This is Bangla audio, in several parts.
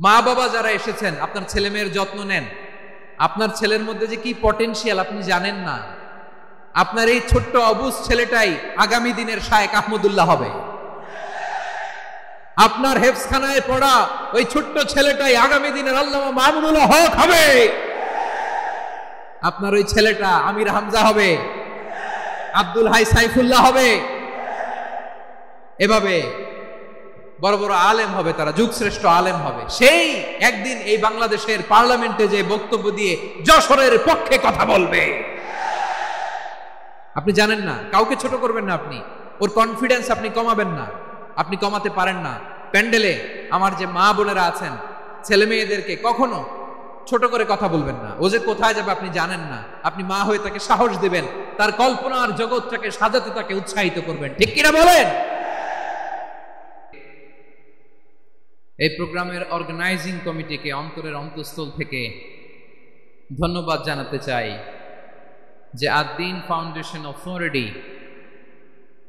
মা বাবা যারা এসেছেন, আপনার ছেলে মেয়ের যত্ন নেন। আপনার ছেলের মধ্যে যে কি পটেনশিয়াল আপনি জানেন না। আপনার এই ছোট্ট অবুজ ছেলেটাই আগামী দিনের শায়েখ আহমদুল্লাহ হবে। আপনার হেফজখানায় পড়া ওই ছোট্ট ছেলেটাই আগামী দিনের আল্লামা মামুনুল হক হবে। আপনার ওই ছেলেটা আমির হামজা হবে, আব্দুল হাই সাইফুল্লাহ হবে। এভাবে বড় বড় আলেম হবে, তারা যুগশ্রেষ্ঠ আলেম হবে। সেই একদিন এই বাংলাদেশের পার্লামেন্টে যে বক্তব্য দিয়ে যশোরের পক্ষে কথা বলবে। আপনি জানেন না, কাউকে ছোট করবেন না, আপনি ওর কনফিডেন্স আপনি কমাবেন না, আপনি কমাতে পারেন না। প্যান্ডেলে আমার যে মা বোনেরা আছেন, ছেলে মেয়েদেরকে কখনো ছোট করে কথা বলবেন না। ও যে কোথায় যাবে আপনি জানেন না। আপনি মা হয়ে তাকে সাহস দিবেন, তার কল্পনার জগৎটাকে সাজাতে তাকে উৎসাহিত করবেন। ঠিক কিনা বলেন? এই প্রোগ্রামের অর্গানাইজিং কমিটিকে অন্তরের অন্তঃস্থল থেকে ধন্যবাদ জানাতে চাই যে আদ-দ্বীন ফাউন্ডেশন অফ ফোরডি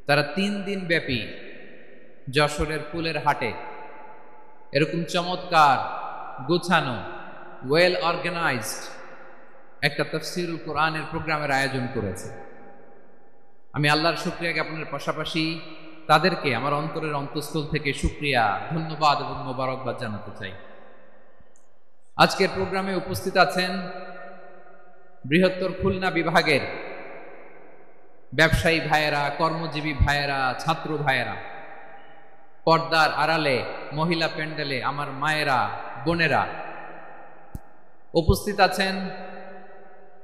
তারা 3 দিন ব্যাপী যশোরের ফুলের হাটে এরকম চমৎকার গোছানো ওয়েল অর্গানাইজড একটা তাফসীরুল কোরআনের প্রোগ্রামের আয়োজন করেছে। আমি আল্লাহর শুকরিয়া জ্ঞাপনের পাশাপাশি তাদেরকে আমার অন্তরের অন্তঃস্থল থেকে শুকরিয়া, ধন্যবাদ এবং মোবারকবাদ জানাতে চাই। আজকের প্রোগ্রামে উপস্থিত আছেন বৃহত্তর খুলনা বিভাগের ব্যবসায়ী ভাইয়েরা, কর্মজীবী ভাইয়েরা, ছাত্র ভাইয়েরা, পর্দার আড়ালে মহিলা প্যান্ডেলে আমার মায়েরা, বোনেরা। উপস্থিত আছেন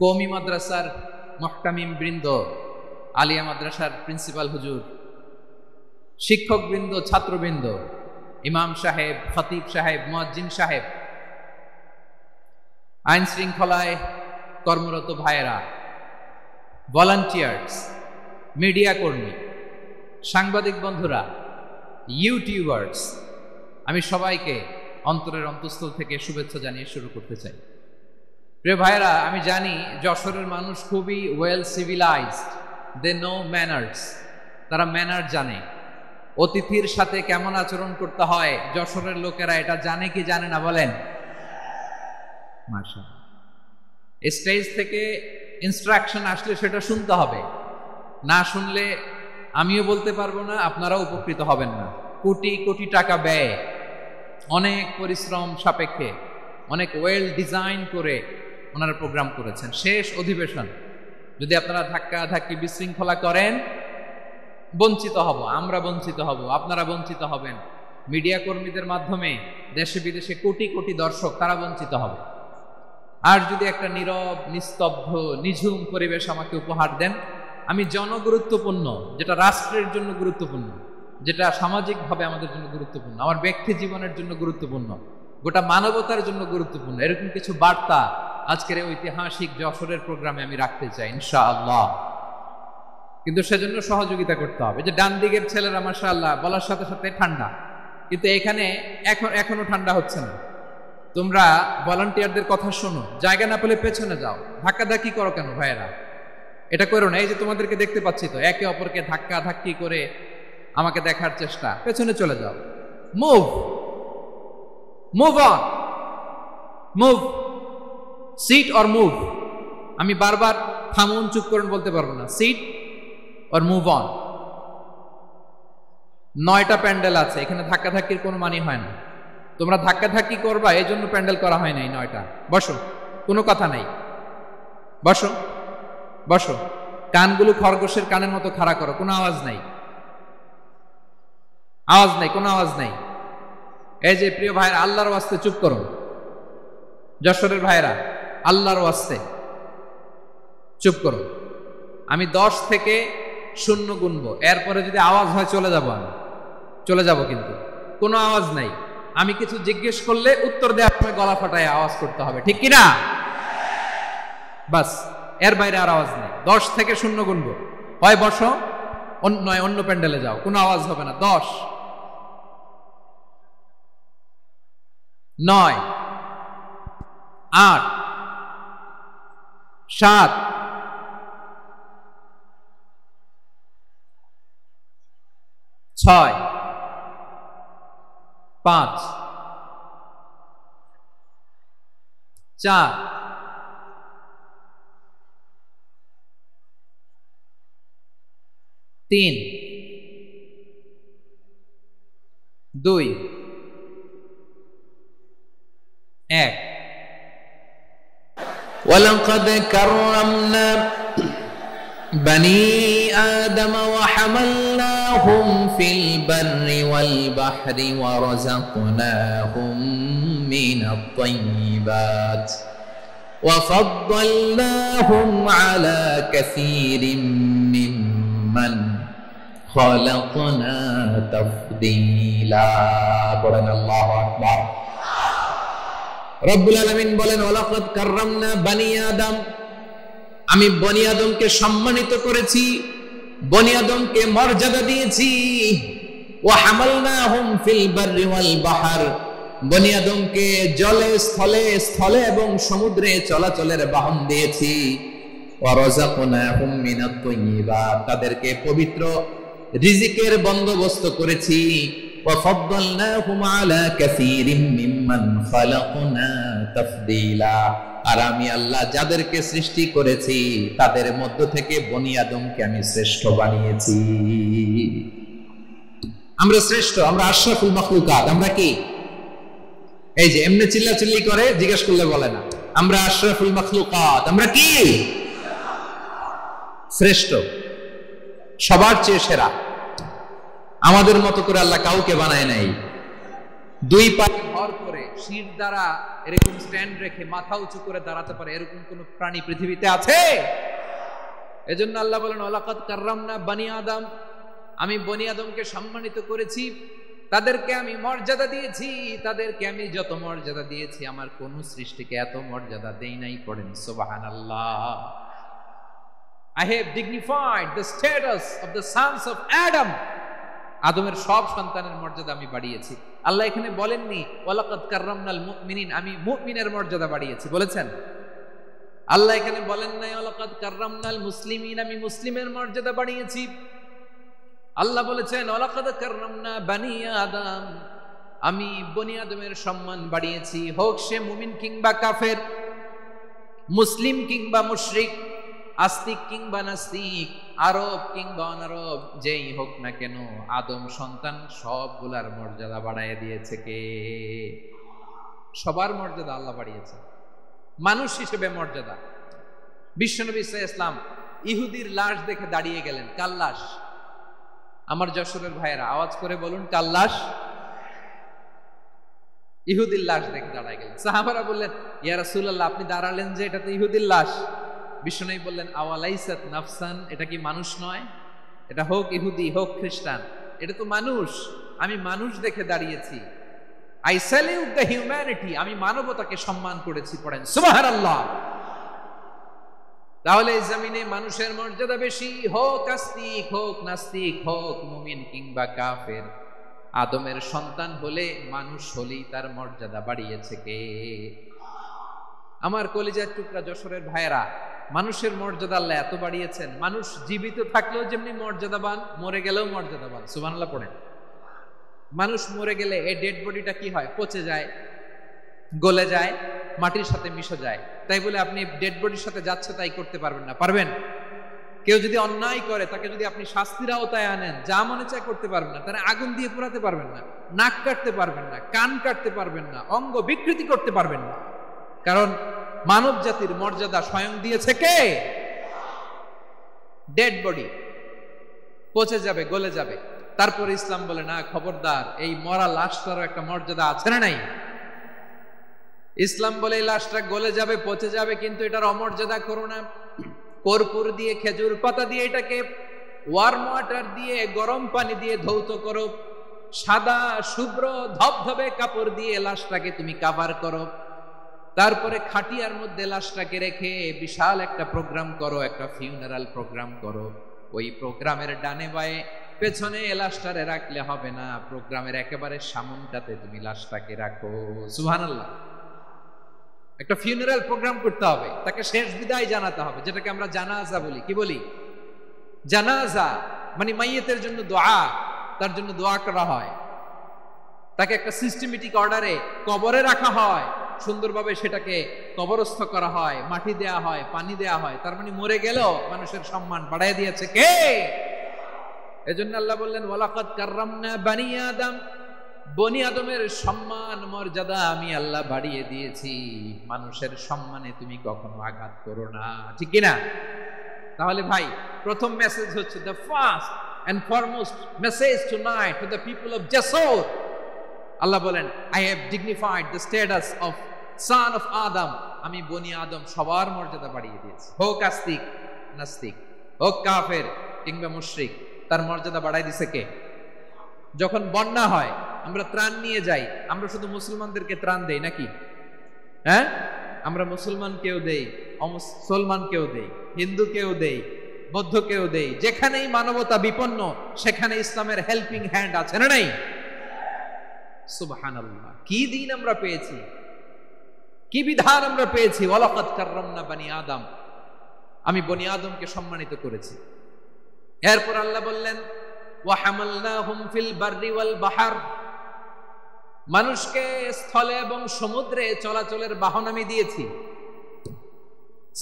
কওমি মাদ্রাসার মুহতামিম বৃন্দ, আলিয়া মাদ্রাসার প্রিন্সিপাল হুজুর, শিক্ষকবৃন্দ, ছাত্রবৃন্দ, ইমাম সাহেব, খতিব সাহেব, মুয়াজ্জিন সাহেব, আইন শৃঙ্খলায় কর্মরত ভাইয়েরা, ভলান্টিয়ার্স, মিডিয়া কর্মী, সাংবাদিক বন্ধুরা, ইউটিউবার্স, আমি সবাইকে অন্তরের অন্তঃস্থল থেকে শুভেচ্ছা জানিয়ে শুরু করতে চাই। প্রিয় ভাইয়েরা, আমি জানি যশোরের মানুষ খুবই well civilised, they know manners, তারা ম্যানার জানে। অতিথির সাথে কেমন আচরণ করতে হয় যশোরের লোকেরা এটা জানে কি জানে না বলেন? মাশাআল্লাহ। স্টেজ থেকে ইনস্ট্রাকশন আসলে সেটা শুনতে হবে, না শুনলে আমিও বলতে পারবো না, আপনারাও উপকৃত হবেন না। কোটি কোটি টাকা ব্যয়, অনেক পরিশ্রম সাপেক্ষে, অনেক ওয়েল ডিজাইন করে ওনারা প্রোগ্রাম করেছেন। শেষ অধিবেশন যদি আপনারা ধাক্কা ধাক্কি বিশৃঙ্খলা করেন, বঞ্চিত হব, আমরা বঞ্চিত হব, আপনারা বঞ্চিত হবেন। মিডিয়া কর্মীদের মাধ্যমে দেশে বিদেশে কোটি কোটি দর্শক তারা বঞ্চিত হবে। আর যদি একটা নীরব, নিস্তব্ধ, নিঝুম পরিবেশ আমাকে উপহার দেন, আমি জনগুরুত্বপূর্ণ, যেটা রাষ্ট্রের জন্য গুরুত্বপূর্ণ, যেটা সামাজিকভাবে আমাদের জন্য গুরুত্বপূর্ণ, আমার ব্যক্তি জীবনের জন্য গুরুত্বপূর্ণ, গোটা মানবতার জন্য গুরুত্বপূর্ণ, এরকম কিছু বার্তা আজকের এই ঐতিহাসিক যশোরের প্রোগ্রামে আমি রাখতে চাই ইনশাআল্লাহ। কিন্তু সেজন্য সহযোগিতা করতে হবে। যে ডান দিকের ছেলেরা মাশাআল্লাহ বলার সাথে সাথে ঠান্ডা, কিন্তু এখানে এখনো ঠান্ডা হচ্ছে না। তোমরা ভলান্টিয়ারদের কথা শোনো, জায়গা না পেলে পেছনে যাও। ধাক্কাধাক্কি করো কেন ভাইয়েরা? এটা করো না। এই যে তোমাদেরকে দেখতে পাচ্ছি তো, একে অপরকে ধাক্কা ধাক্কি করে আমাকে দেখার চেষ্টা, পেছনে চলে যাও। Move move on, move, sit or move. আমি বারবার থামুন, চুপ করুন বলতে পারবো না। Sit or move on. 9টা প্যান্ডেল আছে, এখানে ধাক্কাধাক্কির কোনো মানি হয় না। তোমরা ধাক্কাধাক্কি করবা, এই জন্য প্যান্ডেল করা হয় নাই 9টা। বসো, কোনো কথা নাই, বসো বসো। কানগুলো খরগোশের কানের মতো খাড়া করো, কোনো আওয়াজ নাই, আওয়াজ নাই, কোনো আওয়াজ নাই। এই যে প্রিয় ভাইয়েরা, আল্লাহর ওয়াস্তে চুপ করো। যশোরের ভাইয়েরা, আল্লাহর ওয়াস্তে চুপ করো। আমি 10 থেকে 0 গুনবো, এরপরে যদি আওয়াজ হয় চলে যাব, আমি চলে যাব, কিন্তু কোনো আওয়াজ নাই। আমি কিছু জিজ্ঞেস করলে উত্তর দেওয়ার সময় গলা ফাটায় আওয়াজ করতে হবে, ঠিক কিনা? বাস, এর বাইরে আর আওয়াজ নেই। 10 থেকে 0 গুনবো, হয় বসো, নয় অন্য প্যান্ডেলে যাও, কোনো আওয়াজ হবে না। 10, 9, 8, 7, 6, 5, 4, 3, 2, 1. ولقد كرمنا بني آدم وحملناهم في البر والبحر ورزقناهم من الطيبات وفضلناهم على كثير ممن خلقنا تفضيلا. بولن الله أكبر। রব্বুল আলামিন বলেন ওয়ালাকাদ কাররামনা বানি আদম, আমি বনি আদমকে সম্মানিত করেছি, বনি আদমকে মর্যাদা দিয়েছি। ওয়া হামালনাহুম ফিল বাররি ওয়াল বাহর, বনি আদমকে জলে স্থলে স্থলে এবং সমুদ্রে চলাচলের বাহন দিয়েছি। ওয়া রাযাকনাহুম মিনাত তাইয়্যিবাত, তাদেরকে পবিত্র রিজিকের বন্দোবস্ত করেছি। ওয়া ফাদ্দালনাহুম আলা কাসীরিম মিম্মান খালাকনা তাফদীলা, আর আমি আল্লাহ যাদেরকে সৃষ্টি করেছি তাদের মধ্য থেকে বনি আদমকে আমি শ্রেষ্ঠ বানিয়েছি। আমরা শ্রেষ্ঠ, আমরা আশরাফুল মাখলুকাত। আমরা কি এই যে এমনি চিল্লাচিল্লি করে জিজ্ঞেস করলে বলে না, আমরা আশরাফুল মাখলুকাত। আমরা কি শ্রেষ্ঠ, সবার চেয়ে সেরা। আমাদের মতো করে আল্লাহ কাউকে বানায় নাই। দুই পায়ে ভর করে শির দ্বারা এরকম স্ট্যান্ড রেখে মাথা উঁচু করে দাঁড়াতে পারে এরকম কোন প্রাণী পৃথিবীতে আছে? এজন্য আল্লাহ বলেন ওয়ালাকাদ কাররামনা বানি আদম, আমি বনি আদমকে সম্মানিত করেছি, তাদেরকে আমি মর্যাদা দিয়েছি। তাদেরকে আমি যত মর্যাদা দিয়েছি আমার কোন সৃষ্টিকে এত মর্যাদা দেই নাই। পড়েন সুবহানাল্লাহ। I have dignified the status of the sons of Adam. আদমের সব সন্তানের মর্যাদা আমি বাড়িয়েছি। আল্লাহ এখানে বলেননি ওয়ালাকাদ কাররামনাল মুমিনিন, আমি মুমিনের মর্যাদা বাড়িয়েছি, বলেছেন? আল্লাহ এখানে বলেন নাই ওয়ালাকাদ কাররামনাল মুসলিমিন, আমি মুসলিমের মর্যাদা বাড়িয়েছি। আল্লাহ বলেছেন ওয়ালাকাদ কাররামনা বানি আদম, আমি বনি আদমের সম্মান বাড়িয়েছি। হোক সে মুমিন কিংবা কাফের, মুসলিম কিংবা মুশরিক, আস্তিক কিংবা নাস্তিক, আরব কিংবা অনারব, যেই হোক না কেন আদম সন্তান সবগুলার মর্যাদা বাড়াইয়া দিয়েছে কে? সবার মর্যাদা আল্লাহ বাড়িয়েছে। মানুষ হিসেবে মর্যাদা। বিশ্বনবী সাল্লাল্লাহু আলাইহি ওয়াসাল্লাম ইহুদির লাশ দেখে দাঁড়িয়ে গেলেন। কার লাশ? আমার যশোরের ভাইয়েরা আওয়াজ করে বলুন, কার লাশ? ইহুদির লাশ দেখে দাঁড়ায় গেলেন। সাহাবারা বললেন ইয়া রাসূলুল্লাহ, আপনি দাঁড়ালেন যে, এটা তো ইহুদির লাশ। বিশ্বনবী বললেন আওয়ালাইসাত নাফসান, এটা কি মানুষ নয়? এটা হোক ইহুদি হোক খ্রিস্টান, এটা তো মানুষ। আমি মানুষ দেখে দাঁড়িয়েছি। আই স্যালিউট দ্য হিউম্যানিটি, আমি মানবতাকে সম্মান করেছি। পড়েন সুবহানাল্লাহ। তাহলে এই জমিনে মানুষের মর্যাদা বেশি। হোক আস্তিক হোক নাস্তিক, হোক মুমিন কিংবা কাফের, আদমের সন্তান হলে মানুষ হলেই তার মর্যাদা বাড়িয়েছে কে? আমার কলিজার টুকরা যশোরের ভাইয়েরা, মানুষের মর্যাদা আল্লাহ এত বাড়িয়েছেন, মানুষ জীবিত থাকলেও যেমনি মর্যাদাবান, মরে গেলেও মর্যাদাবান। সুবহানাল্লাহ পড়েন। মানুষ মরে গেলে এই ডেড বডিটা কি হয়? পচে যায়, গলে যায়, মাটির সাথে মিশে যায়। তাই বলে আপনি ডেড বডির সাথে যাচ্ছে তাই করতে পারবেন না? পারবেন? কেউ যদি অন্যায় করে তাকে যদি আপনি শাস্তির আওতায় আনেন, যা মনে চায় করতে পারবেন না। তারা আগুন দিয়ে পোড়াতে পারবেন না, নাক কাটতে পারবেন না, কান কাটতে পারবেন না, অঙ্গ বিকৃতি করতে পারবেন না। কারণ মানব জাতির মর্যাদা স্বয়ং দিয়েছে কে? ডেড বডি পচে যাবে, গলে যাবে। তারপর ইসলাম বলে না, খবরদার, এই মরা লাশটারও একটা মর্যাদা আছে না নাই? ইসলাম বলে এই লাশটা গলে যাবে, পচে যাবে, কিন্তু এটার অমর্যাদা করো না। কর্পূর দিয়ে, খেজুর পাতা দিয়ে এটাকে ওয়ার্ম ওয়াটার দিয়ে, গরম পানি দিয়ে ধৌত করো। সাদা শুভ্র ধবধবে কাপড় দিয়ে লাশটাকে তুমি কাভার করো। তারপরে খাটিয়ার মধ্যে লাশটাকে রেখে বিশাল একটা প্রোগ্রাম করো, একটা ফিউনারাল প্রোগ্রাম করো। ওই প্রোগ্রামের ডানে বায়ে পেছনে লাশটারে রাখলে হবে না, প্রোগ্রামের একেবারে সামনটাতে তুমি লাশটাকে রাখো। সুবহানাল্লাহ। একটা ফিউনারাল প্রোগ্রাম করতে হবে, তাকে শেষ বিদায় জানাতে হবে, যেটাকে আমরা জানাজা বলি। কি বলি? জানাজা মানে মাইয়েতের জন্য দোয়া, তার জন্য দোয়া করা হয়। তাকে একটা সিস্টেমেটিক অর্ডারে কবরে রাখা হয়। সুন্দরভাবে সেটাকে কবরস্থ করা হয়, মাটি দেয়া হয়, পানি দেয়া হয়, তার মানে মরে গেল মানুষের সম্মান বাড়ায় দিয়েছে কে? এজন্য আল্লাহ বললেন ওয়ালাকাদ কাররামনা বানি আদম, বনি আদমের সম্মান মর্যাদা আমি আল্লাহ বাড়িয়ে দিয়েছি। মানুষের সম্মানে তুমি কখনো আঘাত করো না, ঠিক কিনা? তাহলে ভাই প্রথম মেসেজ হচ্ছে, the first and foremost message tonight to the people of জাসর, আল্লাহ বলেন I have dignified the status of son of Adam, আমি বনি আদম সবার মর্যাদা বাড়িয়ে দিয়েছি, হোক আস্তিক নাস্তিক, হোক কাফের কিংবা মুশরিক, তার মর্যাদা বাড়াই দিছে কে? যখন বন্যা হয় আমরা ত্রাণ নিয়ে যাই, আমরা শুধু মুসলমানদেরকে ত্রাণ দেই নাকি? হ্যাঁ, আমরা মুসলমানকেও দেই, অমুসলমানকেও দেই, হিন্দুকেও দেই, বৌদ্ধকেও দেই। যেখানেই মানবতা বিপন্ন সেখানে ইসলামের হেল্পিং হ্যান্ড আছে না নাই? সুবহানাল্লাহ, কি দিন আমরা পেয়েছি, কি বিধান আমরা পেয়েছি। ওয়ালাকাদ কাররামনা বানি আদম, আমি বনি আদমকে সম্মানিত করেছি। এরপর আল্লাহ বললেন ওয়া হামালনাহুম ফিল বাররি ওয়াল বাহর, মানুষকে স্থলে এবং সমুদ্রে চলাচলের বাহন আমি দিয়েছি।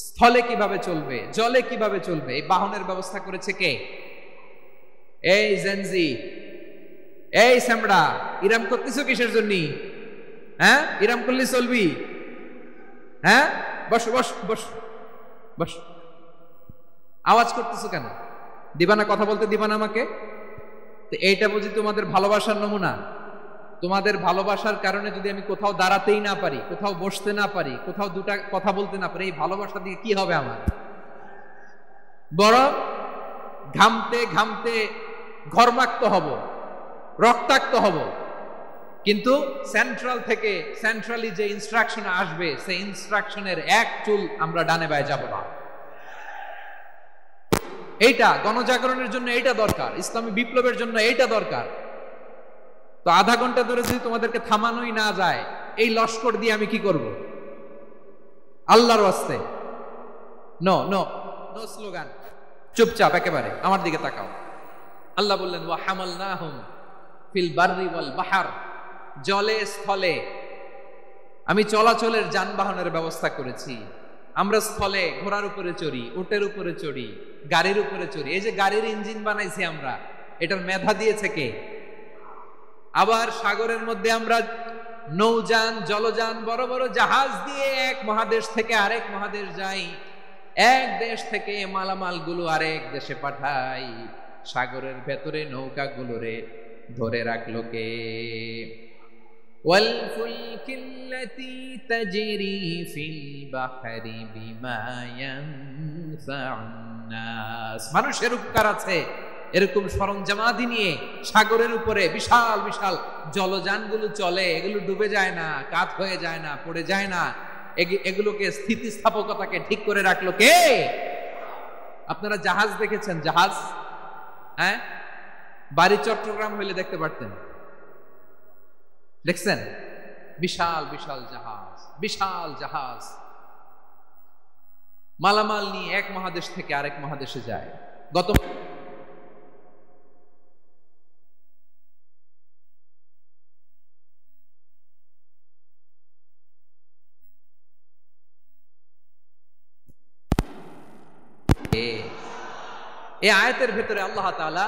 স্থলে কিভাবে চলবে, জলে কিভাবে চলবে, এই বাহনের ব্যবস্থা করেছে কে? এই জেনজি, এই সামড়া, ইরাম করতেছো কিসের জন্য? হ্যাঁ, ইরাম করলে চলবি? হ্যাঁ, বস বস বস বস, আওয়াজ করতেছো কেন? দিবানা, কথা বলতে দিবানা আমাকে? তো এইটা বুঝি তোমাদের ভালোবাসার নমুনা? তোমাদের ভালোবাসার কারণে যদি আমি কোথাও দাঁড়াতেই না পারি, কোথাও বসতে না পারি, কোথাও দুটা কথা বলতে না পারি, এই ভালোবাসা দিয়ে কি হবে আমার? বরং ঘামতে ঘামতে ঘর্মাক্ত হব, রক্তাক্ত হব। কিন্তু সেন্ট্রাল থেকে, সেন্ট্রালি যে ইনস্ট্রাকশন আসবে সেই ইনস্ট্রাকশনের এক চুল আমরা ডানে বায়ে যাব না। এইটা গণজাগরণের জন্য এইটা দরকার, ইসলামী বিপ্লবের জন্য এইটা দরকার। তো আধা ঘন্টা ধরে যদি তোমাদেরকে থামানোই না যায়, এই লস্কর দিয়ে আমি কি করব? আল্লাহর ওয়াস্তে নো নো নো স্লোগান, চুপচাপ একেবারে আমার দিকে তাকাও। আল্লাহ বললেন ওয়া হামালনাহুম ফিল বাররি ওয়াল বাহর, জলে স্থলে আমি চলাচলের যানবাহনের ব্যবস্থা করেছি। আমরা স্থলে ঘোড়ার উপরে চড়ি, উটের উপরে চড়ি, গাড়ির উপরে চড়ি। এই যে গাড়ির ইঞ্জিন বানাইছি আমরা, এটার মেধা দিয়েছে কে? আবার সাগরের মধ্যে আমরা নৌযান, জলযান, বড় বড় জাহাজ দিয়ে এক মহাদেশ থেকে আরেক মহাদেশ যাই, এক দেশ থেকে মালামাল গুলো আরেক দেশে পাঠাই। সাগরের ভেতরে নৌকাগুলোরে ধরে রাখলো কে? ওয়াল ফুলকিল্লাতী তাজরি ফিল বাহরি বিমা ইয়ানফাউন নাস, মানুষের উপকার আছে এরকম সরঞ্জামাদি নিয়ে সাগরের উপরে বিশাল বিশাল জলযানগুলো চলে, এগুলো ডুবে যায় না, কাত হয়ে যায় না, পড়ে যায় না। এগুলোকে স্থিতিস্থাপকতাকে ঠিক করে রাখলো কে? আপনারা জাহাজ দেখেছেন? জাহাজ, হ্যাঁ, বাড়ি চট্টগ্রাম হইলে দেখতে পারতেন, দেখছেন? বিশাল বিশাল জাহাজ, বিশাল জাহাজ মালামাল নিয়ে এক মহাদেশ থেকে আরেক মহাদেশে যায়। গত এই আয়াতের ভেতরে আল্লাহ তাআলা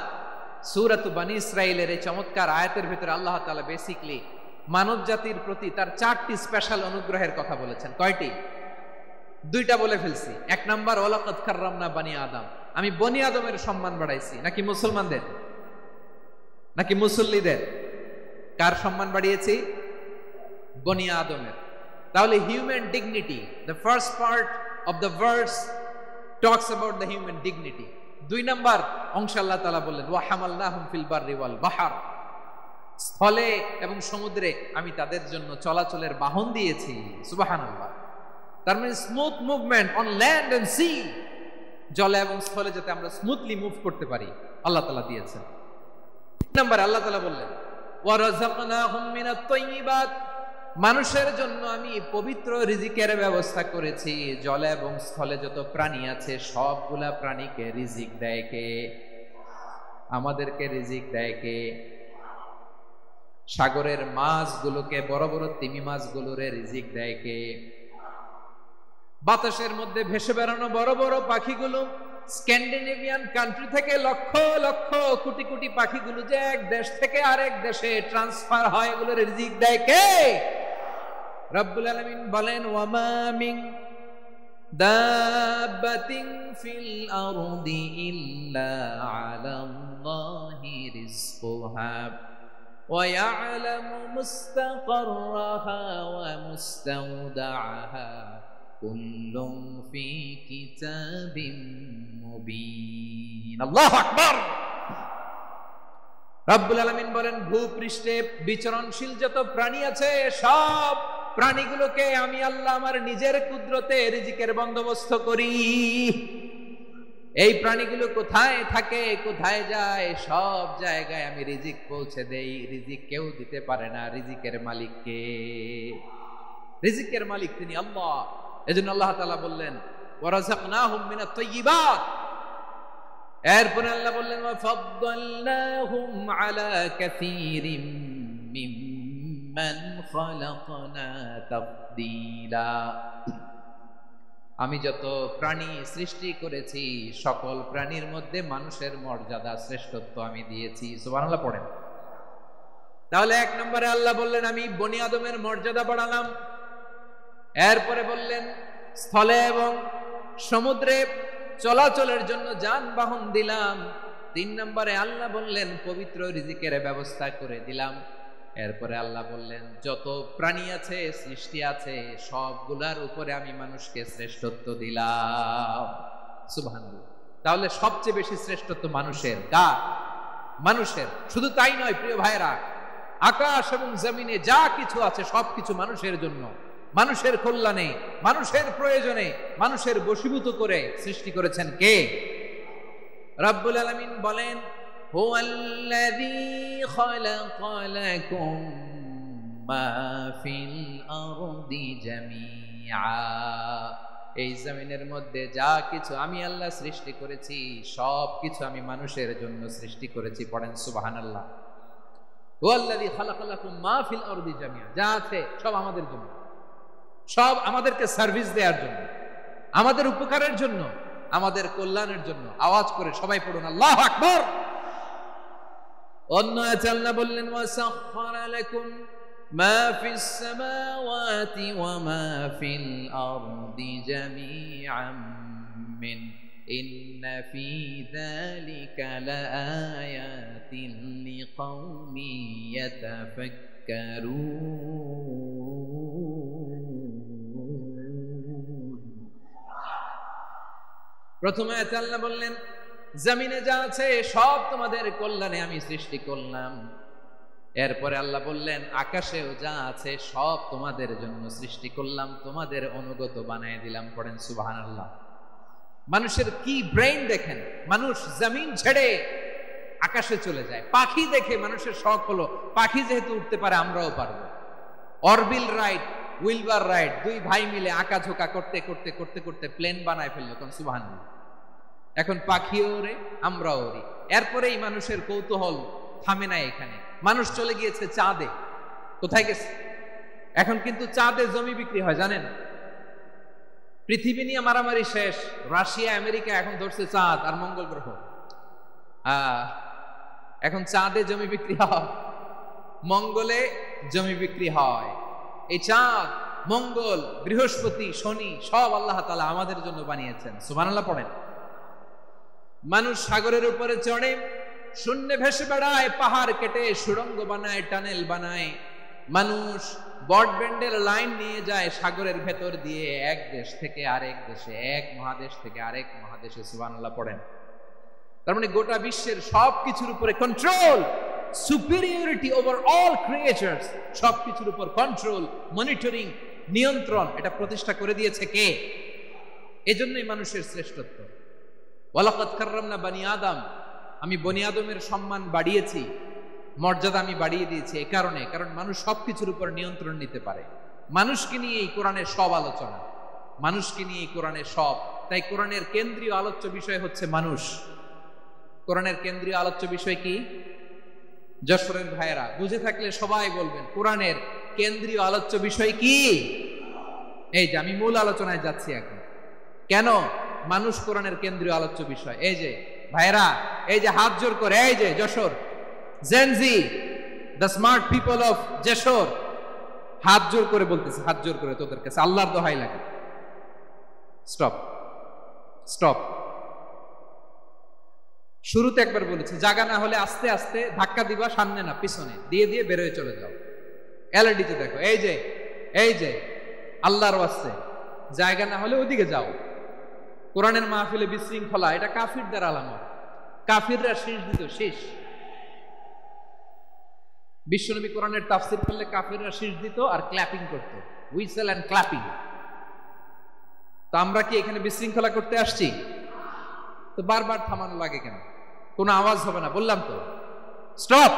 সূরাত বনী ইসরাঈলের এই চমৎকার আয়াতের ভেতরে আল্লাহ তাআলা বেসিক্যালি মানব জাতির প্রতি তার 4টি স্পেশাল অনুগ্রহের কথা বলেছেন। কয়টি? 2টা বলে ফেলছি। এক নাম্বার ওয়ালাকাদ কাররামনা বানি আদম, আমি বনি আদমের সম্মান বাড়াইছি। নাকি মুসলমানদের? নাকি মুসল্লিদের? কার সম্মান বাড়িয়েছি? বনি আদমের। তাহলে human dignity, the first part of the verse talks about the human dignity. 2 number অংশে আল্লাহ তাআলা বললেন ওয়া হামালনাহুম ফিল বাররি ওয়াল বাহর, স্থলে এবং সমুদ্রে আমি তাদের জন্য চলাচলের বাহন দিয়েছি। সুবহানাল্লাহ। তার মানে smooth movement on land and sea, জলে এবং স্থলে যাতে আমরা স্মুথলি মুভ করতে পারি আল্লাহ তাআলা দিয়েছেন। 3 নাম্বার আল্লাহ তাআলা বললেন ওয়া রাযাকনাহুম মিনাত তাইয়্যিবাত, মানুষের জন্য আমি পবিত্র রিজিকের ব্যবস্থা করেছি। জলে এবং স্থলে যত প্রাণী আছে সবগুলা প্রাণীকে রিজিক দেয় কে? আমাদেরকে রিজিক দেয় কে? সাগরের মাছগুলোকে, বড় বড় তিমি মাছগুলোরে রিজিক দেয় কে? বাতাসের মধ্যে ভেসে বেড়ানো বড় বড় পাখিগুলো, স্ক্যান্ডিনেভিয়ান কান্ট্রি থেকে লক্ষ লক্ষ কোটি কোটি পাখিগুলো যে এক দেশ থেকে আরেক দেশে ট্রান্সফার হয়, এগুলোর রিজিক দেয় কে? রব্বুল আলামিন বলেন, ওয়ামা মিন দাব্বাতিন ফিল আরদি ইল্লা আলাল্লাহি রিজকুহা ওয়া ইয়ালামু মুস্তাকাররাহা ওয়া মুস্তাওদাআহা কুল্লুম ফি কিতাবিম মুবিন। আল্লাহু আকবার। রব্বুল আলামিন বলেন, ভূপৃষ্ঠে বিচরণশীল যত প্রাণী আছে সব প্রাণীগুলোকে আমি আল্লাহ আমার নিজের কুদরতে রিজিকের বন্দোবস্ত করি। এই প্রাণীগুলো কোথায় থাকে, কোথায় যায়, সব জায়গায় আমি রিজিক পৌঁছে দেই। রিজিক কেউ দিতে পারে না, রিজিকের মালিক কে? রিজিকের মালিক তিনি আল্লাহ। এজন্য আল্লাহ তাআলা বললেন, ওয়ারাযাকনাহুম মিনাত তাইয়্যিবাত। এরপরে আল্লাহ বললেন, ওয়াফাদ্দালনাহুম আলা কাসীরিম মিম্মান খালাকনা তাফদীলা। আমি যত প্রাণী সৃষ্টি করেছি সকল প্রাণীর মধ্যে মানুষের মর্যাদা, শ্রেষ্ঠত্ব আমি দিয়েছি। সুবহানাল্লাহ পড়েন। তাহলে এক নম্বরে আল্লাহ বললেন আমি বনি আদমের মর্যাদা বাড়ালাম। এরপরে বললেন স্থলে এবং সমুদ্রে চলাচলের জন্য যানবাহন দিলাম। 3 নম্বরে আল্লাহ বললেন পবিত্র রিজিকের ব্যবস্থা করে দিলাম। এরপরে আল্লাহ বললেন যত প্রাণী আছে, সৃষ্টি আছে, সবগুলার উপরে আমি মানুষকে শ্রেষ্ঠত্ব দিলাম। সুবহানাল্লাহ। তাহলে সবচেয়ে বেশি শ্রেষ্ঠত্ব মানুষের। কার? মানুষের। শুধু তাই নয় প্রিয় ভাইরা, আকাশ এবং জমিনে যা কিছু আছে সবকিছু মানুষের জন্য, মানুষের কল্যাণে, মানুষের প্রয়োজনে, মানুষের বশীভূত করে সৃষ্টি করেছেন কে? রব্বুল আলামিন বলেন, হুয়াল্লাযী খালাকা লাকুম মা ফিল আরদি জামিআ। এই জমিনের মধ্যে যা কিছু আমি আল্লাহ সৃষ্টি করেছি সব কিছু আমি মানুষের জন্য সৃষ্টি করেছি। পড়েন সুবহানাল্লাহ। হুয়াল্লাযী খালাকা লাকুম মা ফিল আরদি জামিআ। যা আছে সব আমাদের জন্য, সব আমাদেরকে সার্ভিস দেওয়ার জন্য, আমাদের উপকারের জন্য, আমাদের কল্যাণের জন্য। আওয়াজ করে সবাই পড়ুন আল্লাহু আকবার। অন্য আয়াতে আল্লাহ বললেন, ওয়াসাখখারা লাকুম মা ফিস সামাওয়াতি ওয়া মা ফিল আরদি জামিআন মিন ইন্না ফি যালিকা লাআয়াতিন লিকাওমিন ইয়াতাফাক্কারুন। প্রথমে আয়াতে আল্লাহ বললেন জমিনে যা আছে সব তোমাদের কল্যাণে আমি সৃষ্টি করলাম। এরপরে আল্লাহ বললেন আকাশেও যা আছে সব তোমাদের জন্য সৃষ্টি করলাম, তোমাদের অনুগত বানিয়ে দিলাম। পড়েন সুবহানাল্লাহ। মানুষের কি ব্রেইন দেখেন, মানুষ জমিন ছেড়ে আকাশে চলে যায়। পাখি দেখে মানুষের শখ হলো পাখি যেহেতু উঠতে পারে আমরাও পারবো। অরবিল রাইট, উইলবার রাইট, 2 ভাই মিলে আঁকাঝোঁকা করতে করতে করতে করতে প্লেন বানায় ফেললো। কোন সুবহানাল্লাহ। এখন পাখিও ওরে, আমরাও ওরি। এরপরেই মানুষের কৌতূহল থামে না এখানে। মানুষ চলে গিয়েছে চাঁদে। কোথায় গেছে? এখন কিন্তু চাঁদে জমি বিক্রি হয় জানেন। পৃথিবী নিয়ে মারামারি শেষ। রাশিয়া আমেরিকা এখন ধরছে চাঁদ আর মঙ্গল গ্রহ। এখন চাঁদে জমি বিক্রি হয়, মঙ্গলে জমি বিক্রি হয়। এই চাঁদ, মঙ্গল, বৃহস্পতি, শনি সব আল্লাহ তাআলা আমাদের জন্য বানিয়েছেন। সুবহানাল্লাহ পড়েন। মানুষ সাগরের উপরে চড়ে, শূন্যে ভেসে বেড়ায়, পাহাড় কেটে সুড়ঙ্গ বানায়, টানেল বানায়। মানুষ ব্রডব্যান্ডের লাইন নিয়ে যায় সাগরের ভেতর দিয়ে, এক দেশ থেকে আরেক দেশে, এক মহাদেশ থেকে আরেক মহাদেশে। সুবহানাল্লাহ পড়েন। তার মানে গোটা বিশ্বের সবকিছুর উপরে control, superiority over all creatures, সবকিছুর উপর কন্ট্রোল, মনিটরিং, নিয়ন্ত্রণ, এটা প্রতিষ্ঠা করে দিয়েছে কে? এজন্যই মানুষের শ্রেষ্ঠত্ব। ওয়ালাকাদ কাররামনা বানি আদম। আমি বনি আদমের সম্মান বাড়িয়েছি, মর্যাদা আমি বাড়িয়ে দিয়েছি এই কারণে, কারণ মানুষ সবকিছুর উপর নিয়ন্ত্রণ নিতে পারে। মানুষকে নিয়ে এই কোরআনের সব আলোচনা, মানুষকে নিয়ে এই কোরআনের সব। তাই কোরআনের কেন্দ্রীয় আলোচ্য বিষয় হচ্ছে মানুষ। কোরআনের কেন্দ্রীয় আলোচ্য বিষয় কি? যশোরের ভাইয়েরা বুঝে থাকলে সবাই বলবেন কোরআনের কেন্দ্রীয় আলোচ্য বিষয় কি? এই যে আমি মূল আলোচনায় যাচ্ছি এখন। কেন মানুষ কোরআনের কেন্দ্রীয় আলোচ্য বিষয়? এই যে ভাইয়েরা, এই যে হাত জোর করে, এই যে Jessore Gen Z, the smart people of Jessore, হাত জোর করে বলতেছে, হাত জোর করে তোদের কাছে আল্লাহর দোহাই লাগে, স্টপ স্টপ। শুরুতে একবার বলেছে জায়গা না হলে আস্তে আস্তে ধাক্কা দিবা, সামনে না পিছনে দিয়ে দিয়ে বেরোয় চলে যাও। এলইডিতে দেখো, এই যে আল্লাহর ওয়াস্তে জায়গা না হলে ওদিকে যাও। কোরআনের মাহফিলে বিশৃঙ্খলা, এটা কাফিরদের আলামত। কাফিররা শীষ দিত, শীষ। বিশ্বনবী কোরআনের তাফসির করলে কাফিররা শীষ দিত আর ক্ল্যাপিং করত, হুইসেল এন্ড ক্ল্যাপিং। তো আমরা কি এখানে বিশৃঙ্খলা করতে আসছি? তো বারবার থামানো লাগে কেন? কোনো আওয়াজ হবে না, বললাম তো, স্টপ।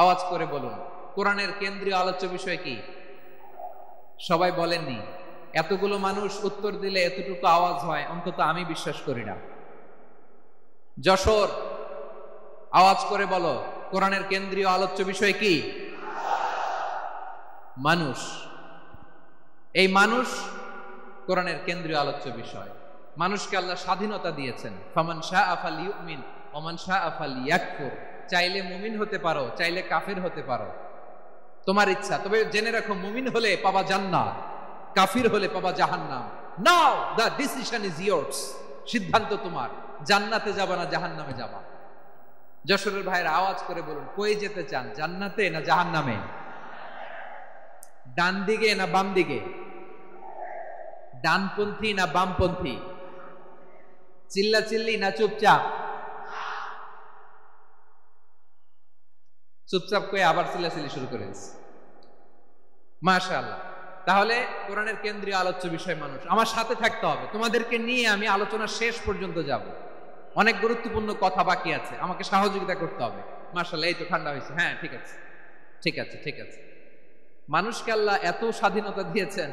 আওয়াজ করে বলুন কোরআনের কেন্দ্রীয় আলোচ্য বিষয় কি? সবাই বলেননি। এতগুলো মানুষ উত্তর দিলে এতটুকু আওয়াজ হয়, অন্তত আমি বিশ্বাস করি না। যশোর, আওয়াজ করে বলো কোরআনের কেন্দ্রীয় আলোচ্য বিষয় কি? মানুষ। এই মানুষ কোরআনের কেন্দ্রীয় আলোচ্য বিষয়। মানুষকে আল্লাহ স্বাধীনতা দিয়েছেন, ফামান শাআ ফালিউমিন ওয়া মান শাআ ফালিয়াকফুর। চাইলে মুমিন হতে পারো, চাইলে কাফির হতে পারো, তোমার ইচ্ছা। তবে জেনে রাখো, মুমিন হলে পাবা জান্নাত, কাফির হলে পাবা জাহান্নাম। নাও দ্য ডিসিশন ইজ ইয়ার্স। সিদ্ধান্ত তোমার, জান্নাতে যাবা না জাহান্নামে যাবা। যশোরের ভাইয়ের আওয়াজ করে বলুন কই যেতে চান, জান্নাতে না জাহান্নামে? ডান দিকে না বাম দিকে? ডানপন্থী না বামপন্থী? চিল্লা চিল্লি না চুপচাপ? চুপচাপ কয়ে আবার চিল্লাচিল্লি শুরু করে দিচ্ছে। মাশাআল্লাহ। তাহলে কোরআনের কেন্দ্রীয় আলোচ্য বিষয় মানুষ। আমার সাথে থাকতে হবে, তোমাদেরকে নিয়ে আমি আলোচনা শেষ পর্যন্ত যাব। অনেক গুরুত্বপূর্ণ কথা বাকি আছে, আমাকে সহযোগিতা করতে হবে। মাশাআল্লাহ, এই তো ঠান্ডা হয়েছে। হ্যাঁ, ঠিক আছে ঠিক আছে ঠিক আছে। মানুষকে আল্লাহ এত স্বাধীনতা দিয়েছেন,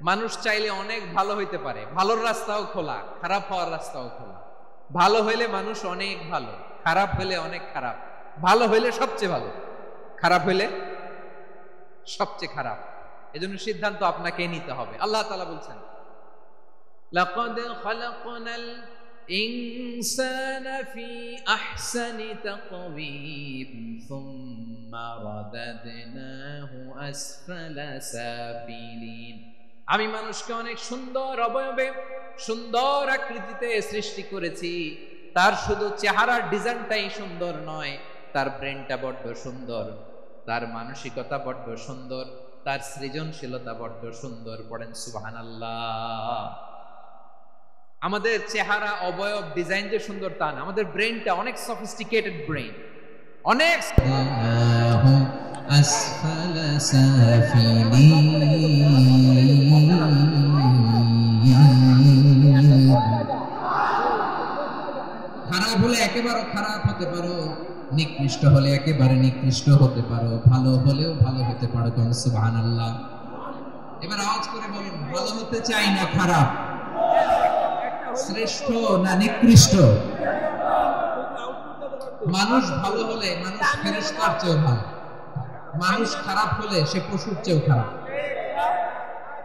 মানুষ চাইলে অনেক ভালো হইতে পারে। ভালোর রাস্তাও খোলা, খারাপ হওয়ার রাস্তাও খোলা। ভালো হইলে মানুষ অনেক ভালো, খারাপ হইলে অনেক খারাপ। ভালো হইলে সবচেয়ে ভালো, খারাপ হইলে সবচেয়ে খারাপ। এজন্য সিদ্ধান্ত আপনাকে নিতে হবে। আল্লাহ তাআলা বলছেন, লাকাদ খালাকনাল ইনসানা ফি আহসানি তাকওয়িম সুম্মা রাদাদনাহু আসফালা সাফিলিন। আমি মানুষকে অনেক সুন্দর অবয়বে, সুন্দর আকৃতিতে সৃষ্টি করেছি। তার শুধু চেহারার ডিজাইনটাই সুন্দর নয়, তার ব্রেনটা বড্ড সুন্দর, তার মানসিকতা বড্ড সুন্দর, তার সৃজনশীলতা বড্ড সুন্দর। পড়েন সুবহানাল্লাহ। আমাদের চেহারা, অবয়ব, ডিজাইন যে সুন্দর তা না, আমাদের ব্রেনটা অনেক সফিস্টিকেটেড ব্রেন, অনেক। আসফালা সাফিলিন। খারাপ হলে একেবারে খারাপ হতে পারো, নিকৃষ্ট হলে একেবারে নিকৃষ্ট হতে পারো, ভালো হলেও ভালো হতে পারো। কোন সুবহানাল্লাহ। এবার আওয়াজ করে বলুন, ভালো হতে চাই না খারাপ? শ্রেষ্ঠ না নিকৃষ্ট? মানুষ ভালো হলে মানুষ ফেরেশতার চেয়েও ভালো, মানুষ খারাপ হলে সে পশুর চেয়েও খারাপ।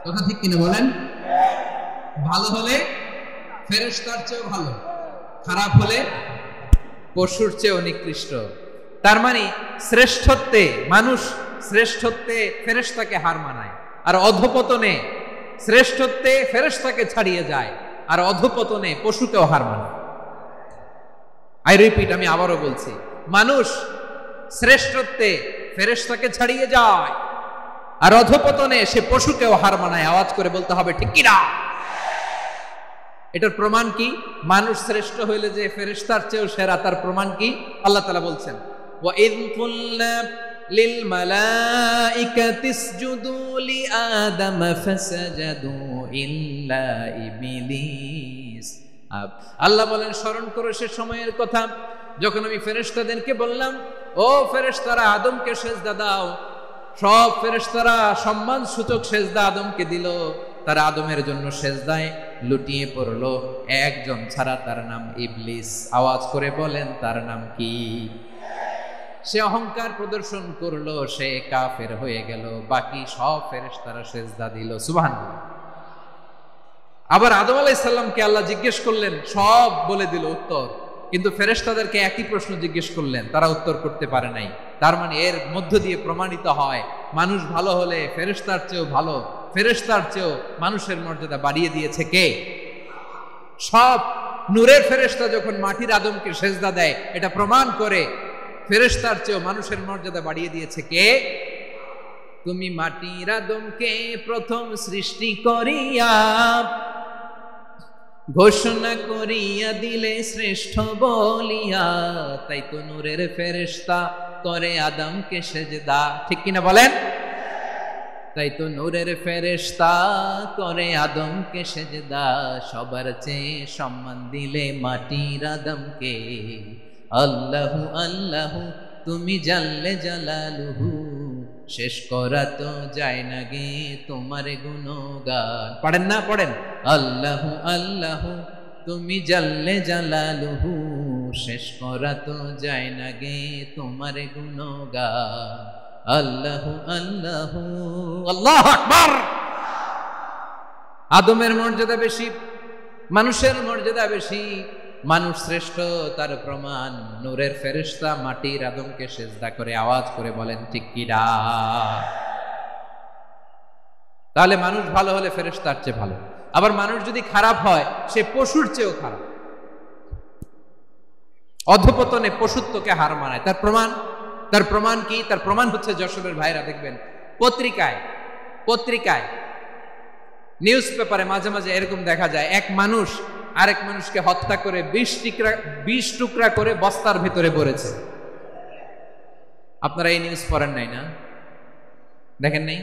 কথা ঠিক কিনা বলেন? ভালো হলে ফেরেশতার চেয়েও ভালো, খারাপ হলে পশুর চেয়েও নিকৃষ্ট। তার মানে শ্রেষ্ঠত্বে মানুষ, শ্রেষ্ঠত্বে ফেরেশতাকে হার মানায়, আর অধপতনে শ্রেষ্ঠত্বে ফেরেশতাকে ছাড়িয়ে যায়, আর অধপতনে পশুকেও হার মানায়। আই রিপিট, আমি আবারও বলছি, মানুষ শ্রেষ্ঠত্বে ফেরেশতাকে ছাড়িয়ে যায়, আর অধপতনে সে পশুকেও হার মানায়। আওয়াজ করে বলতে হবে ঠিক কিনা? এটার প্রমাণ কি? মানুষ শ্রেষ্ঠ হইলে যে ফেরেশতার চেয়েও সেরা, তার প্রমাণ কি? আল্লাহ তাআলা বলছেন, ওয়া ইয কুলনা লিল মালাইকাতি ইসজুদু লি আদম ফাসাজাদু ইল্লা ইবলিস। আল্লাহ বলেন, স্মরণ করো সে সময়ের কথা যখন আমি ফেরেশতাদেরকে বললাম, ও ফেরেশতারা আদমকে সেজদা দাও। সব ফেরেশতারা সম্মান সূচক সেজদা আদমকে দিল, তারা আদমের জন্য সেজদায় লুটিয়ে পড়লো। একজন ছাড়া, তার নাম ইবলিস। আওয়াজ করে বলেন তার নাম কি? সে অহংকার প্রদর্শন করলো, সে কাফের হয়ে গেল। বাকি সব ফেরেশতারা সেজদা দিল। সুবহানাল্লাহ। আবার আদম আলাইহিস সালামকে আল্লাহ জিজ্ঞেস করলেন, সব বলে দিল উত্তর, কিন্তু ফেরেশতাদেরকে একই প্রশ্ন জিজ্ঞেস করলেন, তারা উত্তর করতে পারে নাই। তার মানে এর মধ্য দিয়ে প্রমাণিত হয়, মানুষ ভালো হলে ফেরেশতার চেয়েও ভালো, ফেরেশতার চেয়েও মানুষের মর্যাদা বাড়িয়ে দিয়েছে কে? সব নূরের ফেরেশতা যখন মাটির আদমকে সেজদা দেয়, এটা প্রমাণ করে ফেরেশতার চেয়েও মানুষের মর্যাদা বাড়িয়ে দিয়েছে কে? তুমি মাটির আদমকে প্রথম সৃষ্টি করিয়া ঘোষণা করিয়া দিলে শ্রেষ্ঠ বলিয়া, তাই তো নূরের ফেরেশতা করে আদমকে সেজদা। ঠিক কিনা বলেন? তাই তো নূরের ফেরেশতা করে আদমকে সেজদা। সবার চেয়ে সম্মান দিলে মাটির আদমকে। আল্লাহু আল্লাহু তুমি জাল্লে জালালুহু, শেষ করা তো যায় না গে তোমার গুণগান। পড়েন না? পড়েন। আল্লাহু আল্লাহু তুমি জাল্লে জালালুহু, শেষ করা তো যায় না গে তোমার গুণগান। আল্লাহু আল্লাহু আল্লাহু আকবার। আদমের মর্যাদা বেশি, মানুষের মর্যাদা বেশি। মানুষ শ্রেষ্ঠ, তার প্রমাণ নূরের ফেরেশতা মাটির আদমকে সেজদা করে। আওয়াজ করে বলেন ঠিক কিনা? তাহলে মানুষ ভালো হলে ফেরেশতার চেয়ে ভালো। আবার মানুষ যদি খারাপ হয়, সে পশুর চেয়েও খারাপ। অধপতনে পশুত্বকে হার মানায়। তার প্রমাণ কি? তার প্রমাণ হচ্ছে যশোরের ভাইরা দেখবেন পত্রিকায় নিউজ পেপারে মাঝে মাঝে এরকম দেখা যায়, এক মানুষ আরেক মানুষকে হত্যা করে 20 টুকরা করে বস্তার ভেতরে ভরেছে। আপনারা এই নিউজ পড়েন নাই না? দেখেন নাই?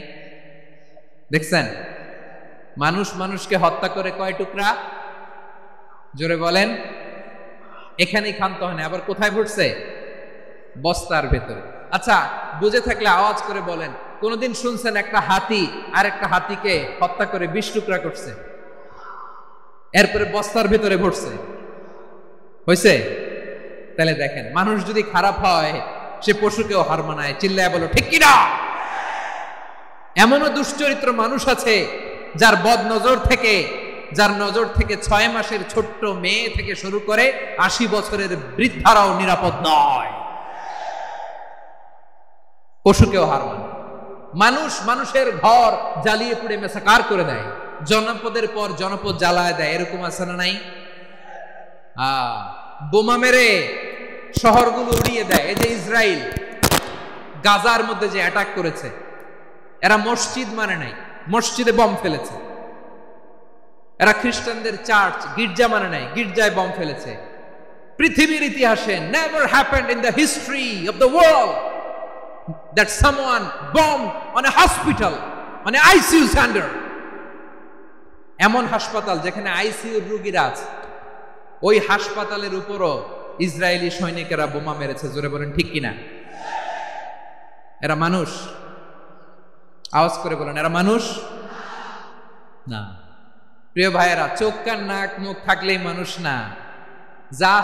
দেখছেন? মানুষ মানুষকে হত্যা করে কয় টুকরা? জোরে বলেন। এখানেই ক্ষান্ত হয় না, আবার কোথায় ভরছে? বস্তার ভেতরে। আচ্ছা, বুঝে থাকলে আওয়াজ করে বলেন, কোনদিন শুনছেন একটা হাতি আর একটা হাতিকে হত্যা করে 20 টুকরা করছে, এরপরে বস্তার ভেতরে ভরছে? হয়েছে? তাহলে দেখেন, মানুষ যদি খারাপ হয়, সে পশুকেও হার মানায়। চিল্লায় বলো ঠিক কিনা? এমনও দুশ্চরিত্র মানুষ আছে যার নজর থেকে 6 মাসের ছোট্ট মেয়ে থেকে শুরু করে 80 বছরের বৃদ্ধারাও নিরাপদ নয়। পশুকেও হার মানে। মানুষের ঘর জ্বালিয়ে পুড়ে মেসাকার করে দেয়, জনপদের পর জনপদ জ্বালায় দেয়। এরকম আছে না নাই? বোমা মেরে শহরগুলো উড়িয়ে দেয়। এই যে ইসরায়েল গাজার মধ্যে যে অ্যাটাক করেছে, এরা মসজিদ মানে নাই, মসজিদে বম ফেলেছে। এরা খ্রিস্টানদের চার্চ গির্জা মানে নাই, গির্জায় বম ফেলেছে। পৃথিবীর ইতিহাসে never happened in the history of the world that someone bombed on a hospital, on a ICU center. এমন হাসপাতাল যেখানে আইসিইউর রোগীরা আছে, ওই হাসপাতালের উপরও ইসরায়েলি সৈনিকেরা বোমা মেরেছে। জোরে বলেন ঠিক কিনা? এরা মানুষ? আওয়াজ করে বলেন, এরা মানুষ না। প্রিয় ভাইয়েরা, চোখ কান নাক মুখ থাকলেই মানুষ না। যা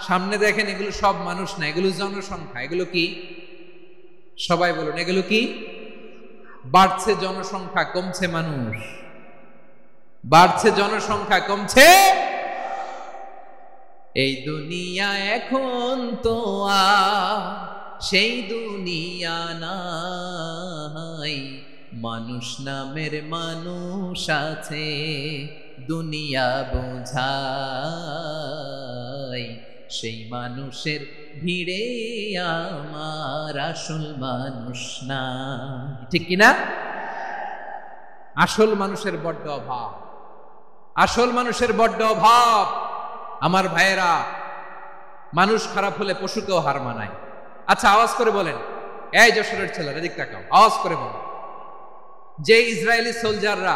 সামনে দেখেন এগুলো সব মানুষ না, এগুলো জনসংখ্যা। এগুলো কি? সবাই বলুন, এগুলো কি? বাড়ছে জনসংখ্যা, কমছে মানুষ। বাড়ছে জনসংখ্যা, কমছে। এই দুনিয়া এখন তো সেই দুনিয়া নাই, মানুষ নামের মানুষ আছে, দুনিয়া বোঝাই, সেই মানুষের ভিড়ে আমার আসল মানুষ না। ঠিক কিনা? আসল মানুষের বড্ড অভাব, আসল মানুষের বড্ড অভাব। আমার ভাইয়েরা, মানুষ খারাপ হলে পশুকেও হার মানায়। আচ্ছা, আওয়াজ করে বলেন, এই যশোরের ছেলেরা দিক তাকাও, আওয়াজ করে বলেন, যে ইসরায়েলি সোলজাররা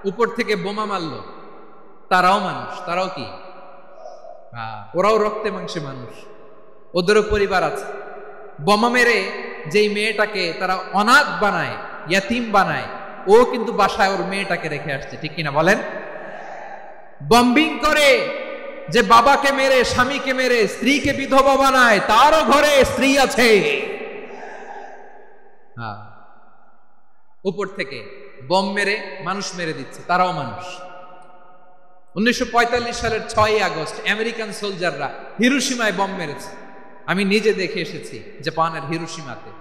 উপর থেকে বোমা মারলো, তারাও মানুষ? তারাও কি? ওরাও রক্তে মাংসে মানুষ, ওদেরও পরিবার আছে। বোমা মেরে যেই মেয়েটাকে তারা অনাথ বানায়, ইয়াতিম বানায়, ও কিন্তু বাসায় ওর মেয়েটাকে রেখে আসছে। ঠিক কিনা বলেন? বম্বিং করে, যে বাবাকে মেরে, স্বামীকে মেরে, স্ত্রীকে বিধবা বানায়, তারও ঘরে স্ত্রী আছে। উপর থেকে বম মেরে মানুষ মেরে দিচ্ছে, তারাও মানুষ। 1945 সালের 6 আগস্ট আমেরিকান সোলজাররা হিরোশিমায় বম মেরেছে। আমি নিজে দেখে এসেছি জাপানের হিরোশিমাতে।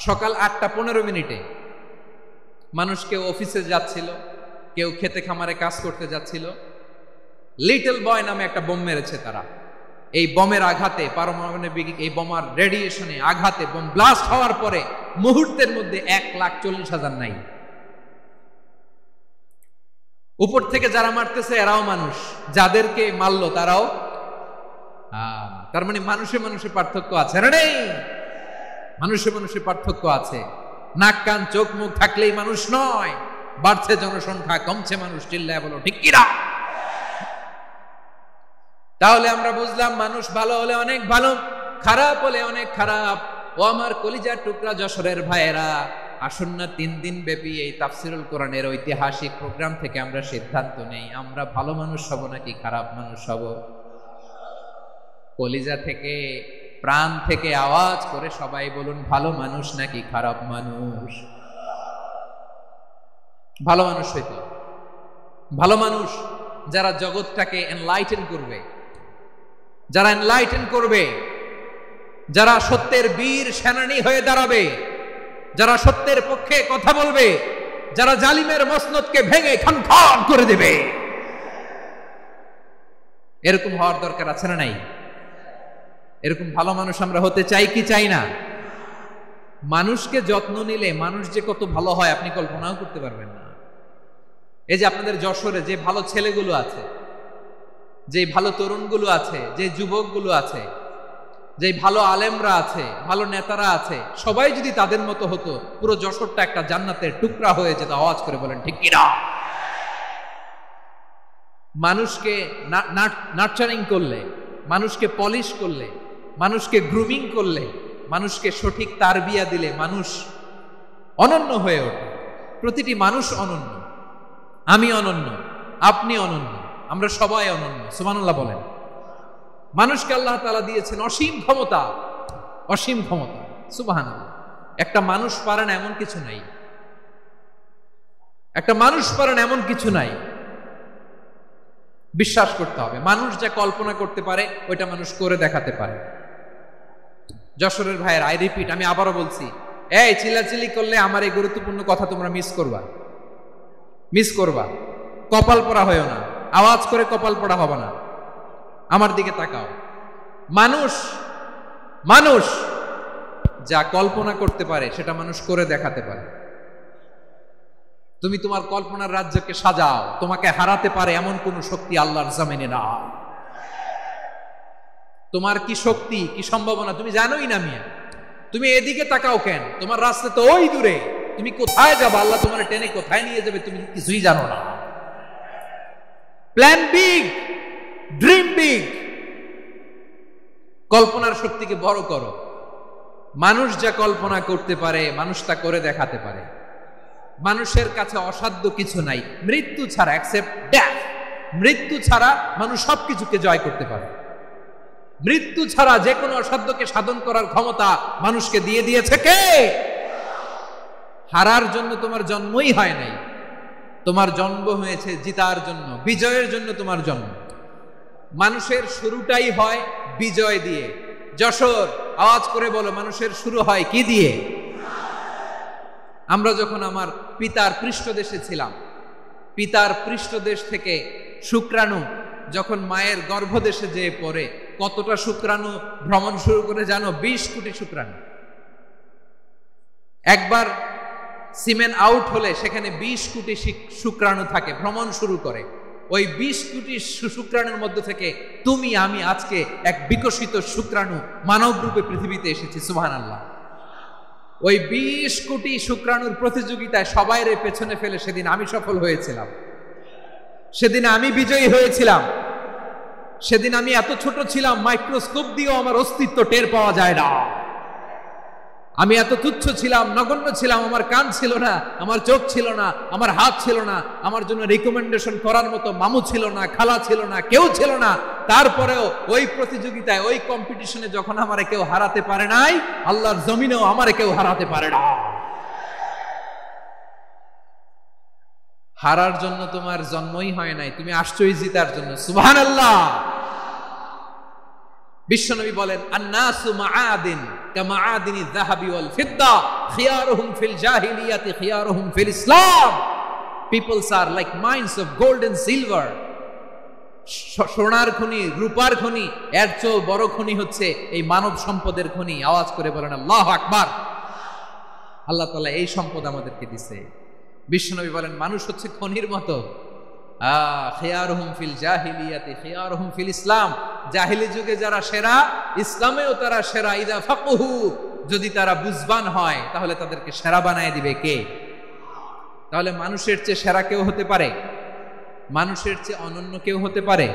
সকাল 8:15 মানুষ কেউ অফিসে যাচ্ছিল, কেউ খেতে খামারে কাজ করতে যাচ্ছিল। লিটল বয় নামে একটা বোম মেরেছে তারা। এই বোমের আঘাতে, পারমাণবিক এই বোমার রেডিয়েশনে আঘাতে, বোম ব্লাস্ট হওয়ার পরে মুহূর্তের মধ্যে 1,40,000 নাই। উপর থেকে যারা মারতেছে এরাও মানুষ, যাদেরকে মারলো তারাও। তার মানে মানুষে মানুষে পার্থক্য আছে না? নেই? মানুষে মানুষে পার্থক্য আছে। নাক কান চোখ মুখ থাকলেই মানুষ নয়। বাড়ছে জনসংখ্যা, কমছে মানুষ। চিল্লায় বলো ঠিক কিনা? তাহলে আমরা বুঝলাম মানুষ ভালো হলে অনেক ভালো, খারাপ হলে অনেক খারাপ। ও আমার কলিজার টুকরা যশোরের ভাইয়েরা, আসুন না 3 দিন ব্যাপী এই তাফসিরুল কোরআনের ঐতিহাসিক প্রোগ্রাম থেকে আমরা সিদ্ধান্ত নেই, আমরা ভালো মানুষ হব নাকি খারাপ মানুষ হব। কলিজা থেকে, প্রাণ থেকে আওয়াজ করে সবাই বলুন, ভালো মানুষ নাকি খারাপ মানুষ? ভালো মানুষ হইতো। ভালো মানুষ যারা জগৎটাকে এনলাইটেন করবে, যারা এনলাইটেন করবে, যারা সত্যের বীর সেনানী হয়ে দাঁড়াবে, যারা সত্যের পক্ষে কথা বলবে, যারা জালিমের মসনদকে ভেঙে খান খান করে দেবে। এরকম হওয়ার দরকার আছে না নাই? এরকম ভালো মানুষ আমরা হতে চাই কি চাই না? মানুষকে যত্ন নিলে মানুষ যে কত ভালো হয় আপনি কল্পনাও করতে পারবেন না। এই যে আপনাদের যশোরে যে ভালো ছেলেগুলো আছে, যে ভালো তরুণগুলো আছে, যে যুবকগুলো আছে, যে ভালো আলেমরা আছে, ভালো নেতারা আছে, সবাই যদি তাদের মতো হতো, পুরো যশোরটা একটা জান্নাতের টুকরা হয়ে যেত। আওয়াজ করে বলেন ঠিক কিনা? মানুষকে নার্চারিং করলে, মানুষকে পলিশ করলে, মানুষকে গ্রুমিং করলে, মানুষকে সঠিক তারবিয়া দিলে মানুষ অনন্য হয়ে ওঠে। প্রতিটি মানুষ অনন্য। আমি অনন্য, আপনি অনন্য, আমরা সবাই অনন্য। সুবহানাল্লাহ বলেন। মানুষকে আল্লাহ তাআলা দিয়েছেন অসীম ক্ষমতা, অসীম ক্ষমতা। সুবহানাল্লাহ। একটা মানুষ পারে না এমন কিছু নাই, একটা মানুষ পারে না এমন কিছু নাই। বিশ্বাস করতে হবে, মানুষ যা কল্পনা করতে পারে ওইটা মানুষ করে দেখাতে পারে। যশোরের ভাইয়ের, আই রিপিট, আমি আবারও বলছি, এই চিল্লাচিল্লি করলে আমার এই গুরুত্বপূর্ণ কথা তোমরা মিস করবা, মিস করবা। কপাল পড়া হয়েও না, আওয়াজ করে কপাল পড়া হবে না। আমার দিকে তাকাও। মানুষ, মানুষ যা কল্পনা করতে পারে সেটা মানুষ করে দেখাতে পারে। তুমি তোমার কল্পনার রাজ্যকে সাজাও, তোমাকে হারাতে পারে এমন কোন শক্তি আল্লাহর জমিনে না। তোমার কি শক্তি, কি সম্ভাবনা তুমি জানোই না মিয়া। তুমি এদিকে তাকাও কেন? তোমার রাস্তা তো ওই দূরে। তুমি কোথায় যাবে, আল্লাহ তোমার টেনে কোথায় নিয়ে যাবে তুমি কিছুই জানো না। Plan big, dream big. কল্পনার শক্তিকে বড় করো। মানুষ যা কল্পনা করতে পারে মানুষ তা করে দেখাতে পারে। মানুষের কাছে অসাধ্য কিছু নাই, মৃত্যু ছাড়া, এক্সেপ্ট ডেথ। মৃত্যু ছাড়া মানুষ সবকিছুকে জয় করতে পারে। মৃত্যু ছাড়া যে কোনো অসাধ্যকে সাধন করার ক্ষমতা মানুষকে দিয়ে দিয়েছে কে? হারার জন্য তোমার জন্মই হয় নাই, তোমার জন্ম হয়েছে জিতার জন্য, বিজয়ের জন্য তোমার জন্ম। মানুষের শুরুটাই হয় বিজয় দিয়ে। যশোর, আওয়াজ করে বলো, মানুষের শুরু হয় কি দিয়ে? আমরা যখন আমার পিতার পৃষ্ঠদেশে ছিলাম, পিতার পৃষ্ঠদেশ থেকে শুক্রাণু যখন মায়ের গর্ভদেশে যেয়ে পড়ে, কতটা শুক্রাণু ভ্রমণ শুরু করে জানো? 20 কোটি শুক্রাণু। একবার সিমেন আউট হলে সেখানে 20 কোটি শুক্রাণু থাকে, ভ্রমণ শুরু করে। ওই 20 কোটি শুক্রাণুর মধ্যে থেকে তুমি আমি আজকে এক বিকশিত শুক্রাণু মানব রূপে পৃথিবীতে এসেছি। সুবহানাল্লাহ। ওই 20 কোটি শুক্রাণুর প্রতিযোগিতায় সবাই রে পেছনে ফেলে সেদিন আমি সফল হয়েছিলাম, সেদিন আমি বিজয়ী হয়েছিলাম। সেদিন আমি এত ছোট ছিলাম, মাইক্রোস্কোপ দিয়েও আমার অস্তিত্ব টের পাওয়া যায় না। আমি এত তুচ্ছ ছিলাম, নগণ্য ছিলাম, আমার কান ছিল না, আমার চোখ ছিল না, আমার হাত ছিল না, আমার জন্য রিকমেন্ডেশন করার মতো মামু ছিল না, খালা ছিল না, কেউ ছিল না। তারপরেও ওই প্রতিযোগিতায়, ওই কম্পিটিশনে যখন আমারে কেউ হারাতে পারে নাই, আল্লাহর জমিনেও আমারে কেউ হারাতে পারে না। হারার জন্য তোমার জন্মই হয় নাই, তুমি আসছোই জিতার জন্য। সুবহানাল্লাহ। বিশ্বনবী বলেন, আন্নাসু মাআদিন কামাআদিনি যাহাবি ওয়াল ফিদ্দা খিয়ারুহুম ফিল জাহিলিয়াতি খিয়ারুহুম ফিল ইসলাম। Peoples are like mines of gold and silver. সোনার খনি, রূপার খনি, এর চেয়েও বড় খনি হচ্ছে এই মানব সম্পদের খনি। আওয়াজ করে বলেন আল্লাহু আকবার। আল্লাহ তাআলা এই সম্পদ আমাদেরকে দিয়েছে। বিশ্বনবী বলেন, মানুষ হচ্ছে খনির মতো। খিয়ারুহুম ফিল জাহিলিয়াতি খিয়ারুহুম ফিল ইসলাম। জাহিলি যুগে যারা সেরা, ইসলামেও তারা সেরা। ইদা ফাকহু, যদি তারা বুঝবান হয় তাহলে তাদেরকে সেরা বানায় দিবে কে? তাহলে মানুষের চেয়ে সেরা কেউ হতে পারে? মানুষের চেয়ে অনন্য কেউ হতে পারে?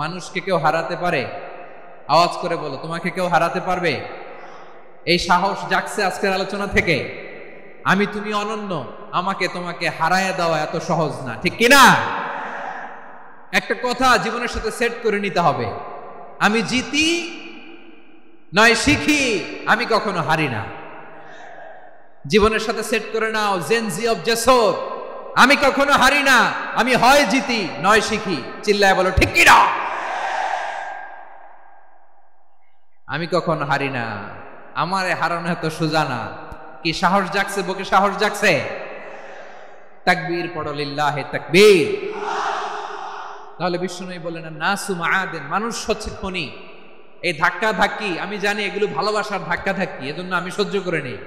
মানুষকে কেউ হারাতে পারে? আওয়াজ করে বলো, তোমাকে কেউ হারাতে পারবে? এই সাহস জাগছে আজকের আলোচনা থেকে। আমি তুমি অনন্য, আমাকে তোমাকে হারায় দেওয়া এত সহজ না, ঠিক কিনা? একটা কথা জীবনের সাথে সেট করে নিতে হবে, আমি জিতি নয় শিখি, আমি কখনো হারি না। জীবনের সাথে সেট করে নাও, জেনজি অফ জেসর, আমি কখনো হারি না, আমি হয় জিতি নয় শিখি। চিল্লায় বলো ঠিক কিনা? আমি কখনো হারি না, আমারে হারানো এত সোজা না। কি সাহস জাগছে? বুকে সাহস জাগছে? তাকবীর পড়ো, লিল্লাহে তাকবীর। তাহলে বিশ্বনবী বলেন, নাসু মাআদিন, মানুষ হচ্ছে খনি। এই ধাক্কা ধাক্কি, আমি জানি এগুলো ভালোবাসার ধাক্কা ধাক্কি, এজন্য আমি সহ্য করে নেই।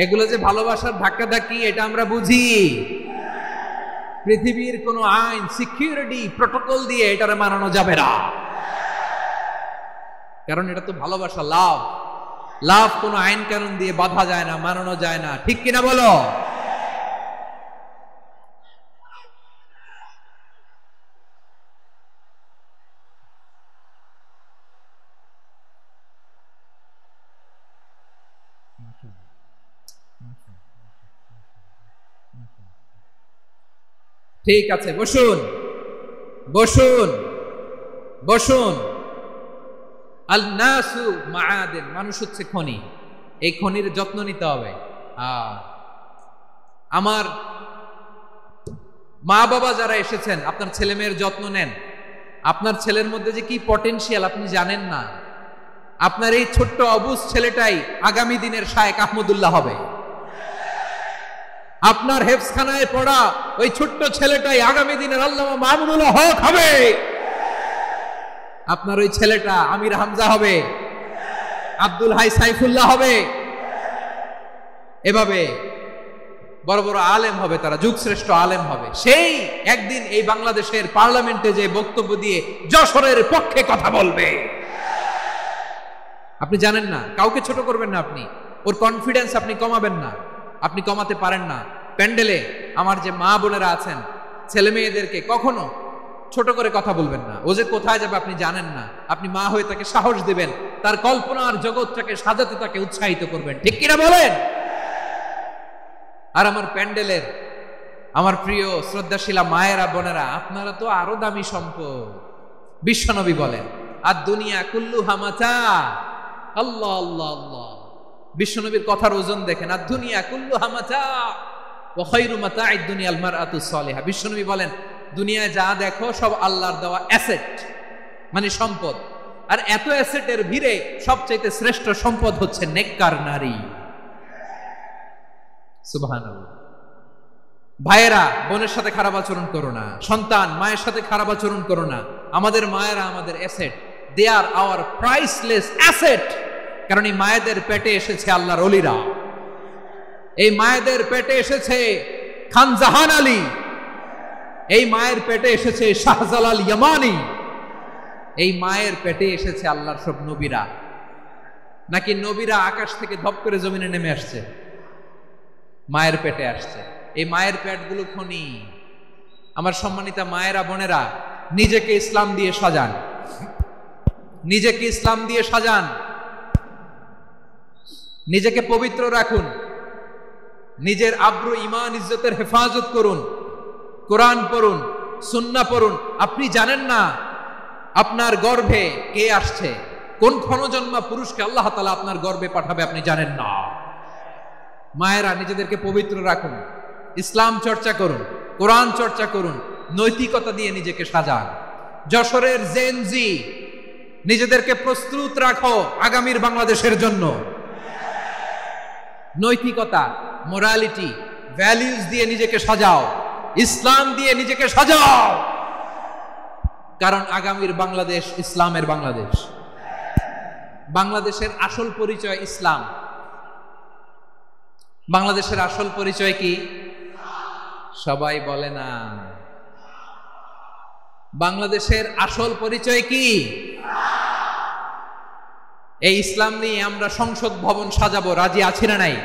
এগুলো যে ভালোবাসার ধাক্কা ধাক্কি, এটা আমরা বুঝি। পৃথিবীর কোন আইন, সিকিউরিটি প্রটোকল দিয়ে এটারে মানানো যাবে না, কারণ এটা তো ভালোবাসা, লাভ। লাভ কোন আইন কানুন দিয়ে বাধা যায় না, মানানো যায় না, ঠিক কিনা বলো? ঠিক আছে, বসুন বসুন বসুন। আল নাসু মাআদিন, মানুষ হচ্ছে খনি। এই খনির যত্ন নিতে হবে। আমার মা বাবা যারা এসেছেন, আপনার ছেলে মেয়ের যত্ন নেন। আপনার ছেলের মধ্যে যে কি পটেনশিয়াল আপনি জানেন না। আপনার এই ছোট্ট অবুজ ছেলেটাই আগামী দিনের শায়েখ আহমদুল্লাহ হবে। আপনার হেফজখানায় পড়া ওই ছোট্ট ছেলেটাই আগামী দিনের আল্লামা মামুনুল হক হবে। আপনার ওই ছেলেটা আমির হামজা হবে, আব্দুল হাই সাইফুল্লাহ হবে। এভাবে বড় বড় আলেম হবে, তারা যুগশ্রেষ্ঠ আলেম হবে। সেই একদিন এই বাংলাদেশের পার্লামেন্টে যে বক্তব্য দিয়ে যশোরের পক্ষে কথা বলবে। আপনি জানেন না, কাউকে ছোট করবেন না আপনি, ওর কনফিডেন্স আপনি কমাবেন না, আপনি কমাতে পারেন না। প্যান্ডেলে আমার যে মা বোনেরা আছেন, ছেলে মেয়েদেরকে কখনো ছোট করে কথা বলবেন না। ও যে কোথায় যাবে আপনি জানেন না, আপনি মা হয়ে তাকে সাহস দিবেন, তার কল্পনার জগৎটাকে সাজাতে তাকে উৎসাহিত করবেন, ঠিক কিনা বলেন? আর আমার প্যান্ডেলের আমার প্রিয় শ্রদ্ধাশীলা মায়েরা বোনেরা, আপনারা তো আরো দামি সম্পদ। বিশ্বনবী বলেন, আর দুনিয়া কুল্লুহা মাতা। আল্লাহ আল্লাহ আল্লাহ। বিশ্বনবীর কথার ওজন দেখেন, আর দুনিয়া কুল্লুহা মাতা ওয়া খায়রু মাতা'আদ দুনিয়াল মারআতু সালিহা। বিশ্বনবী বলেন, দুনিয়ায় যা দেখো সব আল্লাহর দেওয়া অ্যাসেট, মানে সম্পদ। আর এত অ্যাসেটের ভিড়ে সবচাইতে শ্রেষ্ঠ সম্পদ হচ্ছে নেককার নারী। সুবহানাল্লাহ। ভাইয়েরা বোনের সাথে খারাপ আচরণ করো না, সন্তান মায়ের সাথে খারাপ আচরণ করো না। আমাদের মায়েরা আমাদের asset, they are our priceless asset. কারণ এই মায়েদের পেটে এসেছে আল্লাহর ওলিরা, এই মায়েদের পেটে এসেছে খান জাহান আলী, এই মায়ের পেটে এসেছে শাহজালাল ইয়ামানি, এই মায়ের পেটে এসেছে আল্লাহর সব নবীরা। নাকি নবীরা আকাশ থেকে ধপ করে জমিনে নেমে আসছে? মায়ের পেটে আসছে। এই মায়ের পেটগুলো খনি। আমার সম্মানিতা মায়েরা বোনেরা, নিজেকে ইসলাম দিয়ে সাজান, নিজেকে ইসলাম দিয়ে সাজান। নিজেকে পবিত্র রাখুন, নিজের আব্রু ইমান ইজ্জতের হেফাজত করুন, কোরআন পড়ুন, সুন্নাহ পড়ুন। আপনি জানেন না আপনার গর্ভে কে আসছে, কোন ক্ষণজন্মা পুরুষকে আল্লাহ তাআলা আপনার গর্ভে পাঠাবে আপনি জানেন না। মায়েরা নিজেদেরকে পবিত্র রাখুন, ইসলাম চর্চা করুন, কোরআন চর্চা করুন, নৈতিকতা দিয়ে নিজেকে সাজান। যশোরের জেনজি, নিজেদেরকে প্রস্তুত রাখো আগামীর বাংলাদেশের জন্য। নৈতিকতা, মোরালিটি, ভ্যালিউজ দিয়ে নিজেকে সাজাও, ইসলাম দিয়ে নিজেকে সাজাও, কারণ আগামীর বাংলাদেশ ইসলামের বাংলাদেশ। বাংলাদেশের আসল পরিচয় ইসলাম। বাংলাদেশের আসল পরিচয় কি? সবাই বলে না। বাংলাদেশের আসল পরিচয় কি? এই ইসলাম নিয়ে আমরা সংসদ ভবন সাজাবো, রাজি আছি না নাই?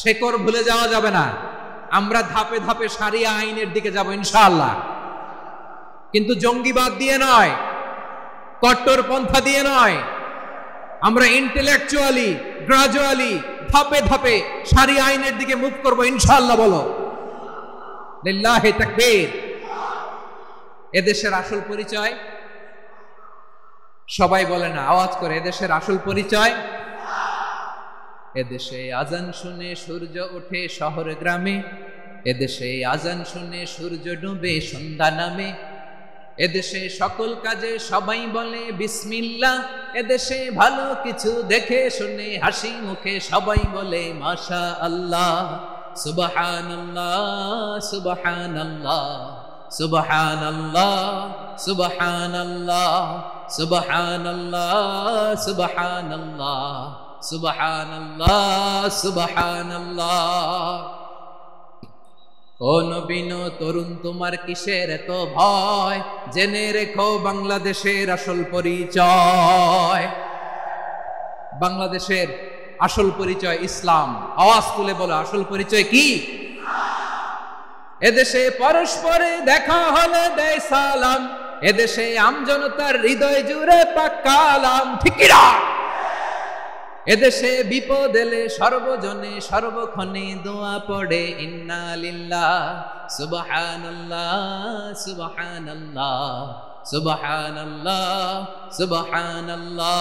শেকড় ভুলে যাওয়া যাবে না। আমরা ধাপে ধাপে শারিয়া আইনের দিকে যাব ইনশাআল্লাহ, কিন্তু জঙ্গিবাদ দিয়ে নয়, কট্টরপন্থা দিয়ে নয়। আমরা ইন্টেলেকচুয়ালি, গ্রাজুয়ালি, ধাপে ধাপে শারিয়া আইনের দিকে মুভ করব ইনশাআল্লাহ। বলো লিল্লাহি তাকবীর। এদেশের আসল পরিচয় সবাই বলে না, আওয়াজ করে, এদেশের আসল পরিচয়। এদেশে আজান শুনে সূর্য ওঠে শহর গ্রামে, এদেশে আজান শুনে সূর্য ডুবে সন্ধ্যা নামে, এদেশে সকল কাজে সবাই বলে বিসমিল্লাহ, এদেশে ভালো কিছু দেখে শুনে হাসি মুখে সবাই বলে মাশা আল্লাহ, সুবহানাল্লাহ সুবহানাল্লাহ সুবহানাল্লাহ সুবহানাল্লাহ সুবহানাল্লাহ সুবহানাল্লাহ সুবহানাল্লাহ সুবহানাল্লাহ। ও নবীন তরুণ, তোমার কিসের এত ভয়? জেনে রেখো বাংলাদেশের আসল পরিচয়। বাংলাদেশের আসল পরিচয় ইসলাম। আওয়াজ তুলে বলো, আসল পরিচয় কি? এদেশে পরস্পরে দেখা হলে দেয় সালাম, এদেশে আমজনতার হৃদয় জুড়ে পাক্কালাম। ঠিক কি না? এদেশে বিপদ এলে সর্বজনে সর্বক্ষণে দোয়া পড়ে ইন্না লিল্লাহ সুবহানাল্লাহ সুবহানাল্লাহ সুবহানাল্লাহ সুবহানাল্লাহ।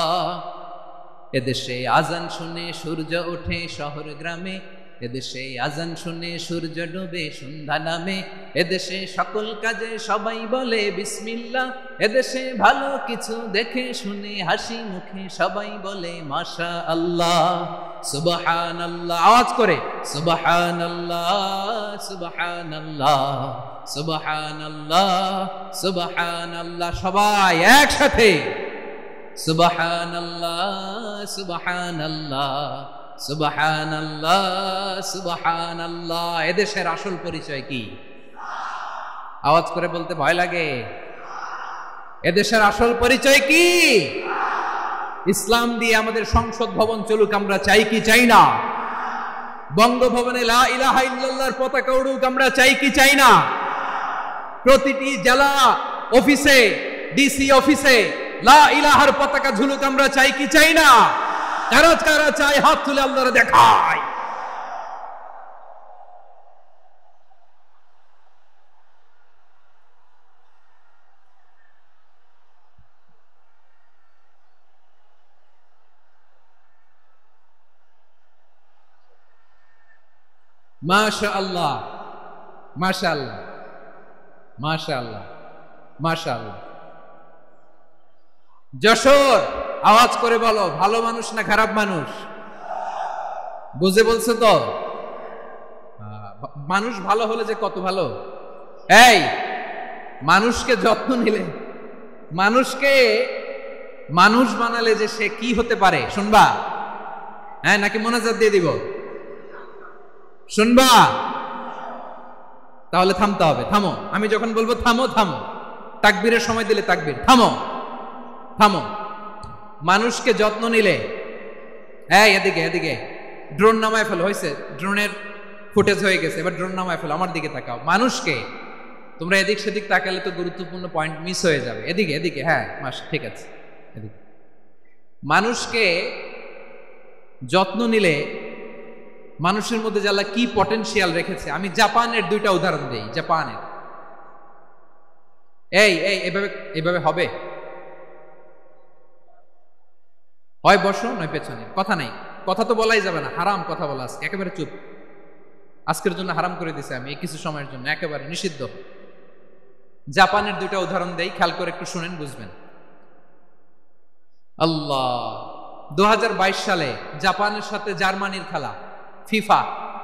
এদেশে আজান শুনে সূর্য ওঠে শহর গ্রামে, এদেশে আজান শুনে সূর্য ডুবে সন্ধ্যা নামে, এদেশে সকল কাজে সবাই বলে বিসমিল্লাহ, এদেশে ভালো কিছু দেখে শুনে হাসি মুখে সবাই বলে মাশা আল্লাহ সুবহানাল্লাহ। আওয়াজ করে সুবহানাল্লাহ সুবহানাল্লাহ সুবহানাল্লাহ সুবহানাল্লাহ। সবাই একসাথে সুবহানাল্লাহ সুবহানাল্লাহ সুবহানাল্লাহ সুবহানাল্লাহ। এদেশের আসল পরিচয় কি? আওয়াজ করে বলতে ভয় লাগে। এদেশের আসল পরিচয় কি? ইসলাম দিয়ে আমাদের সংসদ ভবন চলুক, আমরা চাই কি চাই না? বঙ্গভবনে লা ইলাহা ইল্লাল্লাহর পতাকা উড়ুক, আমরা চাই কি চাই না? প্রতিটি জেলা অফিসে, ডিসি অফিসে লা ইলাহার পতাকা ঝুলুক, আমরা চাই কি চাই না? কারা কারা চাই হাত তুলে আল্লাহরে দেখায়। মাশাআল্লাহ মাশাআল্লাহ মাশাআল্লাহ মাশাআল্লাহ। যশোর, আওয়াজ করে বলো, ভালো মানুষ না খারাপ মানুষ? বুঝে বলছে তো? মানুষ ভালো হলে যে কত ভালো। এই মানুষকে যত্ন নিলে, মানুষকে মানুষ বানালে যে সে কি হতে পারে শুনবা? হ্যাঁ, নাকি মোনাজাত দিয়ে দিব? শুনবা? তাহলে থামতে হবে। থামো, আমি যখন বলবো থামো থামো, তাকবীরের সময় দিলে তাকবীর। থামো থামো। মানুষকে যত্ন নিলে, হ্যাঁ এদিকে এদিকে, ড্রোন নামায় ফেলো। হয়েছে, ড্রোনের ফুটেজ হয়ে গেছে, এবার ড্রোন নামায় ফেলো। আমার দিকে তাকাও। মানুষকে, তোমরা এদিক সেদিক তাকালে তো গুরুত্বপূর্ণ পয়েন্ট মিস হয়ে যাবে। এদিকে এদিকে, হ্যাঁ ঠিক আছে, এদিকে। মানুষকে যত্ন নিলে মানুষের মধ্যে যে আল্লাহ কি পটেনশিয়াল রেখেছে। আমি জাপানের দুইটা উদাহরণ দেই। জাপানের এইভাবে হবে, হয় বসো নয় পেছনে, কথা নাই, কথা তো বলাই যাবে না, হারাম কথা বলা আজকে, একেবারে চুপ। আজকের জন্য হারাম করে দিছে আমি, এই কিছু সময়ের জন্য একেবারে নিষিদ্ধ। জাপানের দুইটা উদাহরণ দেই, খেয়াল করে একটু শুনেন, বুঝবেন। আল্লাহ, 2022 সালে জাপানের সাথে জার্মানির খেলা, ফিফা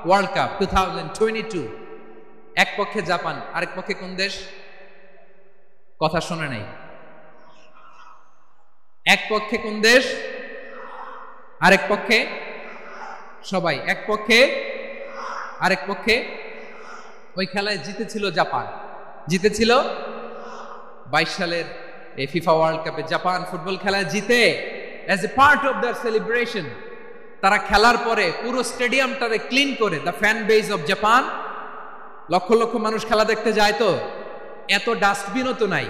ওয়ার্ল্ড কাপ 2022। এক পক্ষে জাপান, আরেক পক্ষে কোন দেশ? কথা শোনে নাই। এক পক্ষে কোন দেশ, আরেক পক্ষে সবাই। এক পক্ষে আরেক পক্ষে। ওই খেলায় জিতেছিল জাপান, জিতেছিল 22 সালের এই ফিফা ওয়ার্ল্ড কাপে জাপান ফুটবল খেলায় জিতে as a part of their celebration তারা খেলার পরে পুরো স্টেডিয়ামটারে ক্লিন করে, the fan base of Japan, lakh lakh মানুষ খেলা দেখতে যায়, তো এত ডাস্টবিনও তো নাই,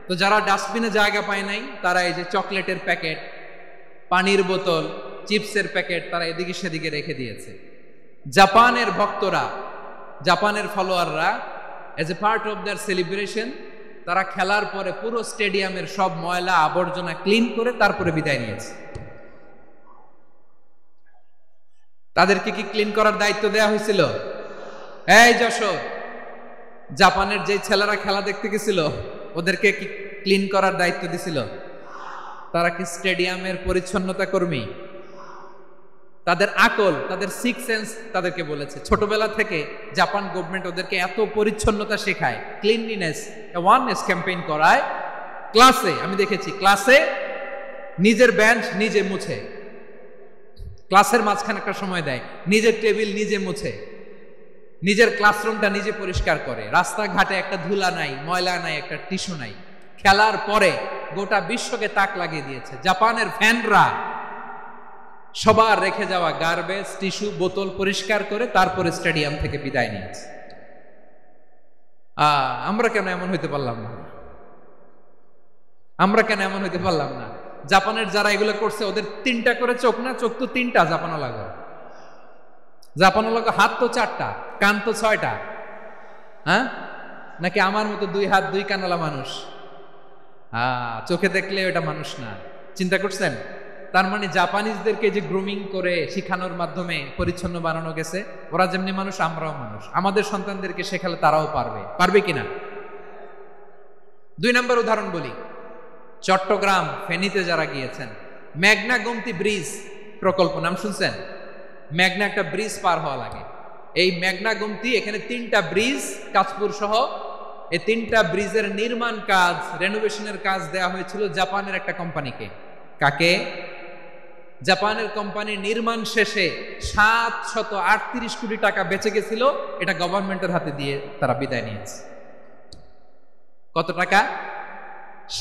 তো যারা ডাস্টবিনে জায়গা পায় নাই তারা এই যে চকলেটের প্যাকেট, পানির বোতল, চিপসের প্যাকেট তারা এদিকে সেদিকে রেখে দিয়েছে। জাপানের ভক্তরা, জাপানের ফলোয়াররা as a part of their celebration তারা খেলার পরে পুরো স্টেডিয়ামের সব ময়লা আবর্জনা ক্লিন করে তারপরে বিদায় নিয়েছে। তাদেরকে কি ক্লিন করার দায়িত্ব দেয়া হয়েছিল? এই যশোর, জাপানের যে ছেলেরা খেলা দেখতে গেছিল ওদেরকে কি ক্লিন করার দায়িত্ব দিছিল? তারা কি স্টেডিয়ামের পরিচ্ছন্নতা কর্মী? তাদের আকল, তাদের সিক্স সেন্স তাদেরকে বলেছে। ছোটবেলা থেকে জাপান গভর্নমেন্ট ওদেরকে এত পরিচ্ছন্নতা শেখায়, ক্লিনলিনেস অ্যাওয়ারনেস ক্যাম্পেইন করায়। ক্লাসে আমি দেখেছি, ক্লাসে নিজের বেঞ্চ নিজে মুছে, ক্লাসের মাঝখানে একটা সময় দেয়, নিজের টেবিল নিজে মুছে, নিজের ক্লাসরুমটা নিজে পরিষ্কার করে। রাস্তাঘাটে একটা ধুলা নাই, ময়লা নাই, একটা টিস্যু নাই। খেলার পরে গোটা বিশ্বকে তাক লাগিয়ে দিয়েছে। জাপানের ফ্যানরা সবার রেখে যাওয়া গার্বেজ, টিস্যু, বোতল পরিষ্কার করে তারপরে স্টেডিয়াম থেকে বিদায় নিয়েছে। আমরা কেন এমন হইতে পারলাম না? আমরা কেন এমন হইতে পারলাম না? জাপানের যারা এগুলো করছে ওদের 3টা করে চোখ না? চোখ তো 3টা জাপানো লাগো, জাপানো লাগো। হাত তো 4টা, কান তো 6টা। হ্যাঁ, নাকি আমার মতো 2 হাত 2 কানওয়ালা মানুষ? চোখে দেখলে ওটা মানুষ না। চিন্তা করছেন? তার মানে জাপানিজদেরকে যে গ্রুমিং করে শিখানোর মাধ্যমে পরিচ্ছন্ন বানানো গেছে। ওরা যেমনি মানুষ, আমরাও মানুষ। আমাদের সন্তানদেরকে শেখালে তারাও পারবে, পারবে কিনা? 2 নম্বর উদাহরণ বলি। চট্টগ্রাম ফেনীতে যারা গিয়েছেন, মেঘনা গোমতী ব্রিজ প্রকল্প নাম শুনছেন? মেঘনা একটা ব্রিজ পার হওয়া লাগে। এই মেঘনা গোমতী, এখানে 3টা ব্রিজ, কাঁচপুর সহ এই 3টা ব্রিজের নির্মাণ কাজ, রেনোভেশনের কাজ দেওয়া হয়েছিল জাপানের একটা কোম্পানিকে। কাকে? জাপানের কোম্পানি। নির্মাণ শেষে 738 কোটি টাকা বেঁচে গেছিল, এটা গভর্নমেন্টের হাতে দিয়ে তারা বিদায় নিয়েছে। কত টাকা?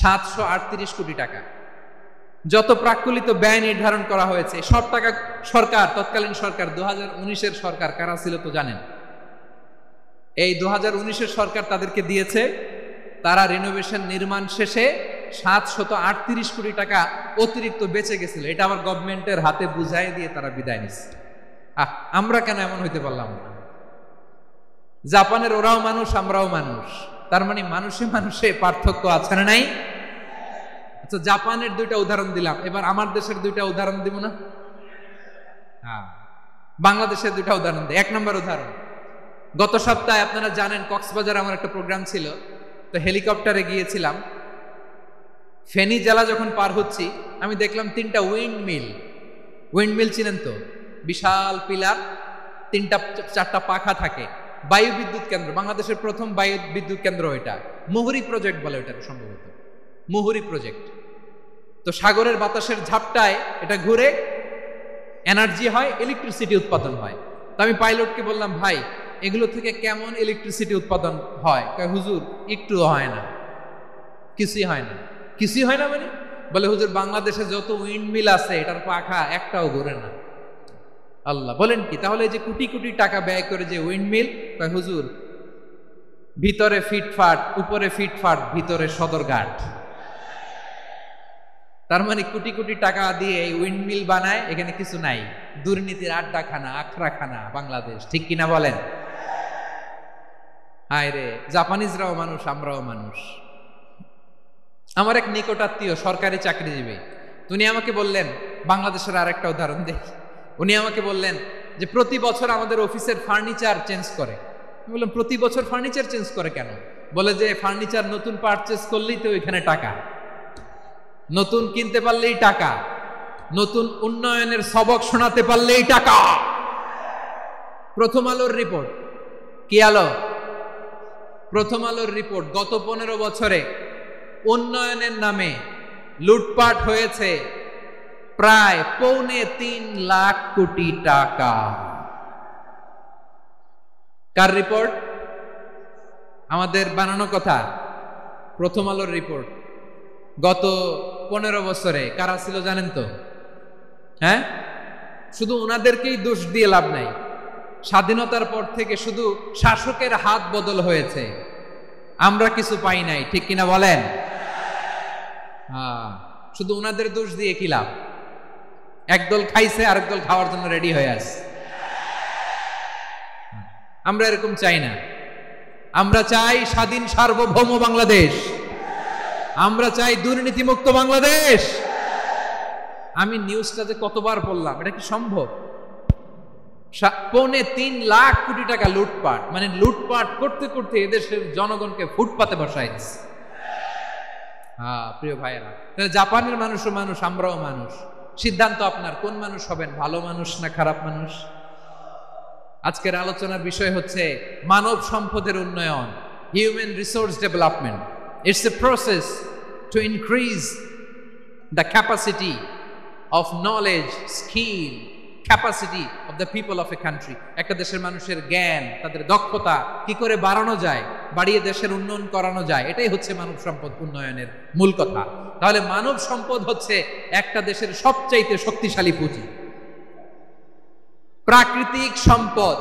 738 কোটি টাকা। যত প্রাক্কলিত ব্যয় নির্ধারণ করা হয়েছে সব টাকা সরকার, তৎকালীন সরকার, 2019-এর সরকার, কারা ছিল তো জানেন? এই 2019-এর সরকার তাদেরকে দিয়েছে। তারা রিনোভেশন নির্মাণ শেষে 738 কোটি টাকা অতিরিক্ত বেঁচে গেছিল, এটা আবার গভর্নমেন্টের হাতে বুঝাই দিয়ে তারা বিদায় নিচ্ছে। আমরা কেন এমন হইতে পারলাম না? জাপানের ওরাও মানুষ, আমরাও মানুষ। তার মানে মানুষে মানুষে পার্থক্য আছে না নাই? আচ্ছা, জাপানের 2টা উদাহরণ দিলাম, এবার আমার দেশের 2টা উদাহরণ দিব না? বাংলাদেশের 2টা উদাহরণ দিই। 1 নম্বর উদাহরণ, গত সপ্তাহে আপনারা জানেন কক্সবাজার আমার একটা প্রোগ্রাম ছিল, তো হেলিকপ্টারে গিয়েছিলাম। ফেনী জেলা যখন পার হচ্ছি আমি দেখলাম 3টা উইন্ডমিল। উইন্ডমিল চিনেন তো? বিশাল পিলার, 3টা 4টা পাখা থাকে। বায়ু বিদ্যুৎ কেন্দ্র, বাংলাদেশের প্রথম বায়ু বিদ্যুৎ কেন্দ্র এটা। মুহুরী প্রজেক্ট বলে এটা সম্ভবত, মুহুরী প্রজেক্ট। তো সাগরের বাতাসের ঝাপটায় এটা ঘুরে এনার্জি হয়, ইলেকট্রিসিটি উৎপাদন হয়। তো আমি পাইলটকে বললাম, ভাই এগুলো থেকে কেমন ইলেকট্রিসিটি উৎপাদন হয়? কয়, হুজুর একটুও হয় না, কিছুই হয় না। কিছুই হয় না মানে? বলে, হুজুর বাংলাদেশে যত উইন্ডমিল আছে এটার পাখা একটাও ঘুরে না। আল্লাহ, বলেন কি? তাহলে যে কোটি কোটি টাকা ব্যয় করে যে উইন্ডমিল, কয় হুজুর ভিতরে ফিটফাট, উপরে ফিটফাট, ভিতরে সদরঘাট। তার মানে কোটি কোটি টাকা দিয়ে এই উইন্ডমিল বানায়, এখানে কিছু নাই। দুর্নীতির আড্ডাখানা, আখড়াখানা বাংলাদেশ, ঠিক কিনা বলেন? হায় রে, জাপানিজরাও মানুষ, আমরাও মানুষ। আমার এক নিকটাত্মীয় সরকারি চাকরিজীবী, উনি আমাকে বললেন, বাংলাদেশের আরেকটা উদাহরণ দেখি। উনি আমাকে বললেন যে প্রতি বছর আমাদের অফিসের ফার্নিচার চেঞ্জ করে। আমি বললাম, প্রতি বছর ফার্নিচার চেঞ্জ করে কেন? বলে যে ফার্নিচার নতুন পারচেজ করলেই তো ওইখানে টাকা, নতুন কিনতে পারলেই টাকা, নতুন উন্নয়নের সবক শোনাতে পারলেই টাকা। প্রথম আলোর রিপোর্ট, কি আলো? প্রথম আলোর রিপোর্ট, গত 15 বছরে উন্নয়নের নামে লুটপাট হয়েছে প্রায় 3.25 লাখ কোটি টাকা। কার রিপোর্ট? আমাদের বানানো কথা। প্রথম আলোর রিপোর্ট। গত 15 বছরে কারা ছিল জানেন তো? হ্যাঁ, শুধু ওনাদেরকেই দোষ দিয়ে লাভ নাই। স্বাধীনতার পর থেকে শুধু শাসকের হাত বদল হয়েছে, আমরা কিছু পাই নাই, ঠিক কিনা বলেন? শুধু ওনাদের দোষ দিয়ে কি লাভ? একদল খাইছে, আরেক দল খাওয়ার জন্য রেডি হয়ে আছে। আমরা এরকম চাই না। আমরা চাই স্বাধীন সার্বভৌম বাংলাদেশ। আমরা চাই দুর্নীতিমুক্ত বাংলাদেশ। আমি নিউজটা যে কতবার বললাম, এটা কি সম্ভব? 3.25 লাখ কোটি টাকা লুটপাট, মানে লুটপাট করতে করতে এদেশের জনগণকে ফুটপাতে বসাই দিচ্ছে। প্রিয় ভাইয়েরা, তাহলে জাপানের মানুষও মানুষ, আমরাও মানুষ। সিদ্ধান্ত আপনার, কোন মানুষ হবেন, ভালো মানুষ না খারাপ মানুষ? আজকের আলোচনার বিষয় হচ্ছে মানব সম্পদের উন্নয়ন, human resource development. It's a process to increase the capacity of knowledge, skill, capacity of the people of a country. একটা দেশের মানুষের জ্ঞান, তাদের দক্ষতা কি করে বাড়ানো যায়, বাড়িয়ে দেশের উন্নয়ন করানো যায়, এটাই হচ্ছে মানব সম্পদ উন্নয়নের মূল কথা। তাহলে মানব সম্পদ হচ্ছে একটা দেশের সবচাইতে শক্তিশালী পুঁজি। প্রাকৃতিক সম্পদ,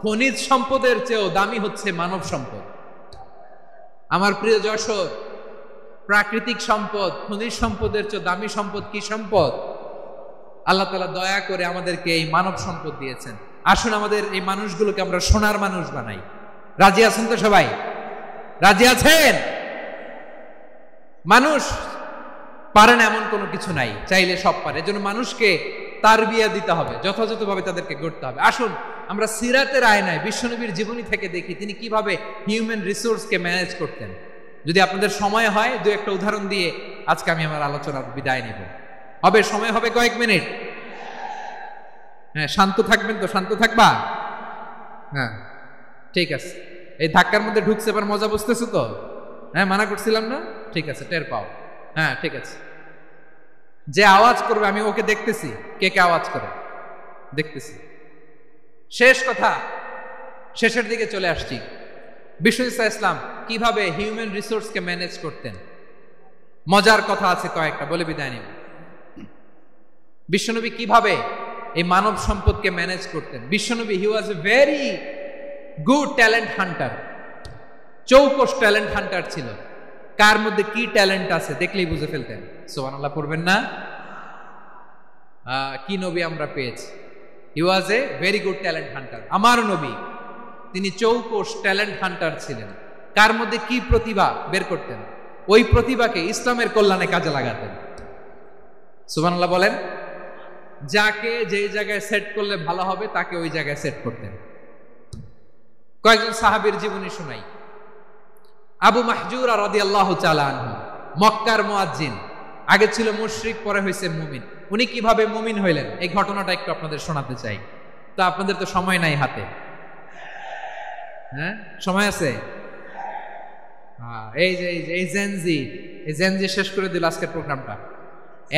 খনিজ সম্পদের চেয়েও দামি হচ্ছে মানব সম্পদ। আমার প্রিয় যশোর, প্রাকৃতিক সম্পদ, খনিজ সম্পদের চেয়ে দামি সম্পদ কি সম্পদ? আল্লাহ তাআলা দয়া করে আমাদেরকে এই মানব সম্পদ দিয়েছেন। আসুন আমাদের এই মানুষগুলোকে আমরা সোনার মানুষ বানাই। রাজি আছেন তো সবাই? রাজি আছেন? মানুষ পারে না এমন কোনো কিছু নাই, চাইলে সব পারে। এজন্য মানুষকে তারবিয়া দিতে হবে, যথাযথভাবে তাদেরকে গড়তে হবে। আসুন আমরা সিরাতের আয়নায় বিশ্বনবীর জীবনী থেকে দেখি তিনি কিভাবে হিউম্যান রিসোর্সকে ম্যানেজ করতেন। যদি আপনাদের সময় হয়, দু একটা উদাহরণ দিয়ে আজকে আমি আমার আলোচনার বিদায় নেব। হবে সময় হবে কয়েক মিনিট? হ্যাঁ, শান্ত থাকবেন তো? শান্ত থাকবা? হ্যাঁ, ঠিক আছে। এই ধাক্কার মধ্যে ঢুকছে, এবার মজা বুঝতেছো তো? হ্যাঁ, মানা করছিলাম না? ঠিক আছে, টের পাও। হ্যাঁ, ঠিক আছে। যে আওয়াজ করবে আমি ওকে দেখতেছি, কে কে আওয়াজ করে দেখতেছি। শেষ কথা, শেষের দিকে চলে আসছি। বিষ্ণু ইসলাম কিভাবে হিউম্যান রিসোর্সকে ম্যানেজ করতেন, মজার কথা আছে কয়েকটা, বলে বিদায় নিব। বিশ্বনবী কিভাবে এই মানব সম্পদকে ম্যানেজ করতেন? বিশ্বনবী he was a very good talent hunter, চৌকস ট্যালেন্ট হান্টার ছিল। কার মধ্যে কি ট্যালেন্ট আছে দেখলেই বুঝে ফেলতেন। সুবহানাল্লাহ পড়বেন না? কি নবী আমরা পেয়েছি! He was a very good talent hunter. আমার নবী তিনি চৌকস ট্যালেন্ট হান্টার ছিলেন। কার মধ্যে কি প্রতিভা বের করতেন, ওই প্রতিভাকে ইসলামের কল্যাণে কাজে লাগাতেন। সুবহানাল্লাহ বলেন। যাকে যেই জায়গায় সেট করলে ভালো হবে তাকে ওই জায়গায় সেট করতেন। কয়েকজন সাহাবীর জীবনী শোনাই। আবু মাহজুরা রাদিয়াল্লাহু তাআলা আনহু, মক্কার মুয়াজ্জিন, আগে ছিল মুশরিক, পরে হয়েছে মুমিন। উনি কিভাবে মুমিন হইলেন এই ঘটনাটা একটু আপনাদের শোনাতে চাই। তো আপনাদের তো সময় নাই হাতে। হ্যাঁ, সময় আছে? এই জেনজি শেষ করে দিল আজকের প্রোগ্রামটা।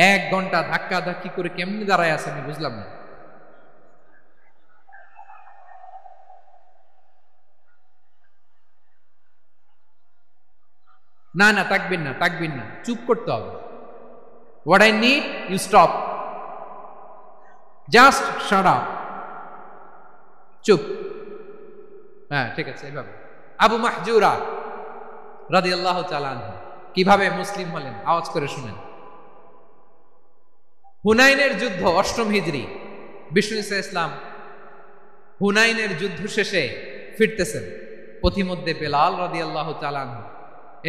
1 ঘন্টা ধাক্কা ধাক্কি করে কেমনি দাঁড়ায় আছে আমি বুঝলাম না। না না, তাকবির না, চুপ করতে হবে। What I need, you stop, just shut up, চুপ। হ্যাঁ, ঠিক আছে, এইভাবে। আবু মাহজুরা রাদিয়াল্লাহু তাআলা আনহু কিভাবে মুসলিম হলেন আওয়াজ করে শুনেন। হুনাইনের যুদ্ধ 8ম হিজরি, বিষ্ণু ঈসা ইসলাম হুনাইনের যুদ্ধ শেষে ফিরতেছেন, পথিমধ্যে বেলাল রাদিয়াল্লাহু তাআলা আনহু,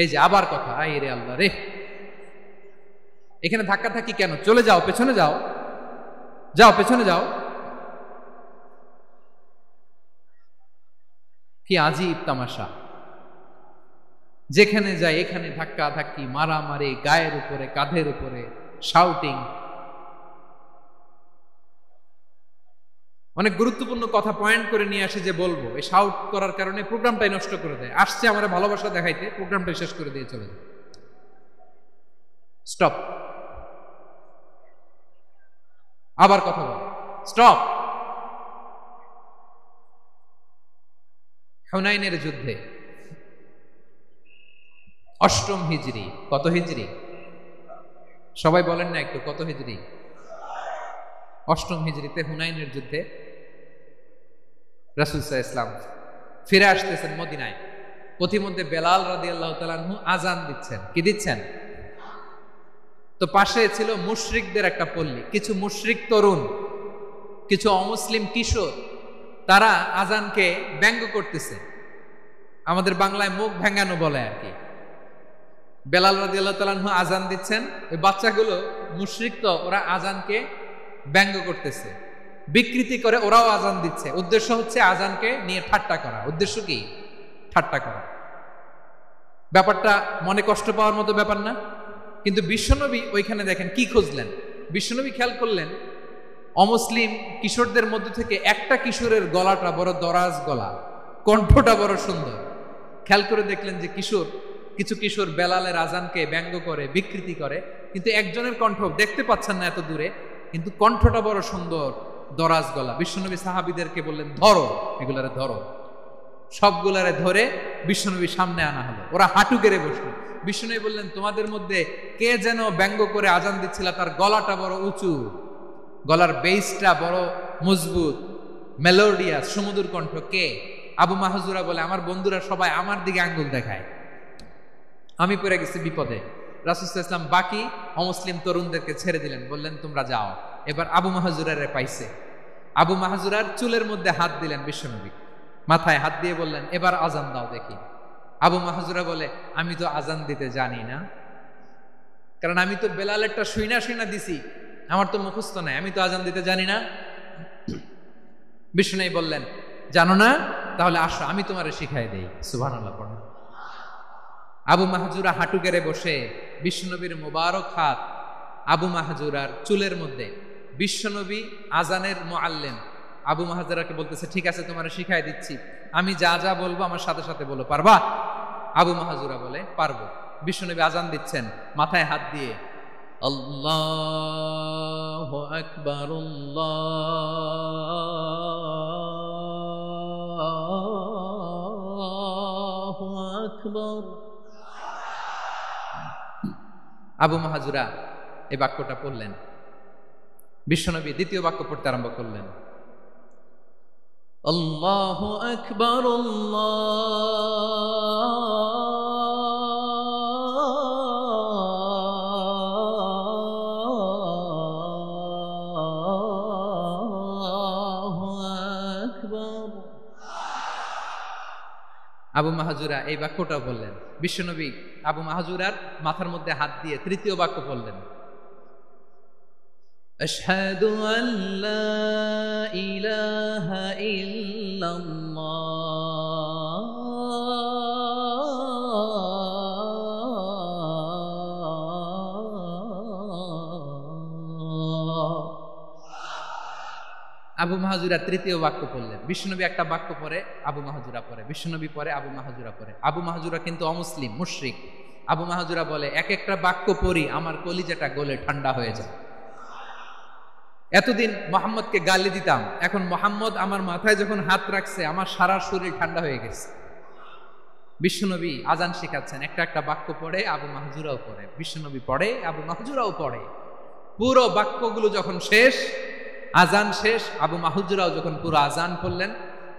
এই যে আবার কথা, আই রে আল্লাহ রে, এখানে ধাক্কা থাকি কেন, চলে যাও, পেছনে যাও, যাও পেছনে যাও। কি আজীব তামাশা, যেখানে যায় এখানে ধাক্কা ধাক্কি, মারামারি, গায়ের উপরে কাঁধের উপরে শাউটিং। অনেক গুরুত্বপূর্ণ কথা পয়েন্ট করে নিয়ে আসে যে বলবো, এই শাউট করার কারণে প্রোগ্রামটাই নষ্ট করে দেয়। আসছে আমার ভালোবাসা দেখাইতে, প্রোগ্রামটাই শেষ করে দিয়ে চলে যায়। স্টপ, আবার কথা বল, স্টপ। হুনাইনের যুদ্ধে 8ম হিজরি, কত হিজরি সবাই বলেন না একটু, কত হিজরি? 8ম হিজরিতে হুনাইনের যুদ্ধে রাসূল সাল্লাল্লাহু আলাইহি ওয়াসাল্লাম ফিরে আসতেছেন মদিনায়। পথিমধ্যে বেলাল রাদিয়াল্লাহু তাআলা আনহু আজান দিচ্ছেন। কি দিচ্ছেন? তো পাশে ছিল মুশরিকদের একটা পল্লী, কিছু মুশরিক তরুণ, কিছু অমুসলিম কিশোর, তারা আজানকে ব্যঙ্গ করতেছে, আমাদের বাংলায় মুখ ভেঙ্গানো বলে আর কি। বেলাল রাদিয়াল্লাহু তাআলা আনহু আজান দিচ্ছেন, ওই বাচ্চাগুলো মুশরিক, তো ওরা আজানকে ব্যঙ্গ করতেছে, বিকৃতি করে ওরাও আজান দিচ্ছে। উদ্দেশ্য হচ্ছে আজানকে নিয়ে ঠাট্টা করা। উদ্দেশ্য কি? ঠাট্টা করা। ব্যাপারটা মনে কষ্ট পাওয়ার মতো ব্যাপার না? কিন্তু বিশ্বনবী ওইখানে দেখেন কি খুঁজলেন। বিশ্বনবী খেয়াল করলেন অমুসলিম কিশোরদের মধ্যে থেকে একটা কিশোরের গলাটা বড় দরাজ গলা, কণ্ঠটা বড় সুন্দর। খেয়াল করে দেখলেন যে কিছু কিশোর বেলালের আজানকে ব্যঙ্গ করে, বিকৃতি করে, কিন্তু একজনের কণ্ঠ দেখতে পাচ্ছেন না এত দূরে, কিন্তু কণ্ঠটা বড় সুন্দর, দরাজ গলা। বিশ্বনবী সাহাবীদেরকে বললেন, ধরো এগুলারে, ধরো। সবগুলারে ধরে বিশ্বনবীর সামনে আনা হলো। ওরা হাঁটু গেড়ে বসলো। বিশ্বনবী বললেন, তোমাদের মধ্যে কে যেন ব্যঙ্গ করে আজান দিচ্ছিল, তার গলাটা বড় উঁচু, গলার বেসটা বড় মজবুত, মেলোডিয়াস, সুমধুর কণ্ঠ। কে? আবু মাহজুরা বলে, আমার বন্ধুরা সবাই আমার দিকে আঙ্গুল দেখায়, আমি পড়ে গেছি বিপদে। রাসূল সাল্লাল্লাহু আলাইহি ওয়াসাল্লাম বাকি অমুসলিম তরুণদেরকে ছেড়ে দিলেন, বললেন তোমরা যাও। এবার আবু মাহজুরারে পাইছে। আবু মাহজুরার চুলের মধ্যে হাত দিলেন বিশ্বনবী, মাথায় হাত দিয়ে বললেন, এবার আজান দাও দেখি। আবু মাহজুরা বলে, আমি তো আজান দিতে জানি না, কারণ আমি তো বেলালেরটা শুইনা দিছি, আমার তো মুখস্থ নাই, আমি তো আজান দিতে জানি না। বিশ্বনবী বললেন, জানো না? তাহলে আসো, আমি তোমারে শিখাই দেই। সুবহানাল্লাহ পড়ো। আবু মাহজুরা হাঁটু গেড়ে বসে, বিশ্বনবীর মোবারক হাত আবু মাহজুরার চুলের মধ্যে। বিশ্বনবী আজানের মুআল্লিম আবু মাহজুরাকে বলতেছে, ঠিক আছে তোমারে শিখাই দিচ্ছি, আমি যা যা বলবো আমার সাথে সাথে বলো, পারবা? আবু মাহজুরা বলে, পারবো। বিশ্বনবী আজান দিচ্ছেন, মাথায় হাত দিয়ে, আল্লাহু আকবার, আল্লাহু আকবার। আবু মাহজুরা এই বাক্যটা পড়লেন। বিশ্বনবী দ্বিতীয় বাক্য পড়তে আরম্ভ করলেন, আল্লাহু আকবার, আল্লাহু আকবার। আবু মাহজুরা এই বাক্যটা বললেন। বিশ্বনবী আবু মাহজুরার মাথার মধ্যে হাত দিয়ে তৃতীয় বাক্য বললেন, আশহাদু আল্লা ইলাহা ইল্লাল্লাহ, আবু মাহজুরা তৃতীয় বাক্য পড়লেন। বিশ্বনবী একটা বাক্য পরে আবু মাহজুরা পরে, বিশ্বনবী পরে আবু মাহজুরা পরে। আবু মাহজুরা কিন্তু অমুসলিম, মুশরিক। আবু মাহজুরা বলে, এক একটা বাক্য পড়ি আমার কলিজাটা গলে ঠান্ডা হয়ে যায়। এতদিন মোহাম্মদকে গালি দিতাম, এখন মোহাম্মদ আমার মাথায় যখন হাত রাখছে আমার সারা শরীর ঠান্ডা হয়ে গেছে। বিশ্বনবী আজান শেখাচ্ছেন, একটা একটা বাক্য পড়ে আবু মাহজুরাও পড়ে, বিশ্বনবী পড়ে, আবু মাহজুরাও পড়ে। পুরো বাক্যগুলো যখন শেষ, আজান শেষ, আবু মাহজুরাও যখন পুরো আজান পড়লেন,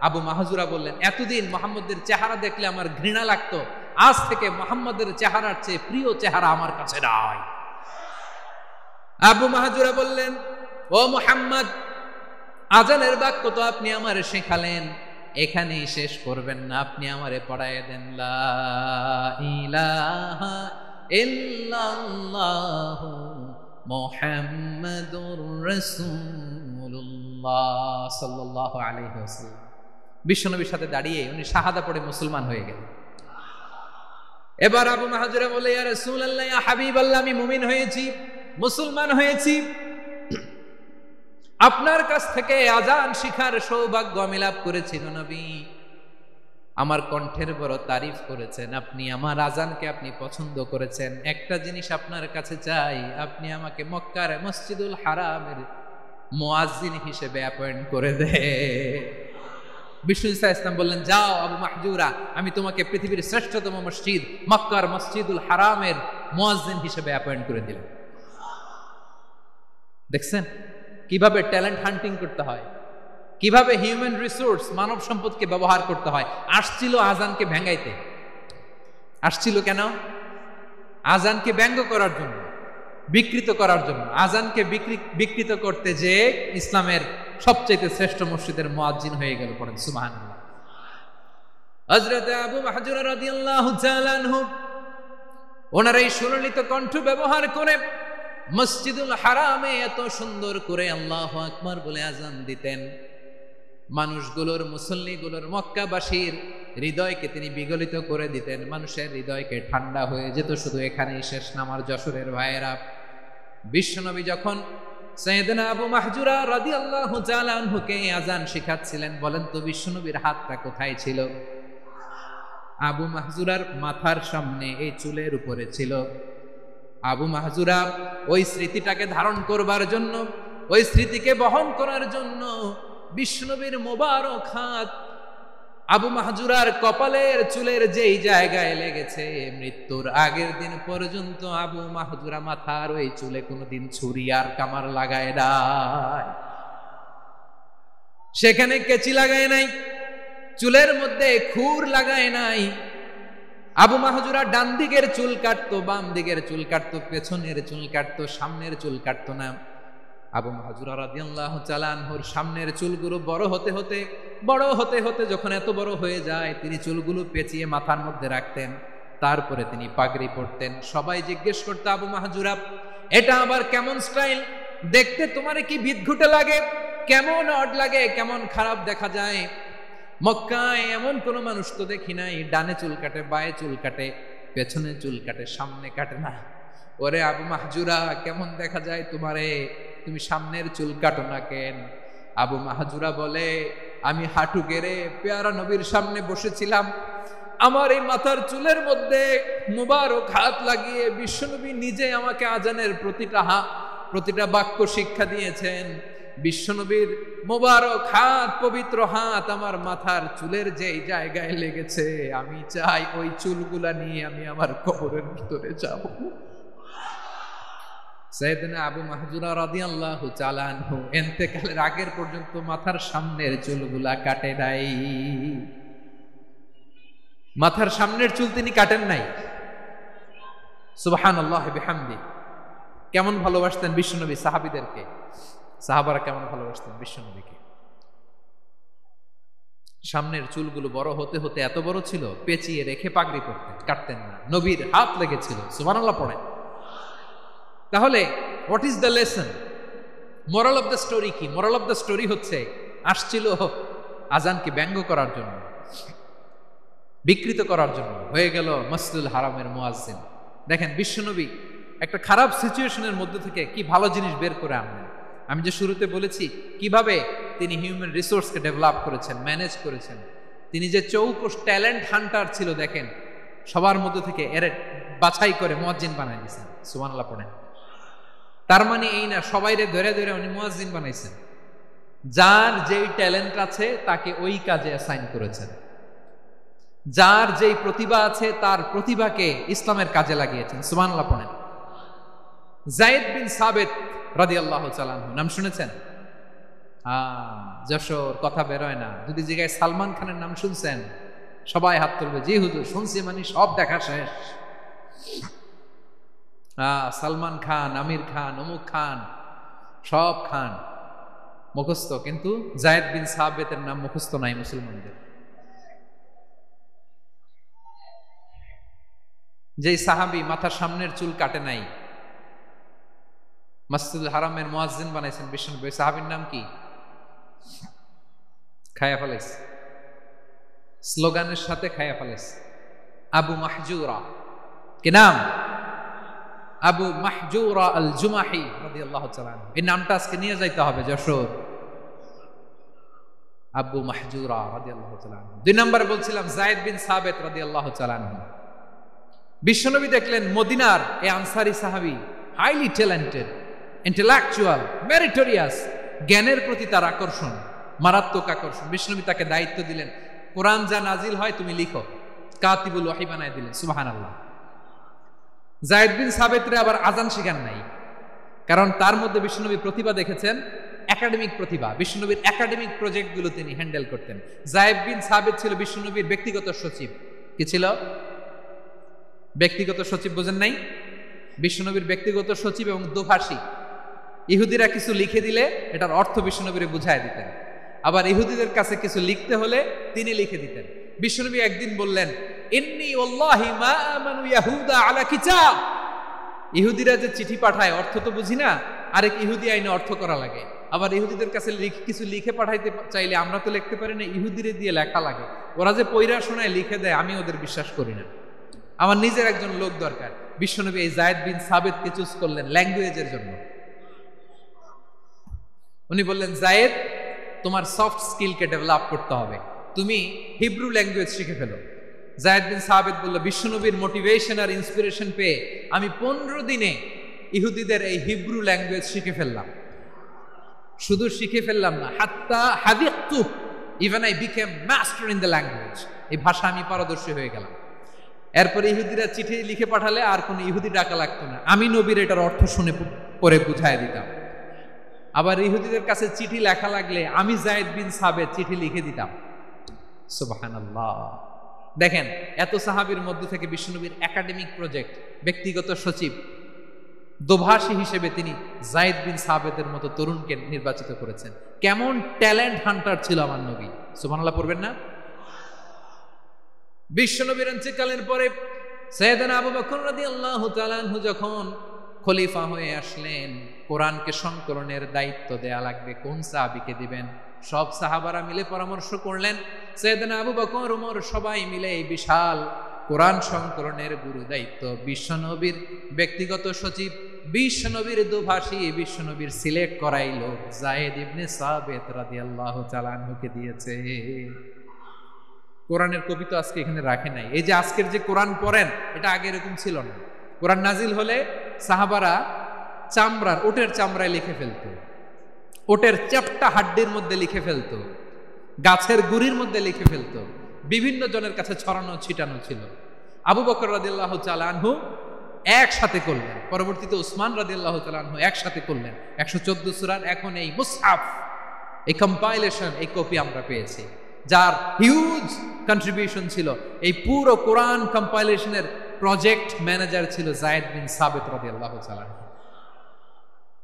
আবু মাহজুরা বললেন, এতদিন মোহাম্মদের চেহারা দেখলে আমার ঘৃণা লাগতো, আজ থেকে মোহাম্মদের চেহারার চেয়ে প্রিয় চেহারা আমার কাছে নাই। আবু মাহজুরা বললেন, ও মুহাম্মদ, আজানের বাক্য তো আপনি আমারে শেখালেন, এখানেই শেষ করবেন না, আপনি আমারে পড়ায় দেন লা ইলাহা ইল্লাল্লাহু মুহাম্মাদুর রাসূলুল্লাহ সাল্লাল্লাহু আলাইহি ওয়াসাল্লাম। বিশ্বনবীর সাথে দাঁড়িয়ে উনি শাহাদা পড়ে মুসলমান হয়ে গেলেন। এবার আবু মাহজুরা বলে, ইয়া রাসূলুল্লাহ, ইয়া হাবিবাল্লাহ, আমি মুমিন হয়েছি, মুসলমান হয়েছি, আপনার কাছ থেকে আজান শিখার সৌভাগ্য আমি লাভ করেছি নবী। আমার কণ্ঠের বড় তারিফ করেছেন আপনি, আমার আজানকে আপনি পছন্দ করেছেন। একটা জিনিস আপনার কাছে চাই, আপনি আমাকে মক্কার মসজিদুল হারামের মুয়াজ্জিন হিসেবে অ্যাপয়েন্ট করে দে। বিষ্ণু ইসলাম বললেন, যাও আবু মাহজুরা, আমি তোমাকে পৃথিবীর শ্রেষ্ঠতম মসজিদ মক্কার মসজিদুল হারামের মুয়াজ্জিন হিসেবে অ্যাপয়েন্ট করে দিলেন। দেখছেন কিভাবে ট্যালেন্ট হান্টিং করতে হয়, কিভাবে হিউম্যান রিসোর্স মানব সম্পদকে ব্যবহার করতে হয়। আসছিল আজানকে ভেঙ্গাইতে, আসছিল কেন? আজানকে ব্যঙ্গ করার জন্য, বিকৃত করার জন্য। আজানকে বিকৃত করতে যে ইসলামের সবচেয়ে শ্রেষ্ঠ মসজিদের মুয়াজ্জিন হয়ে গেল। পড়েন সুবহানাল্লাহ। হযরত আবু মাহজুরা রাদিয়াল্লাহু তাআলা আনহু ওনার এই সুললিত কণ্ঠ ব্যবহার করে মসজিদুল হারামে এত সুন্দর করে আল্লাহু আকবার বলে আজান দিতেন। মানুষগুলোর, মুসল্লিগুলোর, মক্কাবাসীর হৃদয়কে তিনি বিগলিত করে দিতেন। মানুষের হৃদয়কে ঠান্ডা হয়ে যেত। শুধু এখানেই শেষ না আমার যশোরের ভাইয়েরা। বিশ্বনবী যখন সাইয়েদনা আবু মাহজুরা রাদিয়াল্লাহু তাআলা আনহুকে আজান শিখাচ্ছিলেন, বলেন তো বিশ্বনবীর হাতটা কোথায় ছিল? আবু মাহজুরার মাথার সামনে, এই চুলের উপরে ছিল। আবু মাহজুরা ওই স্মৃতিটাকে ধারণ করবার জন্য, ওই স্মৃতিকে বহন করার জন্য বিশ্বনবীর মোবারক হাত আবু মাহজুরার কপালের চুলের যেই জায়গায় লেগেছে, মৃত্যুর আগের দিন পর্যন্ত আবু মাহজুরা মাথার ওই চুলে কোনোদিন ছুরি আর কামার লাগায় নাই, সেখানে কেচি লাগায় নাই, চুলের মধ্যে খুর লাগায় নাই। আবু মাহজুরা ডান দিকের চুল কাটতো, বাম দিকের চুল কাটতো, পেছনের চুল কাটতো, সামনের চুল কাটতো না। আবু মাহজুরা রাদিয়াল্লাহু তাআলা আনহুর সামনের চুলগুলো বড় হতে হতে যখন এত বড় হয়ে যায়, তিনি চুলগুলো পেঁচিয়ে মাথার মধ্যে রাখতেন। তারপরে তিনি পাগড়ি পরতেন। সবাই জিজ্ঞেস করতো, আবু মাহজুরা, এটা আবার কেমন স্টাইল? দেখতে তোমার কি বিদঘুটে লাগে, কেমন অড লাগে, কেমন খারাপ দেখা যায়। মক্কায় এমন কোন মানুষ তো দেখি নাই, ডানে চুল কাটে, বায়ে চুল কাটে, পেছনে চুল কাটে, সামনে কাটে না। ওরে আবু মাহজুরা, কেমন দেখা যায় তোমারে, তুমি সামনের চুল কাটো না কেন? আবু মাহজুরা বলে, আমি হাঁটু গেড়ে পেয়ারা নবীর সামনে বসেছিলাম, আমার এই মাথার চুলের মধ্যে মুবারক হাত লাগিয়ে বিশ্বনবী নিজে আমাকে আজানের প্রতিটা বাক্য শিক্ষা দিয়েছেন। বিশ্বনবীর মোবারক হাত, পবিত্র হাত আমার মাথার চুলের যেই জায়গায় লেগেছে, আমি চাই ওই চুলগুলা নিয়ে আমি আমার কবরের ভিতরে যাব। সাইয়েদনা আবু মাহজুরা রাদিয়াল্লাহু তাআলা আনহু ইন্তেকালের আগের পর্যন্ত মাথার সামনের চুলগুলা কাটে নাই। মাথার সামনের চুল তিনি কাটেন নাই। সুবহানাল্লাহি বিহামদি। কেমন ভালোবাসতেন বিশ্বনবী সাহাবীদেরকে, সাহাবারা কেমন ভালোবাসতেন বিশ্বনবীকে। সামনের চুলগুলো বড় হতে হতে এত বড় ছিল, পেঁচিয়ে রেখে পাগড়ি পরতেন, কাটতেন না। নবীর হাত লেগেছিল। সুবহানাল্লাহ পড়েন। তাহলে what is the lesson, moral of the story কি? মোরাল অফ দ্য স্টোরি হচ্ছে, আসছিল আজানকে ব্যঙ্গ করার জন্য, বিকৃত করার জন্য, হয়ে গেল মসজিদুল হারামের মুয়াজ্জিন। দেখেন বিশ্বনবী একটা খারাপ সিচুয়েশনের মধ্যে থেকে কি ভালো জিনিস বের করে আনলেন। আমি যে শুরুতে বলেছি কিভাবে তিনি হিউম্যান রিসোর্সকে ডেভেলপ করেছেন, ম্যানেজ করেছেন। তিনি যে চৌকস ট্যালেন্ট হান্টার ছিল, দেখেন সবার মধ্যে থেকে এর বাছাই করে মুয়াজ্জিন বানাই দিয়েছেন। সুবহানাল্লাহ পড়েন। তার মানে এই না সবাইরে ধরে ধরে উনি মুয়াজ্জিন বানাইছেন। যার যেই ট্যালেন্ট আছে তাকে ওই কাজে অ্যাসাইন করেছেন। যার যেই প্রতিভা আছে তার প্রতিভাকে ইসলামের কাজে লাগিয়েছেন। সুবহানাল্লাহ পড়েন। যায়েদ বিন সাবিত রাদিয়াল্লাহু তাআলা আনহু নাম শুনেছেন? যশোর, কথা বেরোয় না। যদি জায়গায় সালমান খানের নাম শুনছেন, সবাই হাত তুলবে, জি হুজুর শুনছি, মানে সব দেখা শেষ। সালমান খান, আমির খান, অমুক খান, সব খান। মুখস্থ, কিন্তু যায়েদ বিন সাবিতের নাম মুখস্থ নাই মুসলমানদের। যেই সাহাবী মাথার সামনের চুল কাটে নাই, মসজিদুল হারামের মুয়াজ্জিন বানাইছেন বিশ্বনবী, সাহাবীর নাম কি? খায়া ফেলাইছে, স্লোগানের সাথে খায়া ফেলাইছে। আবু মাহজুরা, কি নাম? আবু মাহজুরা আল জুমাহি রাদিয়াল্লাহু তাআলা আনহু। এই নামটা আজকে নিয়ে যাইতে হবে যশোর। আবু মাহজুরা রাদিয়াল্লাহু তাআলা আনহু। 2 নম্বরে বলছিলাম যায়েদ বিন সাবিত রাদিয়াল্লাহু তাআলা আনহু। বিশ্বনবী দেখলেন মদিনার এই আনসারী সাহাবী হাইলি ট্যালেন্টেড, ইন্টেলেকচুয়াল, মেরিটোরিয়াস, জ্ঞানের প্রতি তার আকর্ষণ, মারাত্মক আকর্ষণ। বিশ্বনবী তাকে দায়িত্ব দিলেন, কোরআন যা নাজিল হয় তুমি লিখো, কাতিবুল ওয়াহি বানায় দিলেন। সুবহানাল্লাহ। যায়েদ বিন সাবিতরে আবার আজান শেখান নাই, কারণ তার মধ্যে বিশ্বনবী প্রতিভা দেখেছেন, একাডেমিক প্রতিভা। বিশ্বনবীর একাডেমিক প্রজেক্টগুলো তিনি হ্যান্ডেল করতেন। যায়েদ বিন সাবিত ছিল বিশ্বনবীর ব্যক্তিগত সচিব। কি ছিল? ব্যক্তিগত সচিব, বোঝেন নাই? বিশ্বনবীর ব্যক্তিগত সচিব এবং দোভাষী। ইহুদিরা কিছু লিখে দিলে এটার অর্থ বিশ্বনবীরে বুঝায় দিতেন, আবার ইহুদিদের কাছে কিছু লিখতে হলে তিনি লিখে দিতেন। বিশ্বনবী একদিন বললেন, ইন্নী ওয়াল্লাহি মা আমানু ইয়াহুদা আলা কিতাব। ইহুদিরা যে চিঠি পাঠায় অর্থ তো বুঝি না, আরেক ইহুদি আইনে অর্থ করা লাগে। আবার ইহুদিদের কাছে কিছু লিখে পাঠাইতে চাইলে আমরা তো লিখতে পারি না, ইহুদিরে দিয়ে লেখা লাগে। ওরা যে পয়রা শোনায় লিখে দেয়, আমি ওদের বিশ্বাস করি না, আমার নিজের একজন লোক দরকার। বিশ্বনবী এই যায়েদ বিন সাবিতকে চুজ করলেন ল্যাঙ্গুয়েজের জন্য। উনি বললেন, যায়েদ, তোমার সফট স্কিলকে ডেভেলপ করতে হবে, তুমি হিব্রু ল্যাঙ্গুয়েজ শিখে ফেলো। যায়েদ বিন সাবিত বলল, বিশ্বনবীর মোটিভেশন আর ইন্সপিরেশন পেয়ে আমি 15 দিনে ইহুদিদের এই হিব্রু ল্যাঙ্গুয়েজ শিখে ফেললাম। শুধু শিখে ফেললাম না, হাত্তা হাদিকতু, even I became master in the language. এই ভাষা আমি পারদর্শী হয়ে গেলাম। এরপরে ইহুদিরা চিঠি লিখে পাঠালে আর কোনো ইহুদি ডাকা লাগতো না, আমি নবীর এটার অর্থ শুনে পরে বুঝায় দিতাম। আবার ইহুদিদের কাছে চিঠি লেখা লাগলে আমি যায়েদ বিন সাবিত চিঠি লিখে দিতাম। সুবহানাল্লাহ। দেখেন, এত সাহাবীর মধ্যে থেকে বিশ্বনবীর একাডেমিক প্রজেক্ট, ব্যক্তিগত সচিব, দোভাষী হিসেবে তিনি যায়েদ বিন সাবিতের মতো তরুণকে নির্বাচিত করেছেন। কেমন ট্যালেন্ট হান্টার ছিল আমার নবী! সুবহানাল্লাহ পড়বেন না? বিশ্বনবীর ইন্তেকালের পরে সাইয়েদনা আবু বকর রাদিয়াল্লাহু তাআলা আনহু যখন খলিফা হয়ে আসলেন, কোরআনকে সংকলনের দায়িত্ব দেয়া লাগবে, কোন সাহাবীকে দিবেন? সব সাহাবারা মিলে পরামর্শ করলেন। সাইয়েদনা আবু বকর, ওমর সবাই মিলে এই বিশাল কোরআন সংকলনের গুরু দায়িত্ব বিশ্বনবীর ব্যক্তিগত সচিব, বিশ্বনবীর দোভাষী, বিশ্বনবীর সিলেক্ট করাইল যায়েদ ইবনে সাবিত রাদিয়াল্লাহু তাআলা আনহুকে দিয়েছে। কোরআনের কপি তো আজকে এখানে রাখে নাই। এই যে আজকের যে কোরআন পড়েন, এটা আগে এরকম ছিল না। কোরআন নাজিল হলে সাহাবারা চামড়ার, ওটের চামড়ায় লিখে ফেলতো, ওটের চ্যাপ্টা হাড্ডির মধ্যে লিখে ফেলতো, গাছের গুড়ির মধ্যে লিখে ফেলতো, বিভিন্ন জনের কাছে ছড়ানো ছিটানো ছিল। আবু বকর রাদিয়াল্লাহু তাআলা আনহু একসাথে করলেন, পরবর্তীতে উসমান রাদিয়াল্লাহু তাআলা আনহু একসাথে করলেন 114 সূরার। এখন এই মুসহাফ, এই কম্পাইলেশন, এই কপি আমরা পেয়েছি, যার হিউজ কন্ট্রিবিউশন ছিল। এই পুরো কোরআন কম্পাইলেশনের প্রজেক্ট ম্যানেজার ছিল যায়েদ বিন সাবিত রাদিয়াল্লাহু তাআলা।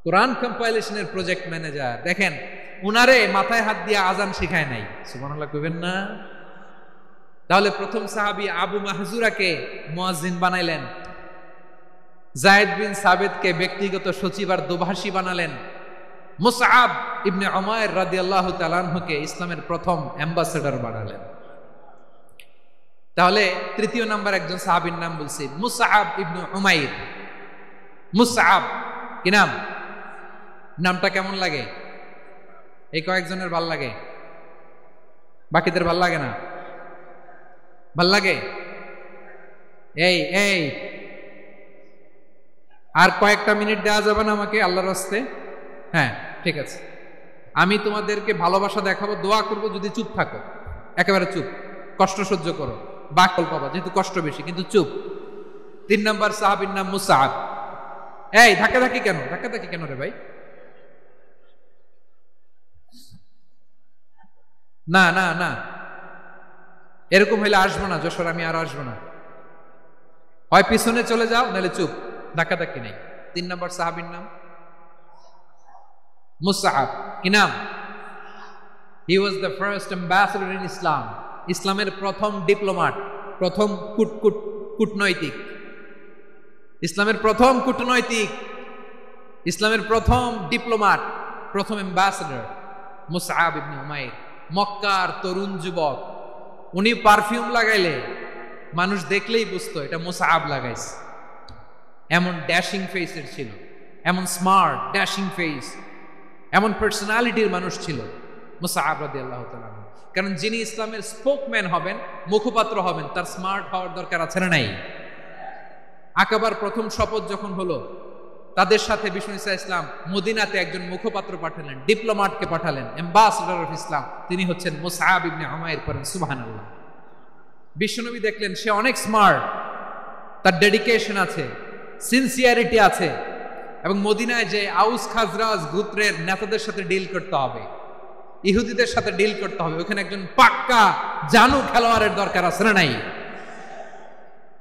কোরআন কম্পাইলেশনের প্রজেক্ট ম্যানেজার। দেখেন, উনারে মাথায় হাত দিয়ে আজান শিখায় নাই। সুবহানাল্লাহ কইবেন না? তাহলে প্রথম সাহাবী আবু মাহজুরাকে মুয়াজ্জিন বানাইলেন, যায়েদ বিন সাবিতকে ব্যক্তিগত সচিব আর দোভাষী বানালেন, মুসআব ইবনে উমাইর রাদিয়াল্লাহু তাআলা আনহুকে ইসলামের প্রথম অ্যাম্বাসেডর বানালেন। তাহলে তৃতীয় নাম্বার একজন সাহাবীর নাম বলছি, মুসআব ইবনে উমাইর। মুসআব, কি নাম? নামটা কেমন লাগে? এই কয়েকজনের ভাল লাগে, বাকিদের ভাল লাগে না? ভাল লাগে? এই আর কয়েকটা মিনিট দেওয়া যাবে না আমাকে আল্লাহর রাস্তে? হ্যাঁ, ঠিক আছে। আমি তোমাদেরকে ভালোবাসা দেখাবো, দোয়া করবো যদি চুপ থাকো, একেবারে চুপ, কষ্ট সহ্য করো, বাকল পাবা, যেহেতু কষ্ট বেশি, কিন্তু চুপ। 3 নম্বর সাহাবীর নাম মুসআব। এই ধাক্কাধাক্কি কেন? ধাক্কাধাক্কি কেন রে ভাই? না না না, এরকম হইলে আসবো না যশোর, আমি আর আসবো না। হয় পিছনে চলে যাও, নাহলে চুপ, ধাক্কাধাক্কি নেই। 3 নম্বর সাহাবীর নাম মুসআব। কি নাম? He was the first ambassador in Islam. ইসলামের প্রথম ডিপ্লোম্যাট, প্রথম কূটনৈতিক, ইসলামের প্রথম কূটনৈতিক, ইসলামের প্রথম ডিপ্লোম্যাট, প্রথম অ্যাম্বাসেডর মুসআব ইবনে উমাইর, মক্কার তরুণ যুবক। উনি পারফিউম লাগাইলে মানুষ দেখলেই বুঝতো এটা মুসআব লাগাইছে। এমন ড্যাশিং ফেসের ছিল, এমন স্মার্ট ড্যাশিং ফেস, এমন পার্সোনালিটির মানুষ ছিল মুসআব রাদিয়াল্লাহু তাআলা। কারণ যিনি ইসলামের স্পোকম্যান হবেন, মুখপাত্র হবেন, তার স্মার্ট হওয়ার দরকার আছে না নাই? আকাবার প্রথম শপথ যখন হলো, তাদের সাথে বিষ্ণু ঈসা ইসলাম মদিনাতে একজন মুখপাত্র পাঠালেন, ডিপ্লোম্যাটকে পাঠালেন, অ্যাম্বাসেডর অফ ইসলাম। তিনি হচ্ছেন মুসআব ইবনে উমাইর। পড়েন সুবহানাল্লাহ। বিশ্বনবী দেখলেন সে অনেক স্মার্ট, তার ডেডিকেশন আছে, সিনসিয়ারিটি আছে, এবং মদিনায় যে আউস খাজরাজ গোত্রের নেতাদের সাথে ডিল করতে হবে, ইহুদিদের সাথে ডিল করতে হবে, ওখানে একজন পাক্কা জানু খেলোয়াড়ের দরকার আছে না নাই?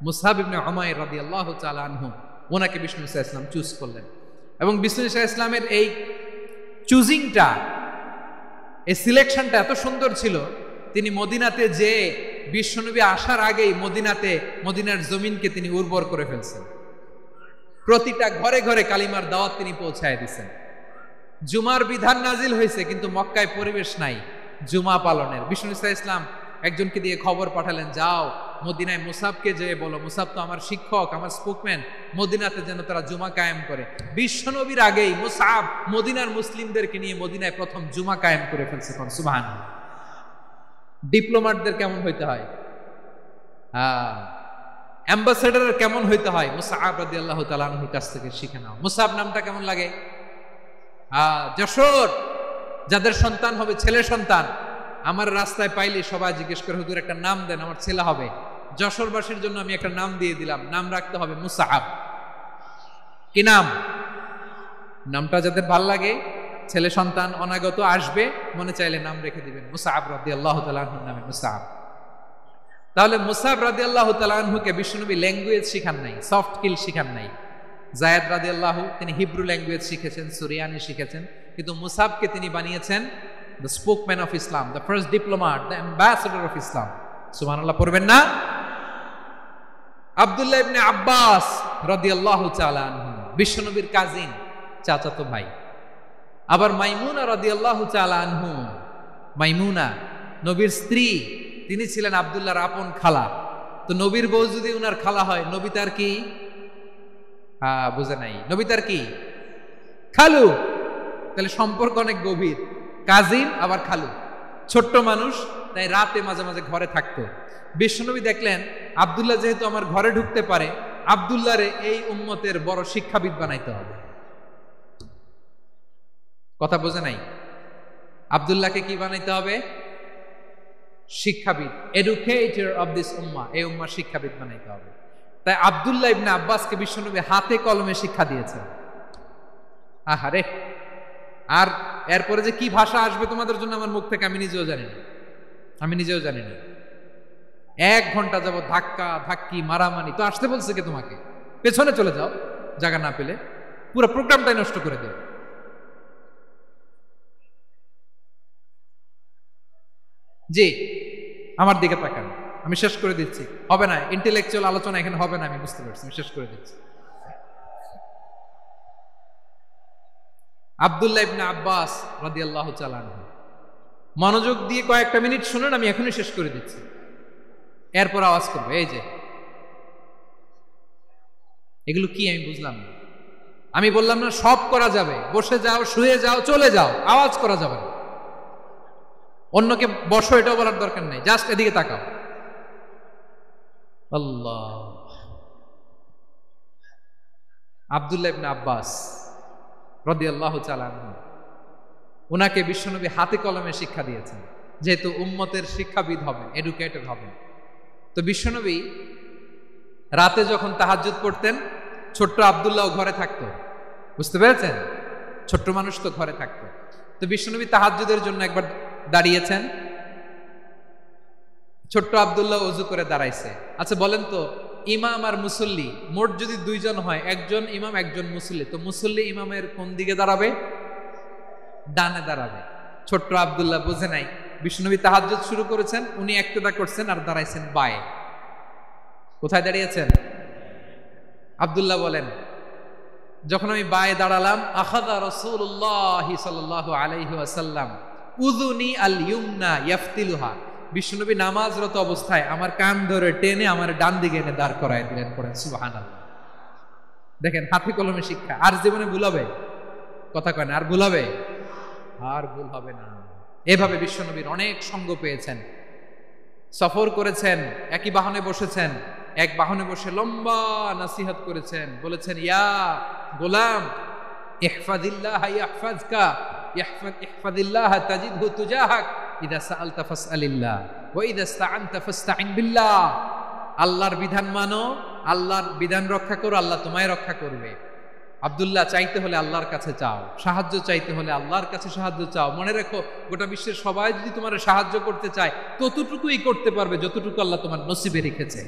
মুসআব ইবনে উমাইর রাদিয়াল্লাহু তাআলা আনহু, ওনাকে বিষ্ণু ঈসা ইসলাম চুজ করলেন। এবং বিষ্ণু ঈসা ইসলামের এই চুজিংটা, এই সিলেকশনটা এত সুন্দর ছিল, তিনি মদিনাতে যে বিশ্বনবী আসার আগেই মদিনার জমিনকে তিনি উর্বর করে ফেলছেন। প্রতিটা ঘরে ঘরে কালিমার দাওয়াত তিনি পৌঁছায় দিয়েছেন। জুমার বিধান নাজিল হয়েছে, কিন্তু মক্কায় পরিবেশ নাই জুমা পালনের। বিষ্ণু ঈসা ইসলাম একজনকে দিয়ে খবর পাঠালেন, যাও মদিনায় মুসাবকে যেয়ে বলো, মুসাব তো আমার শিক্ষক, আমার স্পোকম্যান, মদিনাতে যেন তারা জুমা কায়েম করে। বিশ্বনবীর আগেই মুসাব মদিনার মুসলিমদেরকে নিয়ে মদিনায় প্রথম জুমা কায়েম করে ফেলছে। কোন সুবহানাল্লাহ। ডিপ্লোম্যাটদের কেমন হইতে হয়, অ্যাম্বাসেডরের কেমন হইতে হয়, মুসআব রাদিয়াল্লাহু তাআলা আনহুর কাছ থেকে শিখে নাও। মুসআব নামটা কেমন লাগে? যশোর, যাদের সন্তান হবে ছেলে সন্তান, আমার রাস্তায় পাইলে সবাই জিজ্ঞেস করে, হুজুর একটা নাম দেন, আমার ছেলে হবে। যশোরবাসীর জন্য আমি একটা নাম দিয়ে দিলাম, নাম রাখতে হবে মুসআব। কি নাম? নামটা যাদের ভাল লাগে, ছেলে সন্তান অনাগত আসবে, মনে চাইলে নাম রেখে দিবেন মুসআব রাদিয়াল্লাহু তাআলা আনহুর নামে মুসআব। তাহলে মুসআব রাদিয়াল্লাহু তাআলা আনহুকে বিশ্বনবী ল্যাঙ্গুয়েজ শিখান নাই, সফট স্কিল শিখান নাই। যায়েদ রাদিয়াল্লাহু তিনি হিব্রু ল্যাঙ্গুয়েজ শিখেছেন, সুরিয়ানি শিখেছেন, কিন্তু মুসআবকে তিনি বানিয়েছেন the spokesman of Islam, the first diplomat, the ambassador of Islam. সুবহানাল্লাহ পড়বেন না? আব্দুল্লাহ ইবনে আব্বাস রাদিয়াল্লাহু তাআলা আনহু, বিশ্বনবীর কাজিন, চাচাতো ভাই। আবার মাইমুনা রাদিয়াল্লাহু তাআলা আনহু, মাইমুনা নবীর স্ত্রী, তিনি ছিলেন আব্দুল্লাহর আপন খালা। তো নবীর বউ যদি উনার খালা হয়, নবী তার কি? বুঝে নাই, নবী তার কি? খালু। তাহলে সম্পর্ক অনেক গভীর, কাজিন আবার খালু, ছোট্ট মানুষ, তাই রাতে মাঝে মাঝে ঘরে থাকতো। বিশ্বনবী দেখলেন আব্দুল্লাহ যেহেতু আমার ঘরে ঢুকতে পারে, আব্দুল্লাহরে এই উম্মতের বড় শিক্ষাবিদ বানাইতে হবে। কথা বোঝে নাই? আব্দুল্লাহকে কি বানাইতে হবে? শিক্ষাবিদ, এডুকেটর অফ দিস উম্মাহ, এই উম্মার শিক্ষাবিদ বানাইতে হবে। তাই আব্দুল্লাহ ইবনে আব্বাসকে বিশ্বনবী হাতে কলমে শিক্ষা দিয়েছেন। আহারে, আর এরপরে যে কি ভাষা আসবে তোমাদের জন্য আমার মুখ থেকে আমি নিজেও জানি না। 1 ঘন্টা যাবত ধাক্কা ধাক্কি মারামারি। তো আসতে বলছে কে তোমাকে? পেছনে চলে যাও, জায়গা না পেলে। পুরো প্রোগ্রামটাই নষ্ট করে দেব। জি, আমার দিকে তাকান, আমি শেষ করে দিচ্ছি। হবে না, ইন্টেলেকচুয়াল আলোচনা এখানে হবে না, আমি বুঝতে পারছি, আমি শেষ করে দিচ্ছি। আব্দুল্লাহ ইবনে আব্বাস রাদিয়াল্লাহু তাআলা আনহু, মনোযোগ দিয়ে কয়েকটা মিনিট শুনুন, আমি এখনই শেষ করে দিচ্ছি, এরপর আওয়াজ করবে। এই যে এগুলো কি আমি বুঝলাম না। আমি বললাম না সব করা যাবে, বসে যাও, শুয়ে যাও, চলে যাও, আওয়াজ করা যাবে না। অন্যকে বসো এটাও বলার দরকার নেই, জাস্ট এদিকে তাকাও। আল্লাহ। আব্দুল্লাহ ইবনে আব্বাস রাদিয়াল্লাহু তাআলা আনহু, ওনাকে বিশ্বনবী হাতে কলমে শিক্ষা দিয়েছেন, যেহেতু উম্মতের শিক্ষাবিদ হবেন, এডুকেটর হবেন। তো বিশ্বনবী রাতে যখন তাহাজ্জুদ পড়তেন, ছোট্ট আব্দুল্লাহ ঘরে থাকতো। বুঝতে পেরেছেন? ছোট্ট মানুষ তো ঘরে থাকতো। তো বিশ্বনবী তাহাজ্জুদের জন্য একবার দাঁড়িয়েছেন, ছোট্ট আব্দুল্লাহ ওযু করে দাঁড়াইছে। আচ্ছা বলেন তো, ইমাম আর মুসল্লি মোট যদি 2 জন হয়, একজন ইমাম একজন মুসল্লি, তো মুসল্লি ইমামের কোন দিকে দাঁড়াবে? ডানে দাঁড়াবে। ছোট্ট আব্দুল্লাহ বুঝে নাই, বিশ্বনবী তাহাজ্জুদ শুরু করেছেন, উনি একতেদা করছেন আর দাঁড়াইছেন বায়ে। কোথায় দাঁড়িয়েছেন? আব্দুল্লাহ বলেন, যখন আমি বায়ে দাঁড়ালাম, আখাযা রাসূলুল্লাহ সাল্লাল্লাহু আলাইহি ওয়াসাল্লাম উযুনি আল ইয়ুমনা ইয়াফতিলুহা, বিশ্বনবী নামাজরত অবস্থায় আমার কান ধরে টেনে আমার ডান দিকে এনে দাঁড় করায় দিলেন। পড়েন সুবহানাল্লাহ। দেখেন, হাতে কলমে শিক্ষা। আর জীবনে ভুল হবে? কথা কয় না, আর ভুল হবে? আর ভুল হবে না। এভাবে বিশ্বনবীর অনেক সঙ্গ পেয়েছেন, সফর করেছেন, একই বাহনে বসেছেন, এক বাহনে বসে লম্বা নসিহত করেছেন, বলেছেন, ইয়া গোলাম ইহফাজিল্লাহ ইয়াহফাজকা ইহফাজিল্লাহ তাজিদহু তুজাহাক ইযা সাআলতা ফাসআলিল্লাহ ওয়া ইযা ইসতাআনতা ফাসতাইন বিল্লাহ। আল্লাহর বিধান মানো, আল্লাহর বিধান রক্ষা করো, আল্লাহ তোমায় রক্ষা করবে। আব্দুল্লাহ, চাইতে হলে আল্লাহর কাছে চাও, সাহায্য চাইতে হলে আল্লাহর কাছে সাহায্য চাও। মনে রেখো, গোটা বিশ্বের সবাই যদি তোমার সাহায্য করতে চায়, ততটুকুই করতে পারবে যতটুকু আল্লাহ তোমার নসিবে রেখেছে।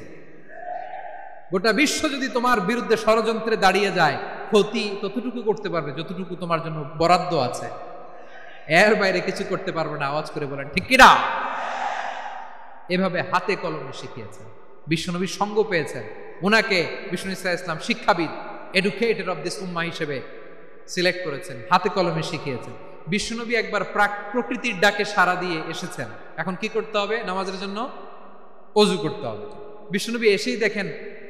গোটা বিশ্ব যদি তোমার বিরুদ্ধে ষড়যন্ত্রে দাঁড়িয়ে যায়, ক্ষতি ততটুকু করতে পারবে যতটুকু তোমার জন্য বরাদ্দ আছে, এর বাইরে কিছু করতে পারবে না। আওয়াজ করে বলেন ঠিক কিনা? এভাবে হাতে কলমে শিখিয়েছেন, বিশ্বনবীর সঙ্গ পেয়েছেন। ওনাকে বিষ্ণু ইসলাম শিক্ষাবিদ, এডুকেটেড অফ দিস উম্মাহ হিসেবে সিলেক্ট করেছেন, হাতে কলমে শিখিয়েছেন। বিশ্বনবী একবার প্রকৃতির ডাকে সাড়া দিয়ে এসেছেন। এখন কি করতে হবে? নামাজের জন্য অজু করতে হবে। বিশ্বনবী এসেই দেখেন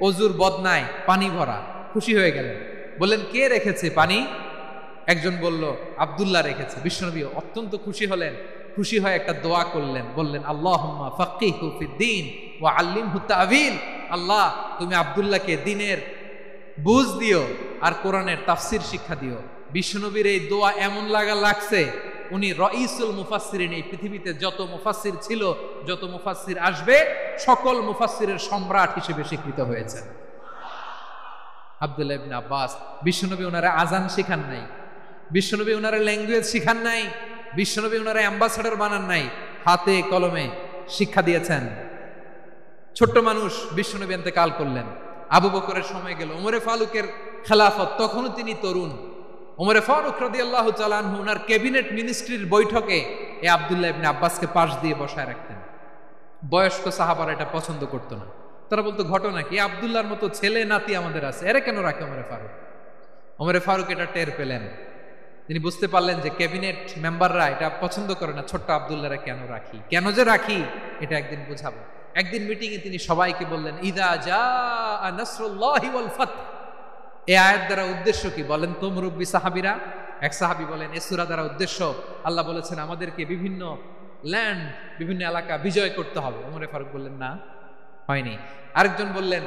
অজুর বদনায় পানি ভরা, খুশি হয়ে গেলেন, বললেন, কে রেখেছে পানি? একজন বলল, আব্দুল্লাহ রেখেছে। বিশ্বনবী অত্যন্ত খুশি হলেন, খুশি হয়ে একটা দোয়া করলেন, বললেন, আল্লাহুম্মা ফাক্কিহু ফিদ্দীন ওয়া আল্লিমহু তা'ওয়ীল। আল্লাহ, তুমি আব্দুল্লাহকে দ্বীনের বুঝ দিও আর কোরআনের তাফসীর শিক্ষা দিও। বিশ্বনবীর এই দোয়া এমন লাগছে, উনি রাইসুল মুফাসসিরিন, এই পৃথিবীতে যত মুফাসসির ছিল, যত মুফাসসির আসবে, সকল মুফাসসিরের সম্রাট হিসেবে স্বীকৃত হয়েছেন। আব্দুল্লাহ ইবনে আব্বাস, বিশ্বনবী ওনারা আজান শিখান নাই, বিশ্বনবী ওনারা ল্যাঙ্গুয়েজ শিখান নাই, বিশ্বনবী ওনারা অ্যাম্বাসেডর বানান নাই, হাতে কলমে শিক্ষা দিয়েছেন। ছোট্ট মানুষ, বিশ্বনবী ইন্তেকাল করলেন, আবু বকরের সময় গেল, ওমরে ফারুকের খেলাফত, তখনও তিনি তরুণ। ওমরে ফারুক রাদিয়াল্লাহু তাআলা আনহু ওনার ক্যাবিনেট মিনিস্ট্রির বৈঠকে এই আব্দুল্লাহ ইবনে আব্বাসকে পাশ দিয়ে বসায় রাখতেন। বয়স্ক সাহাবারা এটা পছন্দ করতো না, তারা বলতো, ঘটনা কি? আব্দুল্লাহর মতো ছেলে নাতি আমাদের আছে, এরা কেন রাখে ওমরে ফারুক? ওমরে ফারুক এটা টের পেলেন, তিনি বুঝতে পারলেন যে ক্যাবিনেট মেম্বাররা এটা পছন্দ করে না, ছোট্ট আব্দুল্লাহরা কেন রাখি, কেন যে রাখি, এটা একদিন বুঝাবো। একদিন মিটিংয়ে তিনি সবাইকে বললেন, ইদা জাআ নাসরুল্লাহি ওয়াল ফাতহ। এই আয়াত দ্বারা উদ্দেশ্য কি বলেন তো মুরব্বী সাহাবীরা? এক সাহাবী বলেন, এই সূরা দ্বারা উদ্দেশ্য, আল্লাহ বলেছেন আমাদেরকে বিভিন্ন ল্যান্ড, বিভিন্ন এলাকা বিজয় করতে হবে। ওমরে ফারুক বললেন, না, হয়নি। আরেকজন বললেন,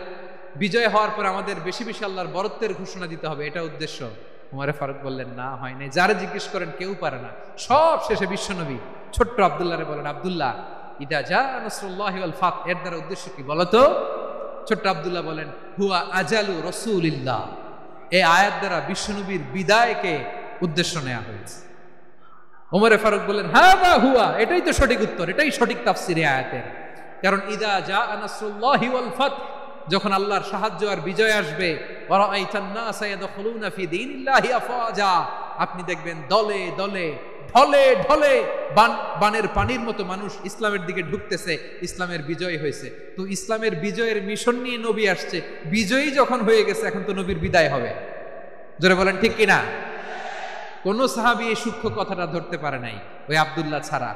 বিজয় হওয়ার পর আমাদের বেশি বেশি আল্লাহর বরত্বের ঘোষণা দিতে হবে, এটা উদ্দেশ্য। ওমরে ফারুক বললেন, না, হয় নাই। যারা জিজ্ঞেস করেন কেউ পারে না। সব শেষে বিশ্বনবী ছোট্ট আব্দুল্লাহরে বলেন, আব্দুল্লাহ, ইদা জাআ নাসরুল্লাহি ওয়াল ফাতহ, এর দ্বারা উদ্দেশ্য কি বলতো? ছোট্ট আব্দুল্লাহ বলেন, হুয়া আজালু রাসূলিল্লাহ। এই আয়াত দ্বারা বিশ্বনবীর বিদায়কে উদ্দেশ্য নেওয়া হয়েছে। ওমরে ফারুক বললেন, হাযা হুয়া, এটাই তো সঠিক উত্তর, এটাই সঠিক তাফসীর এই আয়াতের। কারণ ইদা জাআ নাসরুল্লাহি ওয়াল ফাতহ, যখন আল্লাহর সাহায্য আর বিজয় আসবে, ওয়া রাআইতান নাসা ইয়াদখুলুনা ফি দীনিল্লাহি আফওয়াজা, আপনি দেখবেন দলে দলে, ঢলে ঢলে, বানের পানির মতো মানুষ ইসলামের দিকে ঢুকতেছে, ইসলামের বিজয় হয়েছে। তো ইসলামের বিজয়ের মিশন নিয়ে নবী আসছে, বিজয়ী যখন হয়ে গেছে, এখন তো নবীর বিদায় হবে। জোরে বলেন ঠিক কিনা? কোন সাহাবী এই সূক্ষ্ম কথাটা ধরতে পারে নাই, ওই আব্দুল্লাহ ছাড়া।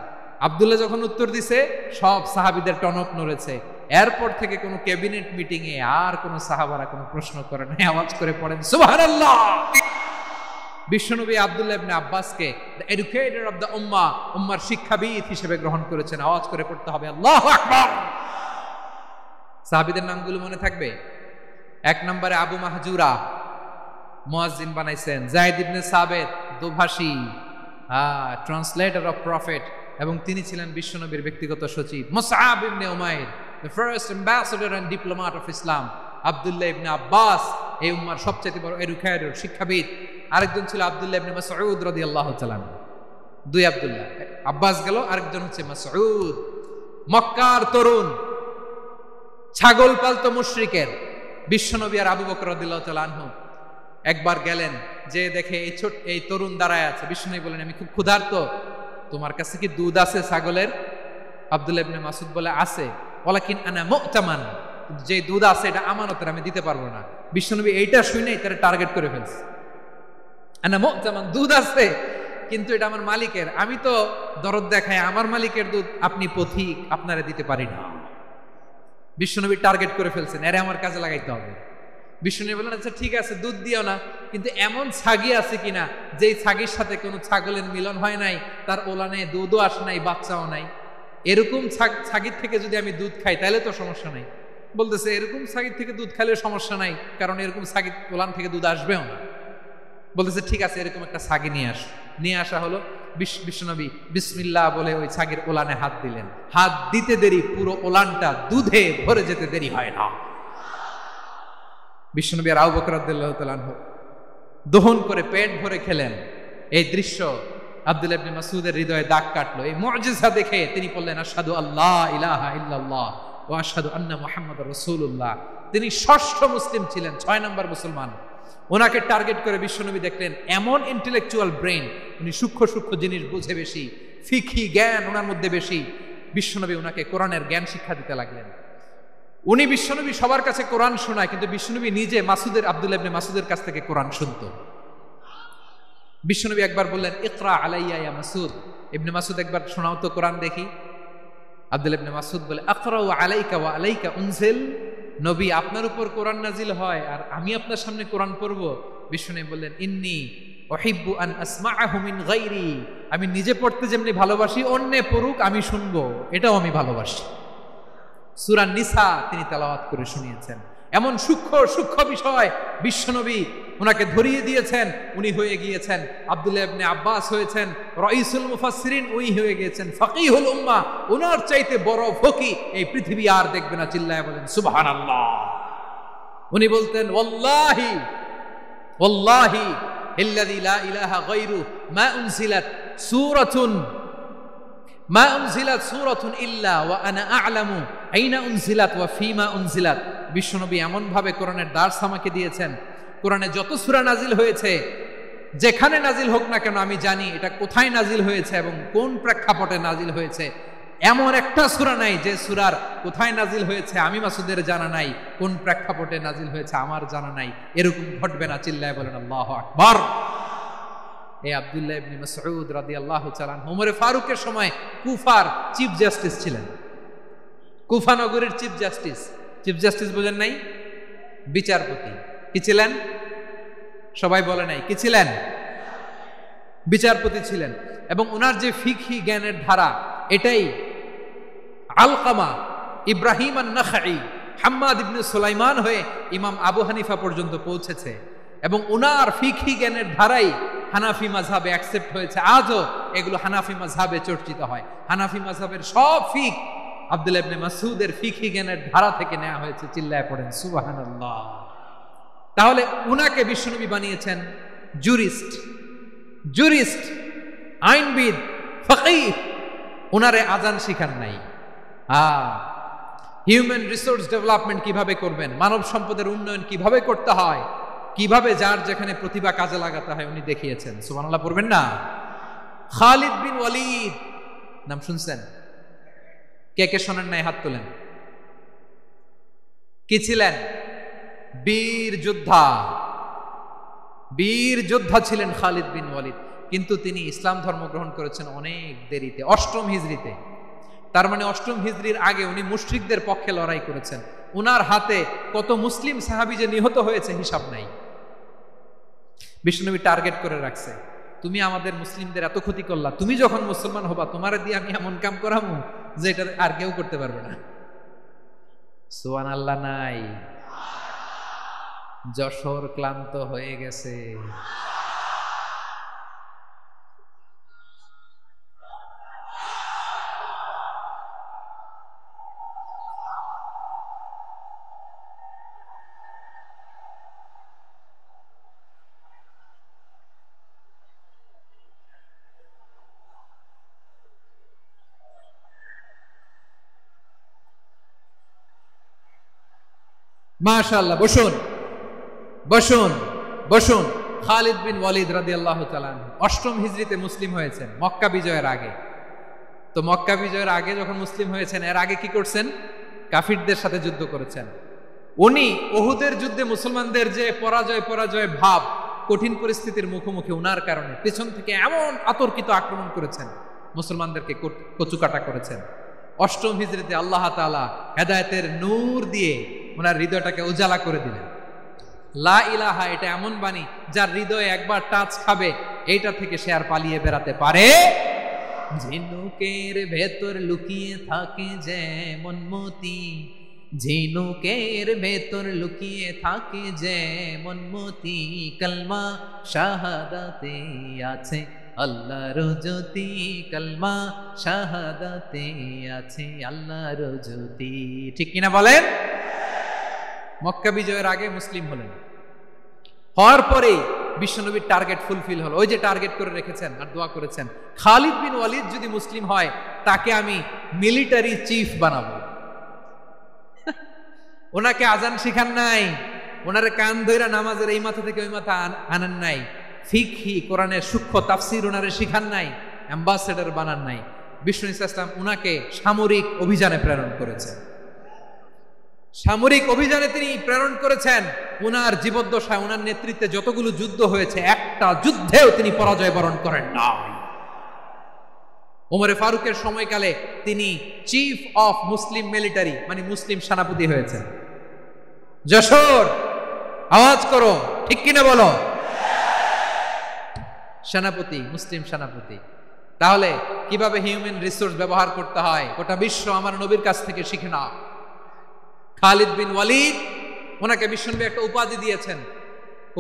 আব্দুল্লাহ যখন উত্তর দিছে, সব সাহাবীদের টনক নড়েছে। এরপর থেকে কোন ক্যাবিনেট মিটিং এ আর কোন সাহাবারা কোনো প্রশ্ন করে নাই। আওয়াজ করে পড়েন সুবহানাল্লাহ। বিশ্বনবী আব্দুল্লাহ ইবনে আব্বাসকে দ্য এডুকেটর অফ দ্য উম্মাহ, উম্মার শিক্ষাবিদ হিসেবে গ্রহণ করেছেন। আওয়াজ করে পড়তে হবে আল্লাহু আকবার। সাহাবীদের নামগুলো মনে থাকবে? এক নম্বরে আবু মাহজুরা, মুয়াজ্জিন বানাইছেন। যায়েদ ইবনে সাবিত, দোভাষী, ট্রান্সলেটর অফ প্রফেট, এবং তিনি ছিলেন বিশ্বনবীর ব্যক্তিগত সচিব। Musab ibn Umair, the first ambassador and diplomat of Islam. Abdullah ibn Abbas, এই উম্মার সবচেয়ে বড় এডুকেটর, শিক্ষাবিদ। আরেকজন ছিল আব্দুল্লাহ ইবনে মাসউদ রাদিয়াল্লাহু তাআলা। দুই আব্দুল্লাহ, আব্বাস গেল, আরেকজন হচ্ছে মাসউদ। মক্কার তরুণ, ছাগল পালতো মুশরিকের। বিশ্বনবী আর আবু বকর রাদিয়াল্লাহু তাআলা আনহু একবার গেলেন, যে দেখে এই তরুণ দাঁড়ায় আছে। বিশ্বনবী বলেন, আমি খুব ক্ষুধার্ত, তোমার কাছে কি দুধ আছে ছাগলের? আব্দুল্লাহ ইবনে মাসউদ বলে আছে। ওয়ালাকিন আনা মু'তামান, যে দুধ আছে এটা আমানতের, আমি দিতে পারবো না। বিশ্বনবী এইটা শুনেই তারা টার্গেট করে ফেলছে। আনা মু'তামান, দুধ আছে কিন্তু এটা আমার মালিকের, আমি তো দরদ দেখাই আমার মালিকের দুধ, আপনি পথিক, আপনারে দিতে পারি না। বিশ্বনবী টার্গেট করে ফেলছেন, এরে আমার কাজে লাগাইতে হবে। বিশ্বনবী বললেন আচ্ছা ঠিক আছে, দুধ দিও না, কিন্তু এমন ছাগি আছে কিনা যেই ছাগির সাথে কোনো ছাগলের মিলন হয় নাই, তার ওলানে দুধও আসে নাই, বাচ্চাও নাই, এরকম ছাগির থেকে যদি আমি দুধ খাই তাহলে তো সমস্যা নাই। বলতেছে এরকম ছাগির থেকে দুধ খাইলে সমস্যা নাই, কারণ এরকম ছাগির ওলান থেকে দুধ আসবেও না। বলতেছে ঠিক আছে, এরকম একটা ছাগি নিয়ে আস। নিয়ে আসা হলো। বিশ্বনবী বিসমিল্লাহ বলে ওই ছাগির ওলানে হাত দিলেন। হাত দিতে দেরি, পুরো ওলানটা দুধে ভরে যেতে দেরি হয় না। বিশ্বনবী আর আবু বকর রাদিয়াল্লাহু তাআলা আনহু দহন করে পেট ভরে খেলেন। এই দৃশ্য আব্দুল্লাহ ইবনে মাসউদের হৃদয়ে দাগ কাটলো। এই মুজিজা দেখে তিনি বললেন আশহাদু আল্লা ইলাহা ইল্লাল্লাহ ওয়া আশহাদু আন্না মুহাম্মাদুর রাসূলুল্লাহ। তিনি ষষ্ঠ মুসলিম ছিলেন, 6 নম্বর মুসলমান। ওনাকে টার্গেট করে বিশ্বনবী দেখলেন এমন ইন্টেলেকচুয়াল ব্রেন, উনি সূক্ষ্ম সূক্ষ্ম জিনিস বুঝে বেশি, ফিকহি জ্ঞান ওনার মধ্যে বেশি। বিশ্বনবী ওনাকে কোরআনের জ্ঞান শিক্ষা দিতে লাগলেন। উনি বিশ্বনবী সবার কাছে কোরআন শোনায়, কিন্তু বিশ্বনবী নিজে আব্দুল্লাহ ইবনে মাসউদের কাছ থেকে কোরআন শুনতো। বিশ্বনবী একবার বললেন ইকরা আলাইয়া ইয়া মাসউদ, ইবনে মাসউদ একবার শোনাও তো কোরআন দেখি। আব্দুল্লাহ ইবনে মাসউদ বলে আকরাউ আলাইকা ওয়া আলাইকা উনজিল, নবী আপনার উপর কোরআন নাজিল হয় আর আমি আপনার সামনে কোরআন পড়ব। বিশ্বনবী বললেন ইন্নী উহিব্বু আন আসমাআহু মিন গায়রি, আমি নিজে পড়তে যেমনি ভালোবাসি অন্যে পড়ুক আমি শুনবো, এটাও আমি ভালোবাসি। সূরা নিসা তিনি তেলাওয়াত করে শুনিয়েছেন। এমন সূক্ষ্ম সূক্ষ্ম বিষয় বিশ্বনবী ওনাকে ধরিয়ে দিয়েছেন। উনি হয়ে গিয়েছেন আব্দুল্লাহ ইবনে আব্বাস, হয়েছেন রাইসুল মুফাসসিরিন, উনি হয়ে গিয়েছেন ফাকিহুল উম্মাহ। ওনার চাইতে বড় ফকি এই পৃথিবী আর দেখবে না। চিল্লায় বলেন সুবহানাল্লাহ। উনি বলতেন ওয়াল্লাহি ওয়াল্লাহি ইল্লাযী লা ইলাহা গায়রু মা উনজিলাত সূরাতুন ইল্লা ওয়া আনা আ'লামু আইনা উনজিলাত ওয়া ফীমা উনজিলাত। বিশ্বনবী এমন ভাবে কোরআনের দার্স আমাকে দিয়েছেন, কোরআনে যত সূরা নাজিল হয়েছে, যেখানে নাজিল হোক না কেন আমি জানি এটা কোথায় নাজিল হয়েছে এবং কোন প্রেক্ষাপটে নাজিল হয়েছে। এমন একটা সূরা নাই যে সূরার কোথায় নাজিল হয়েছে আমি মাসুদের জানা নাই, কোন প্রেক্ষাপটে নাজিল হয়েছে আমার জানা নাই। এরকম ঘটবে না। চিল্লায় বলেন আল্লাহু আকবার। এই আব্দুল্লাহ ইবনে মাসউদ রাদিয়াল্লাহু তাআলা ওমর ফারুকের সময় কুফার চিফ জাস্টিস ছিলেন। কুফা নগরীর চিফ জাস্টিস। চিফ জাস্টিস বোঝেন নাই? বিচারপতি। কি ছিলেন? সবাই বলে নাই কি ছিলেন? বিচারপতি ছিলেন। এবং ওনার যে ফিকহি জ্ঞানের ধারা, এটাই আলকামা, ইব্রাহিম আন-নাখাই, হাম্মাদ ইবনে সুলাইমান হয়ে ইমাম আবু হানিফা পর্যন্ত পৌঁছেছে। এবং ওনার ফিকহি জ্ঞানের ধারাই হানাফি মাযহাবে অ্যাকসেপ্ট হয়েছে। আজও এগুলো হানাফি মাযহাবে চর্চিত হয়। হানাফি মাযহাবের সব ফিক আব্দুল্লাহ ইবনে মাসউদের ফিকহি জ্ঞানের ধারা থেকে নেওয়া হয়েছে। চিল্লায় পড়েন সুবহানাল্লাহ। তাহলে উনাকে বিশ্বনবী বানিয়েছেন জুরিস্ট, আইনবিদ, ফাকিহ। উনারে আজান শিখান নাই। হিউম্যান রিসোর্স ডেভেলপমেন্ট কিভাবে করবেন, মানব সম্পদের উন্নয়ন কিভাবে করতে হয়, কিভাবে যার যেখানে প্রতিভা কাজে লাগাতে হয় উনি দেখিয়েছেন। সুবহানাল্লাহ পড়বেন না? খালিদ বিন ওয়ালিদ নাম শুনছেন? কে কে শোনেন নাই হাত তোলেন। কি ছিলেন? বীর যোদ্ধা ছিলেন খালিদ বিন ওয়ালিদ। কিন্তু তিনি ইসলাম ধর্ম গ্রহণ করেছেন অনেক দেরিতে, 8ম হিজরিতে। তার মানে 8ম হিজরির আগে উনি মুশরিকদের পক্ষে লড়াই করেছেন। উনার হাতে কত মুসলিম সাহাবী যে নিহত হয়েছে হিসাব নাই। বিশ্বনবী টার্গেট করে রাখছে, তুমি আমাদের মুসলিমদের এত ক্ষতি করলা, তুমি যখন মুসলমান হবা তোমারে দিয়ে আমি এমন কাম করামু যে এটা আর কেউ করতে পারবে না। সুবহানাল্লাহ নাই? যশোর ক্লান্ত হয়ে গেছে। মাশাআল্লাহ। বসুন বসুন বসুন। খালিদ বিন ওয়ালিদ রাদিয়াল্লাহু তাআলা অষ্টম হিজরিতে মুসলিম হয়েছেন মক্কা বিজয়ের আগে। তো মক্কা বিজয়ের আগে যখন মুসলিম হয়েছেন, এর আগে কি করছেন? কাফিরদের সাথে যুদ্ধ করেছেন। উনি উহুদের যুদ্ধে মুসলমানদের যে পরাজয় ভাব, কঠিন পরিস্থিতির মুখোমুখি উনার কারণে পেছন থেকে এমন আতর্কিত আক্রমণ করেছেন, মুসলমানদেরকে কচুকাটা করেছেন। অষ্টম হিজরিতে আল্লাহ তাআলা হেদায়েতের নূর দিয়ে ওনার হৃদয়টাকে উজালা করে দিলেন। লা ইলাহা এটা এমন বাণী যার হৃদয়ে একবার টাচ খাবে, এইটা থেকে সে আর পালিয়ে বেড়াতে পারে। ঝিনুকের ভেতর লুকিয়ে থাকে যেমন মতি, ঝিনুকের ভেতর লুকিয়ে থাকে যেমন মতি, কালমা শাহাদাতে আছে আল্লাহর জ্যোতি, কালমা শাহাদাতে আছে আল্লাহর জ্যোতি। ঠিক কিনা বলেন? মক্কা বিজয়ের আগে মুসলিম হলেন, হওয়ার পরেই বিশ্বনবীর টার্গেট ফুলফিল হলো। ওই যে টার্গেট করে রেখেছেন আর দোয়া করেছেন, খালিদ বিন ওয়ালিদ যদি মুসলিম হয় তাকে আমি মিলিটারি চিফ বানাবো। ওনাকে আজান শিখান নাই, ওনারে কান ধইরা নামাজের এই মাথা থেকে ওই মাথা আনেন নাই, ফিকহি কোরআনের সূক্ষ্ম তাফসীর ওনারে শিখান নাই, অ্যাম্বাসেডর বানান নাই। বিষ্ণু ইসলাম উনাকে সামরিক অভিযানে প্রেরণ করেছেন। সামরিক অভিযানে তিনি প্রেরণ করেছেন। উনার জীবদ্দশায় উনার নেতৃত্বে যতগুলো যুদ্ধ হয়েছে, একটা যুদ্ধেও তিনি পরাজয় বরণ করেন না। ওমরে ফারুকের সময়কালে তিনি চিফ অফ মুসলিম মিলিটারি, মানে মুসলিম সেনাপতি হয়েছেন। যশোর আওয়াজ করো, ঠিক কিনা বলো? সেনাপতি, মুসলিম সেনাপতি। তাহলে কিভাবে হিউম্যান রিসোর্স ব্যবহার করতে হয় গোটা বিশ্ব আমার নবীর কাছ থেকে শিখে নাও। খালিদ বিন ওয়ালিদ, ওনাকে বিশ্বনবী একটা উপাধি দিয়েছেন।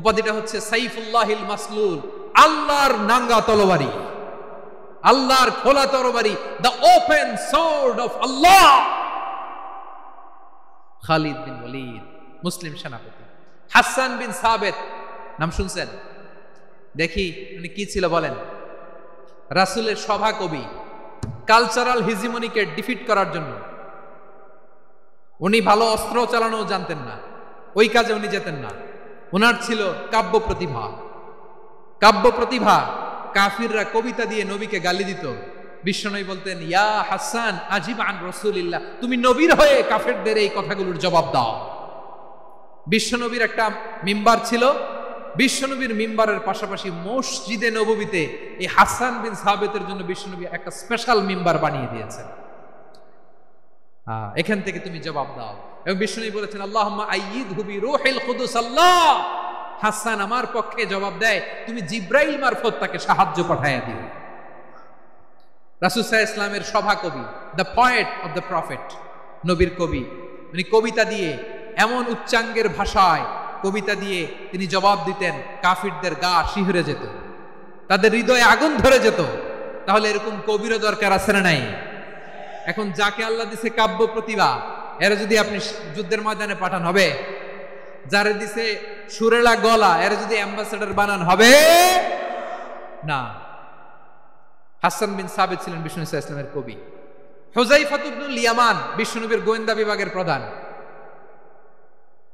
উপাধিটা হচ্ছে সাইফুল্লাহিল মাসলুল, আল্লাহর নাঙ্গা তরবারি, আল্লাহর খোলা তরবারি, দ্য ওপেন সোর্ড অফ আল্লাহ। খালিদ বিন ওয়ালিদ মুসলিম সেনাপতি। হাসান বিন সাবেত নাম শুনছেন? দেখি উনি কি ছিল বলেন। রাসূলের সভা কবি, কালচারাল হিজিমনিকে ডিফিট করার জন্য। উনি ভালো অস্ত্র চালানো জানতেন না, ওই কাজে উনি যেতেন না। ওনার ছিল কাব্য প্রতিভা। কাব্য প্রতিভা, কাফিররা কবিতা দিয়ে নবীকে গালি দিত। বিশ্বনবী বলতেন, ইয়া হাসান আজিব আন রাসূলিল্লাহ, তুমি নবীর হয়ে কাফেরদের এই কথাগুলোর জবাব দাও। বিশ্বনবীর একটা মিম্বার ছিল। বিশ্বনবীর মিম্বারের পাশাপাশি মসজিদে নববীতে এই হাসান বিন সাবেতের জন্য বিশ্বনবী একটা স্পেশাল মিম্বার বানিয়ে দিয়েছেন। এখান থেকে তুমি জবাব দাও। এবং বিশ্বনবী বলেছেন, আল্লাহুম্মা আইয়িদহু বিরূহিল কুদুস, আল্লাহ হাসান আমার পক্ষে জবাব দেয়, তুমি জিব্রাইল মারফত তাকে সাহায্য পাঠাইয়া দিও। রাসূল সাল্লাল্লাহু আলাইহি ওয়াসাল্লামের সভা কবি, the poet of the prophet, নবীর কবি। উনি কবিতা দিয়ে, এমন উচ্চাঙ্গের ভাষায় কবিতা দিয়ে তিনি জবাব দিতেন, কাফিরদের গা শিহরে যেত, তাদের হৃদয়ে আগুন ধরে যেত। তাহলে এরকম কবিরও দরকার আছে না নাই? এখন যাকে আল্লাহ দিছে কাব্য প্রতিভা, এরা যদি আপনি যুদ্ধের ময়দানে পাঠান হবে? যারে দিছে সুরেলা গলা, এরা যদি অ্যাম্বাসেডর বানান হবে না। হাসান বিন সাবিত ছিলেন বিষ্ণু ইসলামের কবি। হুযায়ফা ইবনুল ইয়ামান বিশ্বনবীর গোয়েন্দা বিভাগের প্রধান।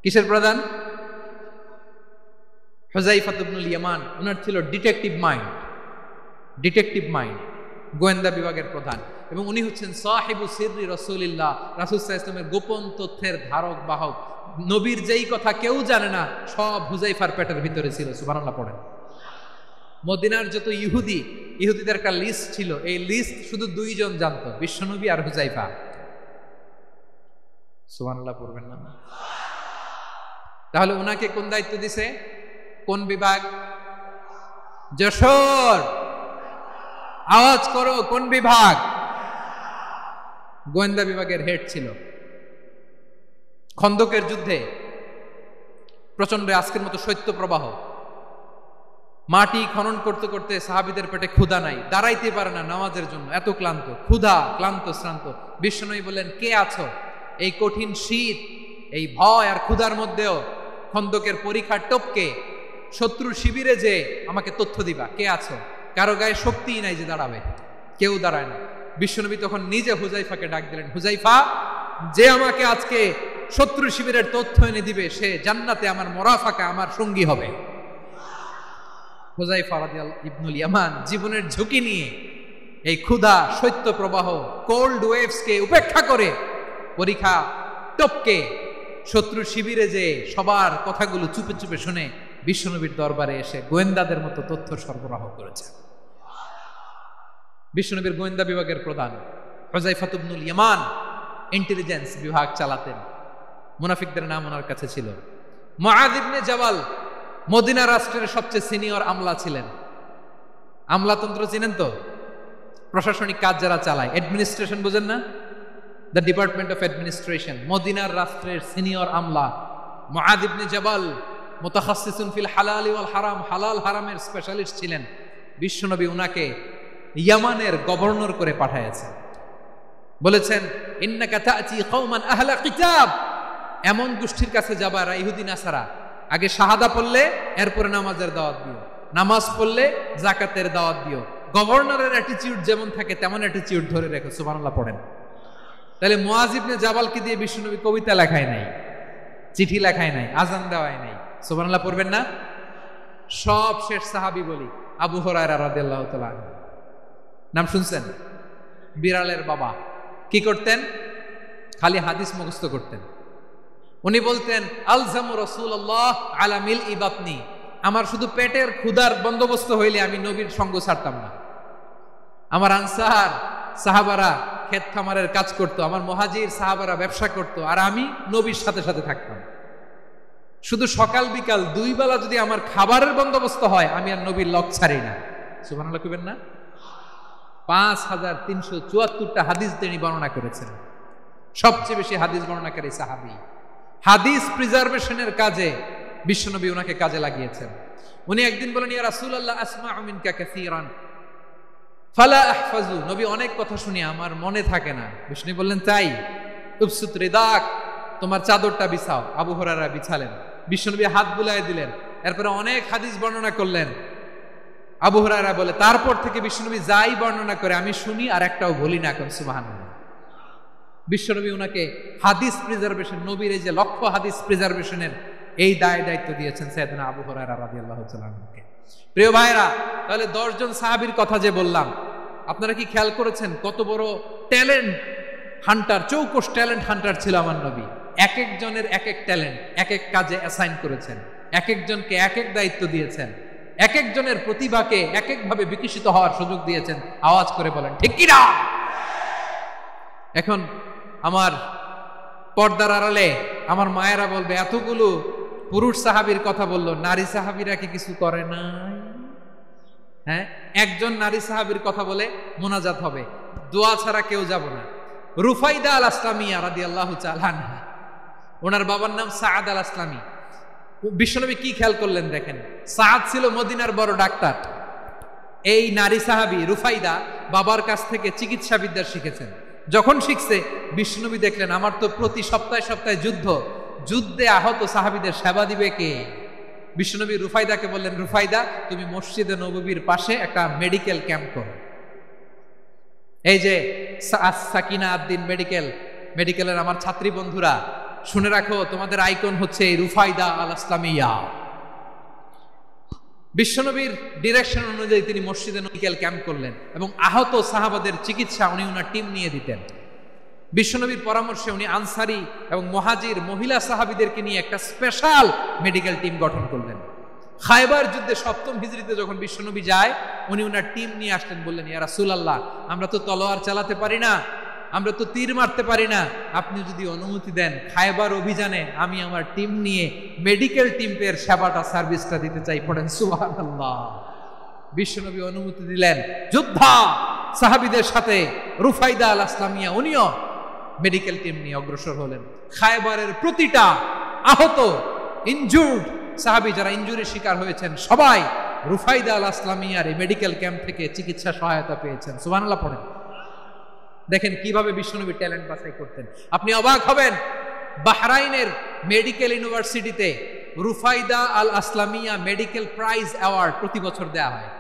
কিসের প্রধান? হুযায়ফা ইবনুল ইয়ামান। ওনার ছিল ডিটেকটিভ মাইন্ড, ডিটেকটিভ মাইন্ড, গোয়েন্দা বিভাগের প্রধান। এবং উনি হচ্ছেন সাহিবু সিররি রাসূলিল্লাহ, রাসূল সাল্লাল্লাহু আলাইহি ওয়াসাল্লামের গোপন তথ্যের ধারক বাহক। নবীর যেই কথা কেউ জানে না, সব হুযায়ফার পেটের ভিতরে ছিল। সুবহানাল্লাহ পড়েন। মদিনার যত ইহুদিদের একটা লিস্ট ছিল, এই লিস্ট শুধু দুইজন জানতো, বিশ্বনবী আর হুযায়ফা। সুবহানাল্লাহ পড়বেন না? তাহলে ওনাকে কোন দায়িত্ব দিছে? কোন বিভাগ? যশোর আওয়াজ করো, কোন বিভাগ? গোয়েন্দা বিভাগের হেড ছিল। খন্দকের যুদ্ধে প্রচন্ড আজকের মতো শৈত্য প্রবাহ, মাটি খনন করতে করতে সাহাবীদের পেটে ক্ষুধা নাই, দাঁড়াইতে পারে না নামাজের জন্য, এত ক্লান্ত, ক্ষুধা, ক্লান্ত, শ্রান্ত। বিশ্বনবী বললেন, কে আছো? এই কঠিন শীত, এই ভয় আর ক্ষুধার মধ্যেও খন্দকের পরীক্ষার টপকে শত্রুর শিবিরে যে আমাকে তথ্য দিবা, কে আছো? কারো গায়ে শক্তিই নাই যে দাঁড়াবে, কেউ দাঁড়ায় না। বিশ্বনবী তখন নিজে হুযায়ফাকে ডাক দিলেন, হুযায়ফা, যে আমাকে আজকে শত্রু শিবিরের তথ্য এনে দিবে, সে জান্নাতে আমার মোরাফাকা, আমার সঙ্গী হবে। হুযায়ফা রাদিয়াল্লাহু ইবনুল ইয়ামান জীবনের ঝুঁকি নিয়ে এই ক্ষুধা শৈত্য প্রবাহ কোল্ড ওয়েভসকে উপেক্ষা করে পরীক্ষা টপকে শত্রু শিবিরে যে সবার কথাগুলো চুপে চুপে শুনে বিশ্বনবীর দরবারে এসে গোয়েন্দাদের মতো তথ্য সরবরাহ করেছে। বিশ্বনবীর গোয়েন্দা বিভাগের প্রধান হুযায়ফা ইবনুল ইয়ামান ইন্টেলিজেন্স বিভাগ চালাতেন। মুনাফিকদের নাম ওনার কাছে ছিল। মুআয ইবনে জাবাল মদিনা রাষ্ট্রের সবচেয়ে সিনিয়র আমলা ছিলেন। আমলাতন্ত্র চিনেন তো? প্রশাসনিক কাজ যারা চালায়, অ্যাডমিনিস্ট্রেশন বোঝেন না? The department of administration. মদিনার রাষ্ট্রের সিনিয়র আমলা মুআয ইবনে জাবাল মুতাখাসসিসুন ফিল হালাল ওয়াল হারাম, হালাল হারামের স্পেশালিস্ট ছিলেন। বিশ্বনবী উনাকে ইয়ামানের গভর্নর করে পাঠাইছেন। বলেছেন ইন্নাকা তা'তি কওমান আহলা কিতাব, এমন গোষ্ঠীর কাছে যাবা যারা ইহুদি নাসারা, আগে শাহাদা পড়লে এরপরে নামাজের দাওয়াত দিও, নামাজ পড়লে যাকাতের দাওয়াত দিও। গভর্নরের অ্যাটিটিউড যেমন থাকে তেমন অ্যাটিটিউড ধরে রেখো। সুবহানাল্লাহ পড়েন। তাহলে মুআয ইবনে জাবালকে দিয়ে বিশ্বনবী কবিতা লেখায় নাই, চিঠি লেখায় নাই, আজান দেওয়ায় নাই। সুবহানাল্লাহ পড়বেন না? সব শেষ সাহাবী বলি আবু হুরায়রা রাদিয়াল্লাহু তাআলা নাম শুনছেন? বিড়ালের বাবা। কি করতেন? খালি হাদিস মুখস্থ করতেন। উনি বলতেন আলজামু রাসূলুল্লাহ আলা মিলই বাতনি, আমার শুধু পেটের ক্ষুধার বন্দোবস্ত হইলে আমি নবীর সঙ্গ ছাড়তাম না। আমার আনসার সাহাবারা ক্ষেত খামারের কাজ করতো, আমার মুহাজির সাহাবারা ব্যবসা করতো, আর আমি নবীর সাথে সাথে থাকতাম। শুধু সকাল বিকাল দুই বেলা যদি আমার খাবারের বন্দোবস্ত হয় আমি আর নবীর লক ছাড়ি না। সুবহানাল্লাহ কইবেন না? 5374টা হাদিস তিনি বর্ণনা করেছেন। সবচেয়ে বেশি হাদিস বর্ণনাকারী সাহাবী। হাদিস প্রিজার্ভেশনের কাজে বিশ্বনবী ওনাকে কাজে লাগিয়েছেন। উনি একদিন বলেন ইয়া রাসূলুল্লাহ আসমাউ মিনকা কাসীরান ফালা আহফাজু, নবী অনেক কথা শুনি আমার মনে থাকে না। বিশ্বনবী বললেন তাই? উবসুত রিদাক, তোমার চাদরটা বিছাও। আবু হুরায়রা বিছালেন, বিশ্বনবী হাত বুলায় দিলেন, এরপরে অনেক হাদিস বর্ণনা করলেন। আবু হুরায়রা বলে তারপর থেকে বিশ্বনবী যাই বর্ণনা করে আমি শুনি আর একটাও ভুলি না। এখন সুবহানাল্লাহ। বিশ্বনবী ওনাকে হাদিস প্রিজার্ভেশন, নবীর এই যে লক্ষ্য হাদিস প্রিজার্ভেশনের এই দায়িত্ব দিয়েছেন সাইয়েদনা আবু হুরায়রা রাদিয়াল্লাহু তাআলা আনহুকে। প্রিয় ভাইরা, তাহলে 10 জন সাহাবীর কথা যে বললাম, আপনারা কি খেয়াল করেছেন কত বড় ট্যালেন্ট হান্টার, চৌকস ট্যালেন্ট হান্টার ছিল আমার নবী। এক একজনের এক এক ট্যালেন্ট এক এক কাজে অ্যাসাইন করেছেন, এক একজনকে এক এক দায়িত্ব দিয়েছেন, এক একজনের প্রতিভাকে এক একভাবে বিকশিত হওয়ার সুযোগ দিয়েছেন। আওয়াজ করে বলেন ঠিক কি না? এখন আমার পর্দার আড়ালে আমার মায়েরা বলবে এতগুলো পুরুষ সাহাবীর কথা বললো, নারী সাহাবীরা কি কিছু করে নাই? হ্যাঁ, একজন নারী সাহাবীর কথা বলে মোনাজাত হবে, দোয়া ছাড়া কেউ যাব না। রুফাইদা আল আসলামিয়া রাদিয়াল্লাহু তাআলা আনহা, ওনার বাবার নাম সাআদ আল আসলামি। বিশ্বনবী কি খেয়াল করলেন দেখেন, সাআদ ছিল মদিনার বড় ডাক্তার। এই নারী সাহাবী রুফাইদা বাবার কাছ থেকে চিকিৎসা বিদ্যা শিখেছেন। যখন শিখছে বিশ্বনবী দেখলেন আমার তো প্রতি সপ্তাহে সপ্তাহে যুদ্ধে আহত সাহাবীদের সেবা দিবে কে? বিশ্বনবী রুফাইদাকে বললেন রুফাইদা তুমি মসজিদে নববীর পাশে একটা মেডিকেল ক্যাম্প করো। এই যে সাকিনা আদ্দিন মেডিকেলের আমার ছাত্রী বন্ধুরা শুনে রাখো, তোমাদের আইকন হচ্ছে এই রুফাইদা আল আসলামিয়া। বিশ্বনবীর ডিরেকশন অনুযায়ী তিনি মসজিদে মেডিকেল ক্যাম্প করলেন এবং আহত সাহাবাদের চিকিৎসা উনি ওনার টিম নিয়ে দিতেন। বিশ্বনবীর পরামর্শে উনি আনসারি এবং মুহাজির মহিলা সাহাবীদেরকে নিয়ে একটা স্পেশাল মেডিকেল টিম গঠন করলেন। খায়বার যুদ্ধে 7ম হিজরিতে যখন বিশ্বনবী যায় উনি ওনার টিম নিয়ে আসলেন, বললেন ইয়া রাসূলুল্লাহ আমরা তো তলোয়ার চালাতে পারি না, আমরা তো তীর মারতে পারি না, আপনি যদি অনুমতি দেন খায়বার অভিযানে আমি আমার টিম নিয়ে মেডিকেল টিমের সেবাটা সার্ভিসটা দিতে চাই। পড়েন সুবহানাল্লাহ। বিশ্বনবী অনুমতি দিলেন, যোদ্ধা সাহাবীদের সাথে রুফাইদা আল আসলামিয়া উনিও মেডিকেল টিম নিয়ে অগ্রসর হলেন। খায়বারের প্রতিটা আহত ইনজুর্ড সাহাবী যারা ইনজুরির শিকার হয়েছেন সবাই রুফাইদা আল আসলামিয়ার এই মেডিকেল ক্যাম্প থেকে চিকিৎসা সহায়তা পেয়েছেন। সুবহানাল্লাহ পড়েন। দেখেন কিভাবে বিশ্বনবী ট্যালেন্ট বাছাই করতেন। আপনি অবাক হবেন, বাহরাইনের মেডিকেল ইউনিভার্সিটিতে রুফাইদা আল আসলামিয়া মেডিকেল প্রাইজ অ্যাওয়ার্ড প্রতি বছর দেয়া হয়।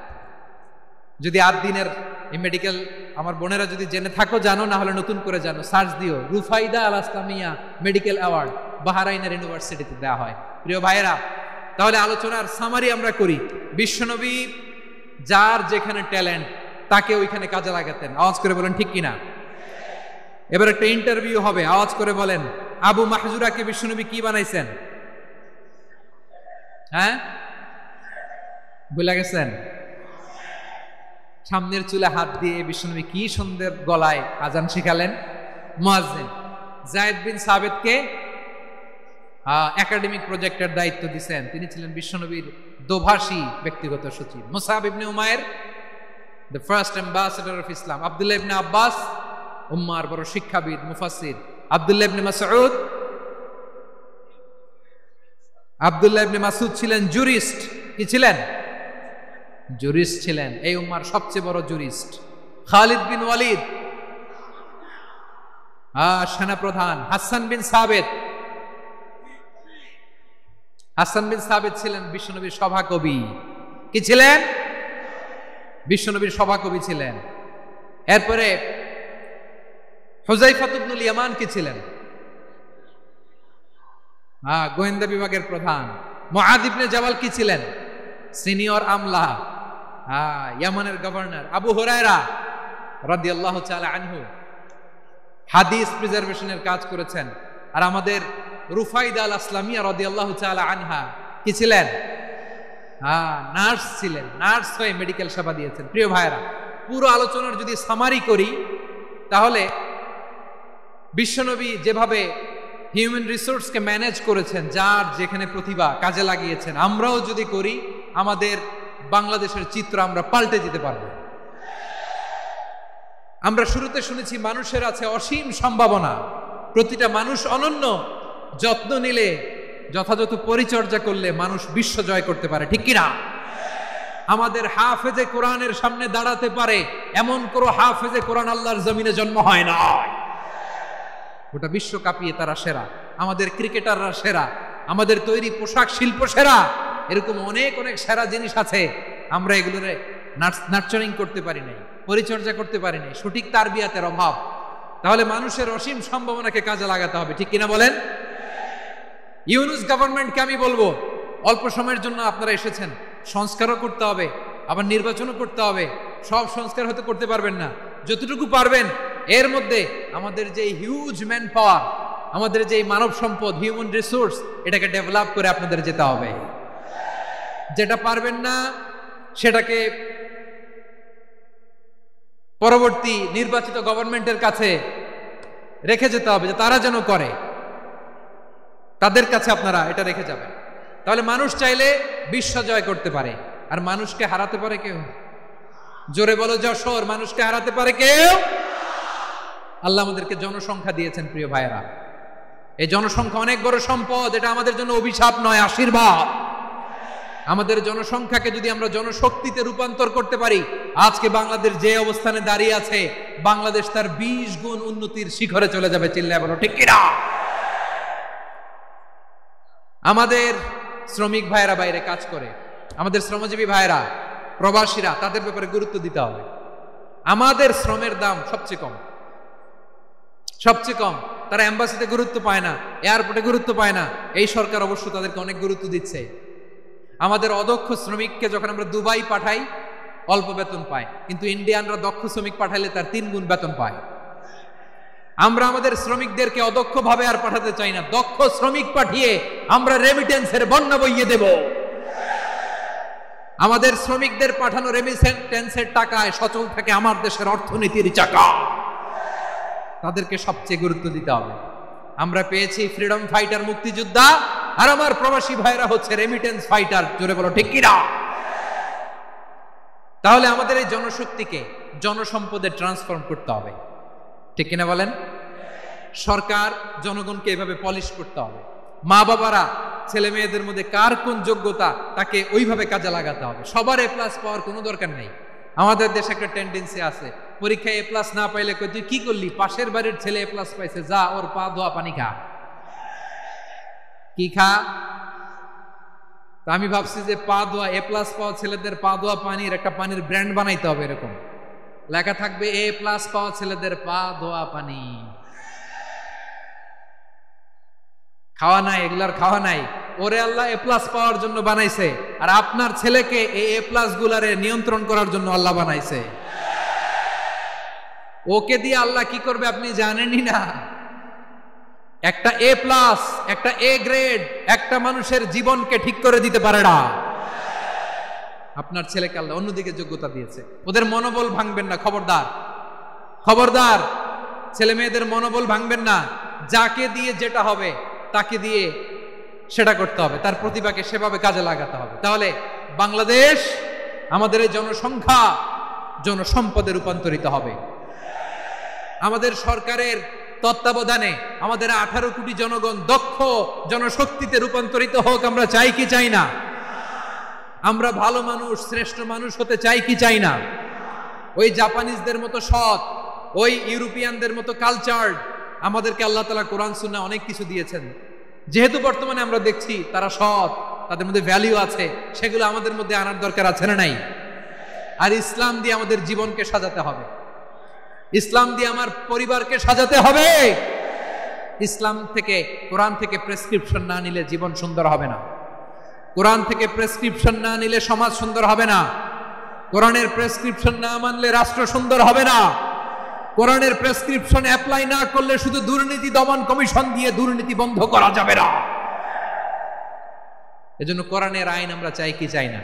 যদি 8 দিনের এই মেডিকেল আমার বোনেরা যদি জেনে থাকো জানো, না হলে নতুন করে জানো, সার্চ দিও রুফাইদা আল আসলামিয়া মেডিকেল অ্যাওয়ার্ড বাহরাইনের ইউনিভার্সিটিতে দেওয়া হয়। প্রিয় ভাইয়েরা, তাহলে আলোচনার সামারি আমরা করি। বিশ্বনবী যার যেখানে ট্যালেন্ট তাকে ওইখানে কাজে লাগাতেন। আওয়াজ করে বলেন ঠিক কিনা? এবার একটা ইন্টারভিউ হবে, আওয়াজ করে বলেন আবু মাহজুরাকে বিশ্বনবী কি বানাইছেন? হ্যাঁ, ভুলে গেছেন? সামনের চুলে হাত দিয়ে বিশ্বনবী কি সুন্দর গলায় আজান শিখালেন। মুয়াজ্জিন। যায়েদ বিন সাবিতকে একাডেমিক প্রজেক্টের দায়িত্ব দিয়েছেন, তিনি ছিলেন বিশ্বনবীর দোভাষী ব্যক্তিগত সচিব। Musab ibn Umair the first ambassador of Islam. Abdullah ibn Abbas উম্মার বড় শিক্ষাবিদ মুফাসসির। আব্দুল্লাহ ইবনে মাসউদ ছিলেন জুরিস্ট। কি ছিলেন? জুরিস্ট ছিলেন, এই উম্মার সবচেয়ে বড় জুরিস্ট। খালিদ বিন ওয়ালিদ সেনাপ্রধান। হাসান বিন সাবিত ছিলেন বিশ্বনবীর সভাকবি। কি ছিলেন? বিশ্বনবীর সভাকবি ছিলেন। এরপরে হুযায়ফা ইবনুল ইয়ামান কি ছিলেন? গোয়েন্দা বিভাগের প্রধান। মুআদ ইবনে জাবাল কি ছিলেন? সিনিয়র আমলা, ইয়ামানের গভর্নর। আবু হুরায়রা রাদিয়াল্লাহু তাআলা আনহু হাদিস প্রিজার্ভেশনের কাজ করেছেন। আর আমাদের রুফাইদা আল আসলামিয়া রাদিয়াল্লাহু তাআলা আনহা কি ছিলেন? নার্স ছিলেন। নার্স হয়ে মেডিকেল সেবা দিয়েছেন। প্রিয় ভাইরা, পুরো আলোচনার যদি সামারি করি তাহলে বিশ্বনবী যেভাবে হিউম্যান রিসোর্সকে ম্যানেজ করেছেন, যার যেখানে প্রতিভা কাজে লাগিয়েছেন, আমরাও যদি করি আমাদের বাংলাদেশের চিত্র আমরা পাল্টে দিতে পারবো। আমরা শুরুতে শুনেছি মানুষের আছে অসীম সম্ভাবনা, প্রতিটা মানুষ অনন্য। যত্ন নিলে, যথাযথ পরিচর্যা করলে মানুষ বিশ্ব জয় করতে পারে, ঠিক কিনা? আমাদের হাফেজে কোরআনের সামনে দাঁড়াতে পারে এমন কোন হাফেজে কোরআন আল্লাহর জমিনে জন্ম হয় না। গোটা বিশ্ব কাঁপিয়ে তারা সেরা। আমাদের ক্রিকেটাররা সেরা, আমাদের তৈরি পোশাক শিল্প সেরা। এরকম অনেক অনেক সেরা জিনিস আছে, আমরা এগুলোরে নার্চারিং করতে পারি নাই, পরিচর্যা করতে পারি নাই, সঠিক তারবিয়াতের অভাব। তাহলে মানুষের অসীম সম্ভাবনাকে কাজে লাগাতে হবে, ঠিক কিনা বলেন? ইউনুস গভর্নমেন্টকে আমি বলবো, অল্প সময়ের জন্য আপনারা এসেছেন, সংস্কারও করতে হবে, আবার নির্বাচনও করতে হবে। সব সংস্কার হয়তো করতে পারবেন না, যতটুকু পারবেন এর মধ্যে আমাদের যে হিউজ ম্যান পাওয়ার, আমাদের যে মানব সম্পদ, হিউম্যান রিসোর্স, এটাকে ডেভেলপ করে আপনাদের যেতে হবে। যেটা পারবেন না সেটাকে পরবর্তী নির্বাচিত গভর্নমেন্টের কাছে রেখে যেতে হবে, যে তারা যেন করে, তাদের কাছে আপনারা এটা রেখে যাবেন। তাহলে মানুষ চাইলে বিশ্ব জয় করতে পারে। আর মানুষকে হারাতে পারে কেউ? জোরে বলো যশোর, মানুষকে হারাতে পারে কেউ? আল্লাহ আমাদেরকে জনসংখ্যা দিয়েছেন প্রিয় ভাইয়েরা। এই জনসংখ্যা অনেক বড় সম্পদ, এটা আমাদের জন্য অভিশাপ নয়, আশীর্বাদ। আমাদের জনসংখ্যাকে যদি আমরা জনশক্তিতে রূপান্তর করতে পারি, আজকে বাংলাদেশ যে অবস্থানে দাঁড়িয়ে আছে, বাংলাদেশ তার 20 গুণ উন্নতির শিখরে চলে যাবে। চিল্লায় বলো ঠিক কিনা? আমাদের শ্রমিক ভাইয়েরা বাইরে কাজ করে, আমাদের শ্রমজীবী ভাইয়েরা, প্রবাসীরা, তাদের ব্যাপারে গুরুত্ব দিতে হবে। আমাদের শ্রমের দাম সবচেয়ে কম, সবচেয়ে কম। তারা এম্বাসিতে গুরুত্ব পায় না, এয়ারপোর্টে গুরুত্ব পায় না। এই সরকার অবশ্য তাদেরকে অনেক গুরুত্ব দিচ্ছে। আমাদের অদক্ষ শ্রমিককে যখন আমরা দুবাই পাঠাই, অল্প বেতন পায়, কিন্তু ইন্ডিয়ানরা দক্ষ শ্রমিক পাঠাইলে তার 3 গুণ বেতন পায়। আমরা আমাদের শ্রমিকদেরকে অদক্ষ ভাবে আর পাঠাতে চাই না, দক্ষ শ্রমিক পাঠিয়ে আমরা রেমিটেন্সের বন্যা বইয়ে দেব। আমাদের শ্রমিকদের পাঠানো রেমিটেন্সের টাকায় সচল থাকে আমার দেশের অর্থনীতির চাকা। তাদেরকে সবচেয়ে গুরুত্ব দিতে হবে। আমরা পেয়েছি ফ্রিডম ফাইটার, মুক্তিযোদ্ধা, আর আমার প্রবাসী ভাইরা হচ্ছে রেমিটেন্স ফাইটার। জোরে বলো ঠিক কিনা? তাহলে আমাদের এই জনশক্তিকে জনসম্পদে ট্রান্সফর্ম করতে হবে, ঠিক কিনা বলেন? সরকার জনগণকে এভাবে পলিশ করতে হবে। মা বাবারা ছেলে মেয়েদের মধ্যে কার কোন যোগ্যতা তাকে ওইভাবে কাজে লাগাতে হবে। সবার এ প্লাস পাওয়ার কোনো দরকার নেই। আমাদের দেশে একটা টেন্ডেন্সি আছে, পরীক্ষায় এ প্লাস না পাইলে তুই কি করলি, পাশের বাড়ির ছেলে এ প্লাস পাইছে, যা ওর পা ধোয়া পানি খা। কি খা? আমি ভাবছি যে পা ধোয়া, এ প্লাস পাওয়া ছেলেদের পা ধোয়া পানির একটা পানির ব্র্যান্ড বানাইতে হবে। এরকম লেখা থাকবে, এ প্লাস পাওয়া ছেলেদের পা ধোয়া পানি। খাওয়া নাই, এগুলার খাওয়া নাই। ওরে আল্লাহ এ প্লাস পাওয়ার জন্য বানাইছে, আর আপনার ছেলেকে এই এ প্লাস গুলারে নিয়ন্ত্রণ করার জন্য আল্লাহ বানাইছে। ওকে দিয়ে আল্লাহ কি করবে আপনি জানেনই না। একটা এ প্লাস, একটা এ গ্রেড একটা মানুষের জীবনকে ঠিক করে দিতে পারে না। আপনার ছেলেকে আল্লাহ অন্যদিকে যোগ্যতা দিয়েছে। ওদের মনোবল ভাঙবেন না, খবরদার খবরদার। ছেলে মেয়েদের মনোবল ভাঙবেন না। যাকে দিয়ে যেটা হবে তাকে দিয়ে সেটা করতে হবে, তার প্রতিভাকে সেভাবে কাজে লাগাতে হবে। তাহলে বাংলাদেশ আমাদের এই জনসংখ্যা জনসম্পদে রূপান্তরিত হবে। আমাদের সরকারের তত্ত্বাবধানে আমাদের 18 কোটি জনগণ দক্ষ জনশক্তিতে রূপান্তরিত হোক, আমরা চাই কি চাই না? আমরা ভালো মানুষ, শ্রেষ্ঠ মানুষ হতে চাই কি চাই না? ওই জাপানিজদের মতো সৎ, ওই ইউরোপিয়ানদের মতো কালচার্ড আমাদেরকে আল্লাহ তাআলা কোরআন সুন্নাহ অনেক কিছু দিয়েছেন। যেহেতু বর্তমানে আমরা দেখছি তারা সৎ, তাদের মধ্যে ভ্যালু আছে, সেগুলো আমাদের মধ্যে আনার দরকার আছে না নাই? আর ইসলাম দিয়ে আমাদের জীবনকে সাজাতে হবে, ইসলাম দিয়ে আমার পরিবারকে সাজাতে হবে। ইসলাম থেকে, কোরআন থেকে প্রেসক্রিপশন না নিলে জীবন সুন্দর হবে না। কোরআন থেকে প্রেসক্রিপশন না নিলে সমাজ সুন্দর হবে না। কোরআনের প্রেসক্রিপশন না মানলে রাষ্ট্র সুন্দর হবে না। কোরআনের প্রেসক্রিপশন অ্যাপ্লাই না করলে শুধু দুর্নীতি দমন কমিশন দিয়ে দুর্নীতি বন্ধ করা যাবে না। এজন্য কোরআনের আইন আমরা চাই কি চাই না?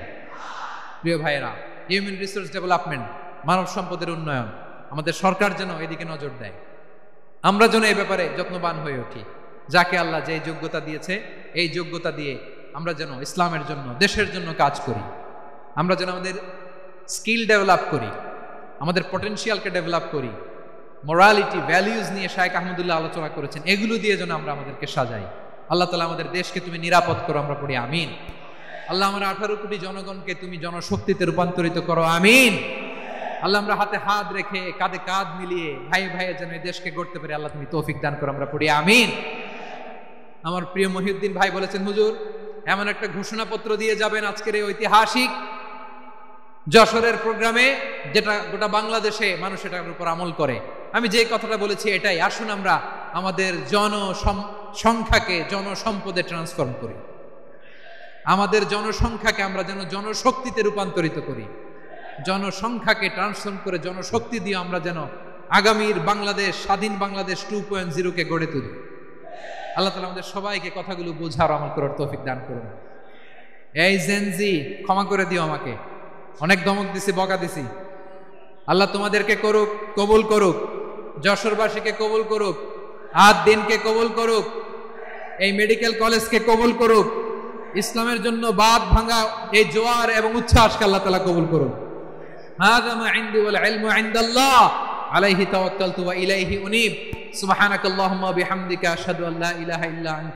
প্রিয় ভাইয়েরা, হিউম্যান রিসোর্স ডেভেলপমেন্ট, মানব সম্পদের উন্নয়ন, আমাদের সরকার যেন এদিকে নজর দেয়। আমরা যেন এই ব্যাপারে যত্নবান হয়ে উঠি। যাকে আল্লাহ যে যোগ্যতা দিয়েছে এই যোগ্যতা দিয়ে আমরা যেন ইসলামের জন্য, দেশের জন্য কাজ করি। আমরা যেন আমাদের স্কিল ডেভেলপ করি, আমাদের পটেনশিয়ালকে ডেভেলপ করি। মোরালিটি, ভ্যালিউজ নিয়ে শায়েখ আহমদুল্লাহ আলোচনা করেছেন, এগুলো দিয়ে যেন আমরা আমাদেরকে সাজাই। আল্লাহ তাআলা আমাদের দেশকে তুমি নিরাপদ করো, আমরা পড়ি আমিন। আল্লাহ আমার 18 কোটি জনগণকে তুমি জনশক্তিতে রূপান্তরিত করো, আমিন। আল্লাহ আমরা হাতে হাত রেখে কাঁধে কাঁধ মিলিয়ে ভাই ভাইয়ে যেন এই দেশকে গড়তে পারি, আল্লাহ তুমি তৌফিক দান করো, আমরা পড়ি আমিন। আমার প্রিয় মহিউদ্দিন ভাই বলেছেন, হুজুর এমন একটা ঘোষণাপত্র দিয়ে যাবেন আজকের এই ঐতিহাসিক যশোরের প্রোগ্রামে, যেটা গোটা বাংলাদেশে মানুষ এটার উপর আমল করে। আমি যে কথাটা বলেছি এটাই, আসুন আমরা আমাদের জনসংখ্যাকে জনসম্পদে ট্রান্সফর্ম করি। আমাদের জনসংখ্যাকে আমরা যেন জনশক্তিতে রূপান্তরিত করি। জনসংখ্যাকে ট্রান্সফর্ম করে জনশক্তি দিয়ে আমরা যেন আগামীর বাংলাদেশ, স্বাধীন বাংলাদেশ 2.0 কে গড়ে তুলি। আল্লাহ তাআলা আমাদের সবাইকে কথাগুলো বোঝার, আমল করার তৌফিক দান করুন। এই জেনজি, ক্ষমা করে দিও আমাকে, অনেক ধমক দিছি, বকা দিছি। আল্লাহ তোমাদেরকে করুক, কবুল করুক, যশোরবাসীকে কবুল করুক, আদ দিনকে কবুল করুক, এই মেডিকেল কলেজকে কবুল করুক, ইসলামের জন্য বাঁধ ভাঙা এই জোয়ার এবং উচ্ছ্বাসকে আল্লাহ তাআলা কবুল করুন। হাযা মা ইনদি ওয়াল ইলমু ইনদাল্লাহ আলাইহি তাওয়াক্কালতু ওয়া ইলাইহি উনীব। সুবহানাকাল্লাহুম্মা ওয়া বিহামদিকা আশহাদু আল্লা ইলাহা ইল্লা আনতা